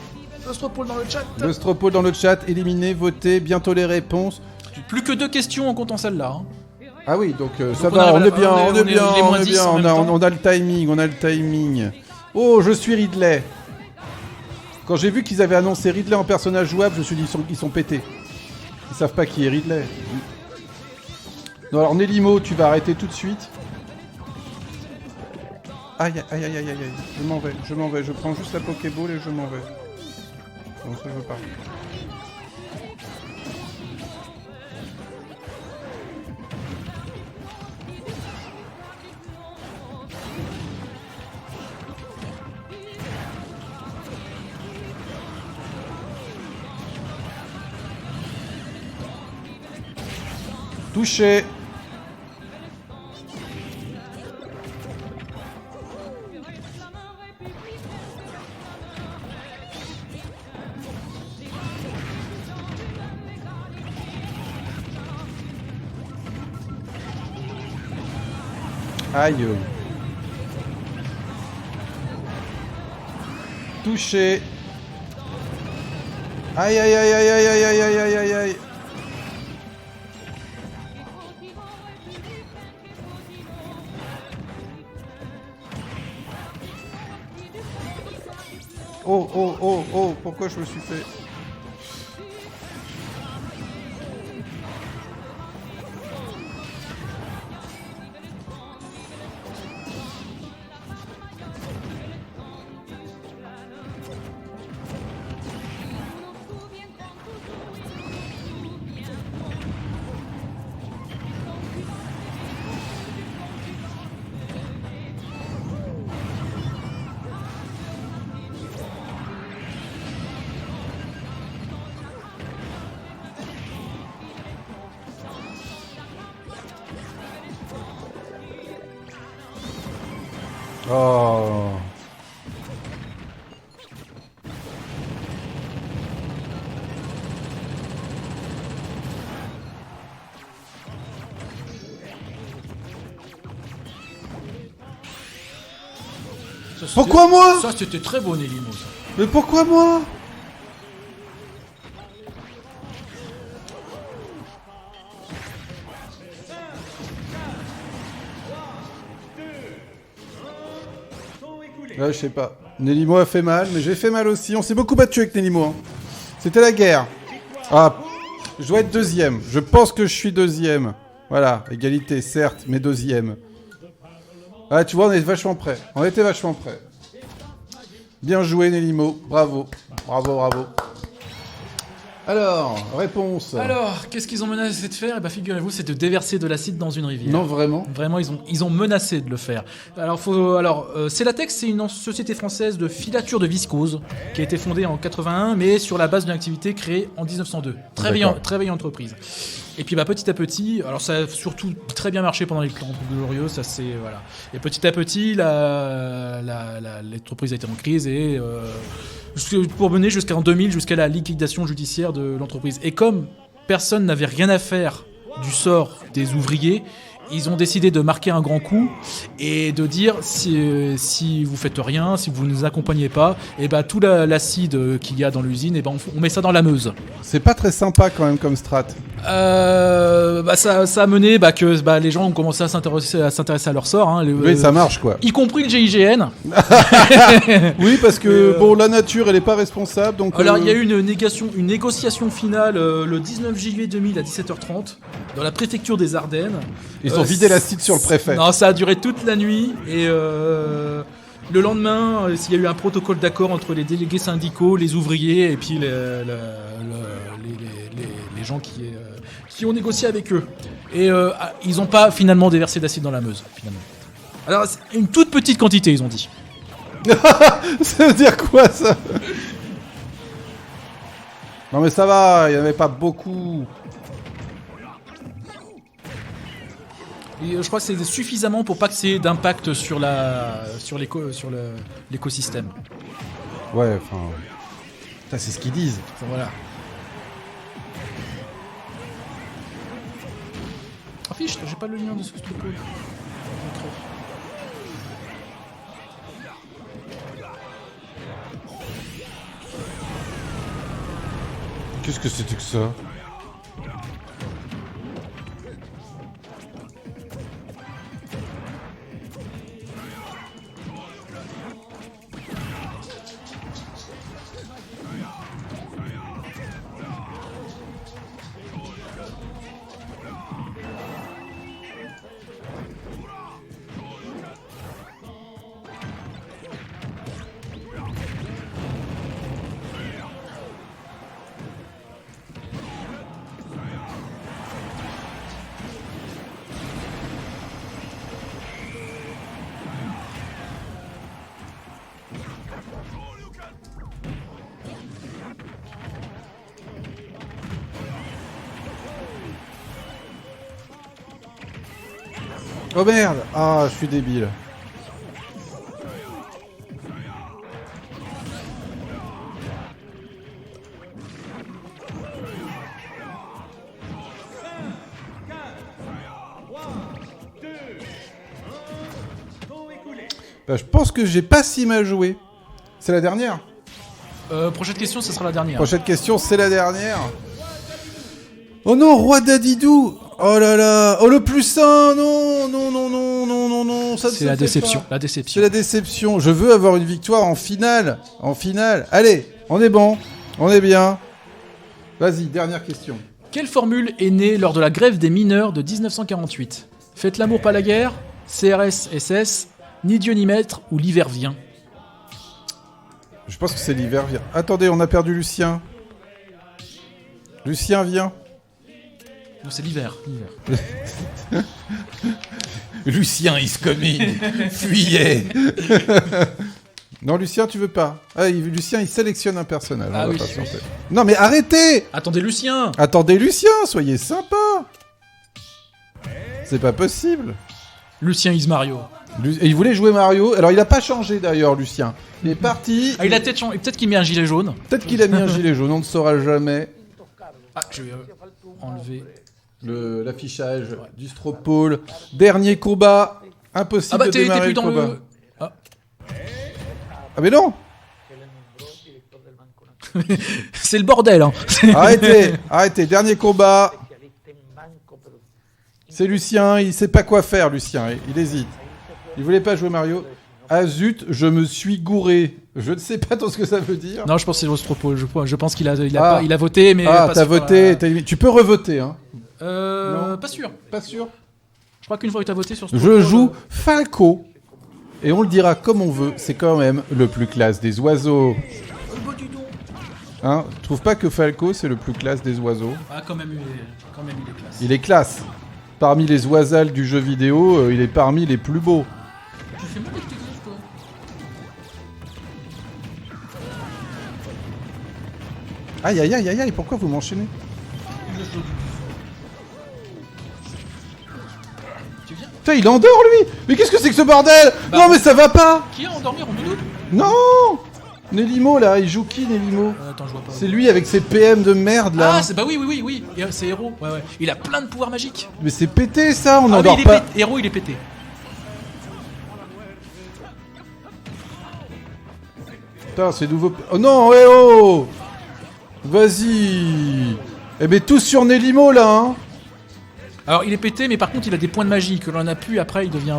Nostropole dans le chat. Le Stropole dans le chat, éliminez, votez, bientôt les réponses. Plus que 2 questions en comptant celle-là. Hein. Ah oui, donc ça on va, a on la- est bien, on est- on est on est bien, les on moins est 10 bien, en on même a, temps. on a le timing, on a le timing. Oh, je suis Ridley. Quand j'ai vu qu'ils avaient annoncé Ridley en personnage jouable, je me suis dit, ils sont pétés. Ils savent pas qui est Ridley. Non, alors Nelimo, tu vas arrêter tout de suite. Aïe, aïe, aïe, aïe, aïe, aïe. Je m'en vais, je prends juste la Pokéball et je m'en vais. Non, ça je veux pas. Touché. Aïe. Touché. Aïe aïe aïe aïe aïe aïe aïe aïe aïe aïe aïe. Oh oh oh oh, pourquoi je me suis fait... Oh. Ça, c'était- Pourquoi moi? Ça, c'était très beau, Nelimo. Ça. Mais pourquoi moi? Ouais, je sais pas. Nelimo a fait mal, mais j'ai fait mal aussi. On s'est beaucoup battu avec Nelimo. Hein. C'était la guerre. Ah, je dois être deuxième. Je pense que je suis deuxième. Voilà, égalité, certes, mais deuxième. Ah, tu vois, on est vachement près. On était vachement près. Bien joué, Nelimo. Bravo. Bravo, bravo. Alors, réponse. Alors, qu'est-ce qu'ils ont menacé de faire? Eh ben, figurez-vous, c'est de déverser de l'acide dans une rivière. Non, vraiment. Vraiment, ils ont menacé de le faire. Alors, Celatex, c'est une société française de filature de viscose qui a été fondée en 81, mais sur la base d'une activité créée en 1902. Très vieille entreprise. Et puis, petit à petit, alors ça a surtout très bien marché pendant les 30 glorieux, ça c'est voilà. Et petit à petit, l'entreprise a été en crise et pour mener jusqu'en 2000, jusqu'à la liquidation judiciaire de l'entreprise. Et comme personne n'avait rien à faire du sort des ouvriers, ils ont décidé de marquer un grand coup et de dire si vous faites rien, si vous ne nous accompagnez pas, et ben tout l'acide qu'il y a dans l'usine, et ben on met ça dans la Meuse. C'est pas très sympa quand même comme strat. Ça a mené que les gens ont commencé à s'intéresser à leur sort. Hein, Oui, ça marche quoi. Y compris le GIGN. Oui, parce que bon, la nature, elle est pas responsable, donc. Alors il y a eu une négociation finale le 19 juillet 2000 à 17h30 dans la préfecture des Ardennes. Ils ont vidé l'acide sur le préfet. Non, ça a duré toute la nuit et le lendemain, il y a eu un protocole d'accord entre les délégués syndicaux, les ouvriers et puis les gens qui ont négocié avec eux. Et ils n'ont pas finalement déversé d'acide dans la Meuse. Finalement. Alors, c'est une toute petite quantité, ils ont dit. Ça veut dire quoi ça? Non mais ça va, il n'y en avait pas beaucoup. Et, je crois que c'est suffisamment pour pas que c'est d'impact sur l'écosystème. Ouais, enfin. Ça, c'est ce qu'ils disent. Enfin, voilà. Ah fiche, j'ai pas le lien de ce truc. Qu'est-ce que c'était que ça? Oh merde! Ah, je suis débile. Bah, je pense que j'ai pas si mal joué. C'est la dernière. Prochaine question, ce sera la dernière. Prochaine question, c'est la dernière. Oh non, roi Dadidou! Oh là là! Oh le plus 1! Non, non, non, non, non, non, non, ça ne se C'est la fait déception. pas. La C'est déception. la déception. Je veux avoir une victoire en finale. En finale. Allez, on est bon. On est bien. Vas-y, dernière question. Quelle formule est née lors de la grève des mineurs de 1948? Faites l'amour, pas la guerre. CRS, SS. Ni Dieu ni maître ou l'hiver vient. Je pense que c'est l'hiver. Attendez, on a perdu Lucien. Lucien, viens. Non, c'est l'hiver. Lucien, il se commit. Fuyez. Non, Lucien, tu veux pas. Ah, Lucien, il sélectionne un personnage. Ah On va oui. patienter. Non, mais arrêtez. Attendez, Lucien. Attendez, Lucien, soyez sympa. C'est pas possible. Lucien is Mario. Et il voulait jouer Mario. Alors, il a pas changé d'ailleurs, Lucien. Il est parti. Ah, il a peut-être changé. Peut-être qu'il met un gilet jaune. Peut-être qu'il a mis un gilet jaune, on ne saura jamais. Ah, je vais enlever. L'affichage du Stropole. Dernier combat. Impossible Ah bah de t'es démarrer plus le dans combat. le. Ah. Ah mais non. C'est le bordel, hein. Arrêtez, arrêtez. Dernier combat. C'est Lucien, il sait pas quoi faire, Lucien. Il hésite. Il voulait pas jouer Mario. Ah zut, je me suis gouré. Je ne sais pas tout ce que ça veut dire. Non, je pense que c'est l'Ostropole. Je pense qu'il a, Ah. il a voté, mais. Ah, pas t'as sûr, voté. Tu peux revoter, hein. Non. Pas sûr. Pas sûr. Je crois qu'une fois que t'as voté sur ce Je joue Falco. Et on le dira comme on veut, c'est quand même le plus classe des oiseaux. Hein, tu trouves pas que Falco c'est le plus classe des oiseaux? Ah, quand même, il est classe. Il est classe. Parmi les oisals du jeu vidéo, il est parmi les plus beaux. Tu fais mal avec tes griffes, toi. Aïe aïe aïe aïe aïe, pourquoi vous m'enchaînez? Tu viens? Putain, il endort lui. Mais qu'est-ce que c'est que ce bordel? Non mais ça va pas. Qui a endormi en doudoune? Non. Nélimo là, il joue qui Nélimo? Attends, je vois pas. C'est lui avec ses PM de merde là. Ah, c'est bah oui. Et, c'est Héros. Ouais. Il a plein de pouvoirs magiques. Mais c'est pété ça, on Ah, mais n'endort il est pas. pété. Héros, il est pété. Putain, c'est nouveau. Oh non, eh oh. Vas-y. Eh ben tous sur Nélimo là, hein. Alors, il est pété, mais par contre, il a des points de magie que l'on a pu. Après, il devient.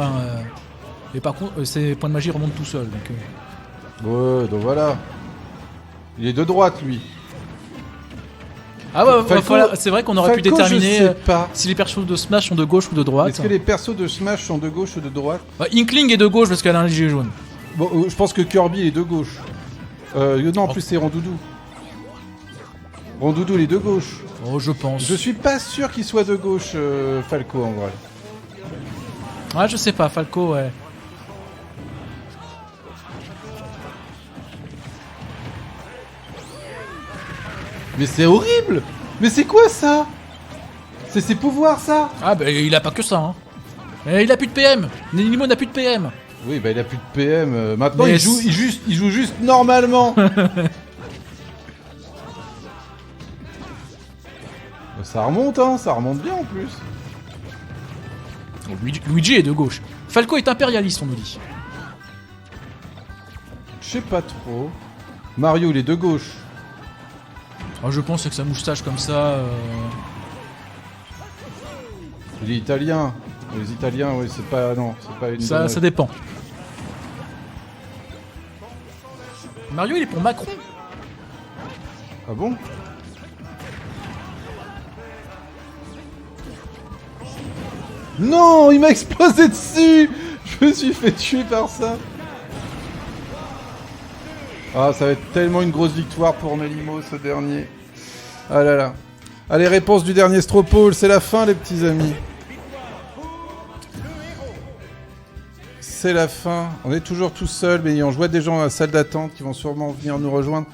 Et par contre, ses points de magie remontent tout seul. Donc, Ouais, donc voilà. Il est de droite lui. Ah ouais, Falco- voilà, c'est vrai qu'on aurait pu Falco, déterminer je sais pas. si les persos de Smash sont de gauche ou de droite. Est-ce que les persos de Smash sont de gauche ou de droite? Bah, Inkling est de gauche parce qu'elle a un gilet jaune. Bon, je pense que Kirby est de gauche. Non, en plus c'est Rondoudou. Rondoudou, il est de gauche. Oh, je pense. Je suis pas sûr qu'il soit de gauche, Falco, en vrai. Ouais, je sais pas, Falco, ouais. Mais c'est horrible. Mais c'est quoi ça? C'est ses pouvoirs ça? Ah, bah, il a pas que ça, hein. Et il a plus de PM. Nélimo n'a plus de PM. Oui, bah il a plus de PM. Maintenant, Mais il joue juste normalement. Ça remonte, hein. Ça remonte bien en plus. Luigi est de gauche. Falco est impérialiste, on nous dit. Je sais pas trop. Mario, il est de gauche. Alors, je pense que sa moustache comme ça. Il est italien. Les Italiens, oui, c'est pas... Non, c'est pas une... Ça dépend. Mario, il est pour Macron. Ah bon? Non, il m'a explosé dessus. Je me suis fait tuer par ça. Ah, ça va être tellement une grosse victoire pour Melimo, ce dernier. Ah là là. Allez, réponse du dernier Stropole, c'est la fin, les petits amis. C'est la fin. On est toujours tout seul, mais on voit des gens à la salle d'attente qui vont sûrement venir nous rejoindre.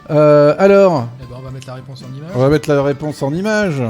Alors, Eh ben, on va mettre la réponse en image. on va mettre la réponse en image.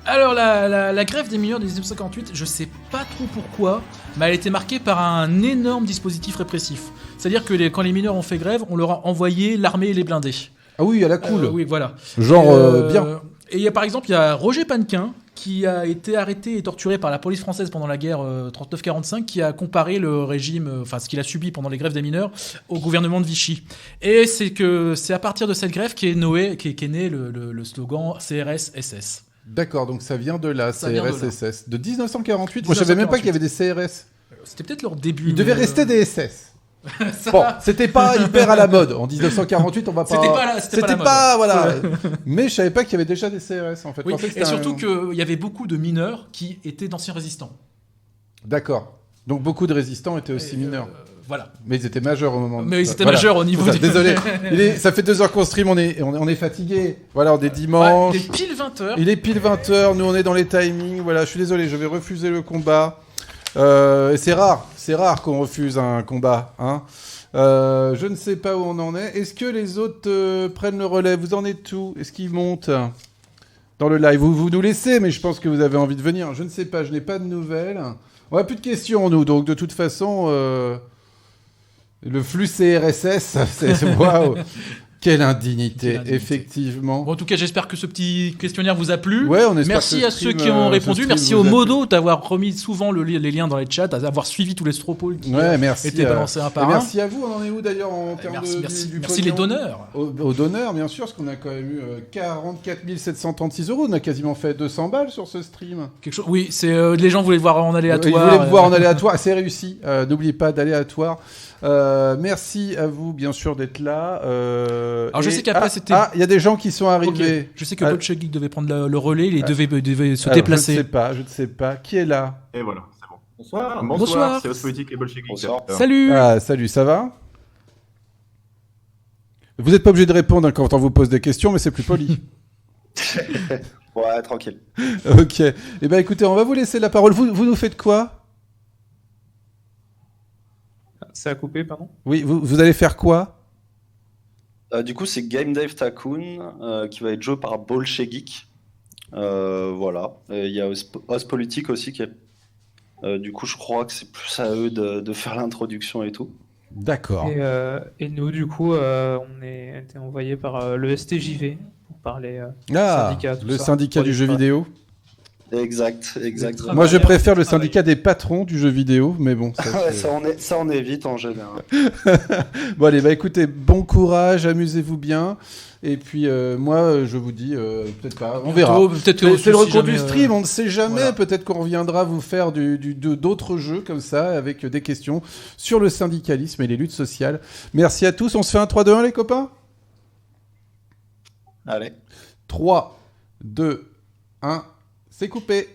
Alors, la grève des mineurs de 1958, je sais pas trop pourquoi, mais elle a été marquée par un énorme dispositif répressif. C'est-à-dire que quand les mineurs ont fait grève, on leur a envoyé l'armée et les blindés. Ah oui, à la cool. Oui, voilà. Genre, bien. Et il y a par exemple, il y a Roger Pannequin qui a été arrêté et torturé par la police française pendant la guerre 39-45, qui a comparé le régime, enfin ce qu'il a subi pendant les grèves des mineurs, au gouvernement de Vichy. Et c'est à partir de cette grève qu'est né le slogan CRS-SS. D'accord, donc ça vient de là, Ça vient de là. CRS-SS. De 1948. Moi, je savais même pas qu'il y avait des CRS. C'était peut-être leur début. Il devait mais, rester des SS. ça- Bon, c'était pas hyper à la mode. En 1948, on va pas... C'était pas la mode. voilà. Mais je savais pas qu'il y avait déjà des CRS, en fait. Oui, Je pensais que et c'était surtout un- qu'il y avait beaucoup de mineurs qui étaient d'anciens résistants. D'accord. Donc beaucoup de résistants étaient aussi Et, mineurs. Voilà. Mais ils étaient majeurs au moment. Mais ils étaient Voilà. majeurs au niveau C'est ça, du... Désolé. Ça fait 2 heures qu'on stream, on est fatigué. Voilà, on est dimanche. Ouais, il est pile 20h. Il est pile 20h, nous on est dans les timings. Voilà, je suis désolé, je vais refuser le combat. Et c'est rare qu'on refuse un combat. Hein. Je ne sais pas où on en est. Est-ce que les autres prennent le relais? Vous en êtes où? Est-ce qu'ils montent dans le live? Vous nous laissez, mais je pense que vous avez envie de venir. Je ne sais pas, je n'ai pas de nouvelles. On n'a plus de questions, nous, donc de toute façon, le flux CRSS, c'est waouh! Quelle indignité, effectivement. Bon, en tout cas, j'espère que ce petit questionnaire vous a plu. Ouais, on espère Merci que à ce ceux stream, qui ont ce répondu. stream Merci vous aux a modos d'avoir remis souvent les liens dans les chats, d'avoir suivi tous les stropoles qui Ouais, merci. étaient balancés un par Et un. merci à vous. On en est où d'ailleurs en termes Merci, de merci, du merci les pognon donneurs. Aux donneurs, bien sûr, parce qu'on a quand même eu 44 736 €. On a quasiment fait 200 balles sur ce stream. Quelque chose. Oui, c'est les gens voulaient voir en Ils aléatoire. voulaient me voir en aléatoire. C'est réussi. N'oubliez pas d'aléatoire. Merci à vous, bien sûr, d'être là. Alors, je sais qu'après, c'était- Ah, il y a des gens qui sont Ok. arrivés. Je sais que Ah. Bolchevik devait prendre le relais, il devait se Alors, déplacer. Je ne sais pas. Qui est là? Et voilà, c'est bon. Bonsoir. Bonsoir. C'est Ospolitique et Bolchevik. Bonsoir. Salut. Ah, salut, ça va? Vous n'êtes pas obligé de répondre hein, quand on vous pose des questions, mais c'est plus poli. Ouais, tranquille. Ok. Eh ben écoutez, on va vous laisser la parole. Vous nous faites quoi? Ça a coupé, pardon. Oui, vous allez faire quoi? Du coup, c'est Game Dave Tycoon qui va être joué par Bolchevik. Voilà. Il y a Ospolitique aussi qui est. Du coup, je crois que c'est plus à eux de faire l'introduction et tout. D'accord. Et nous, du coup, on a été envoyés par le STJV pour parler syndicat, tout le ça. syndicat du jeu Ouais. vidéo. Exact. Moi, je préfère le syndicat des patrons du jeu vidéo, mais bon. Ça, Ouais, c'est- ça on évite en général. Bon, allez, bah écoutez, bon courage, amusez-vous bien. Et puis, moi, je vous dis, peut-être pas, on verra. Bientôt, peut-être C'est aussi, le si recours du jamais, stream, on ne sait jamais. voilà. Peut-être qu'on reviendra vous faire d'autres jeux comme ça, avec des questions sur le syndicalisme et les luttes sociales. Merci à tous. On se fait un 3, 2, 1, les copains? Allez. 3, 2, 1, c'est coupé.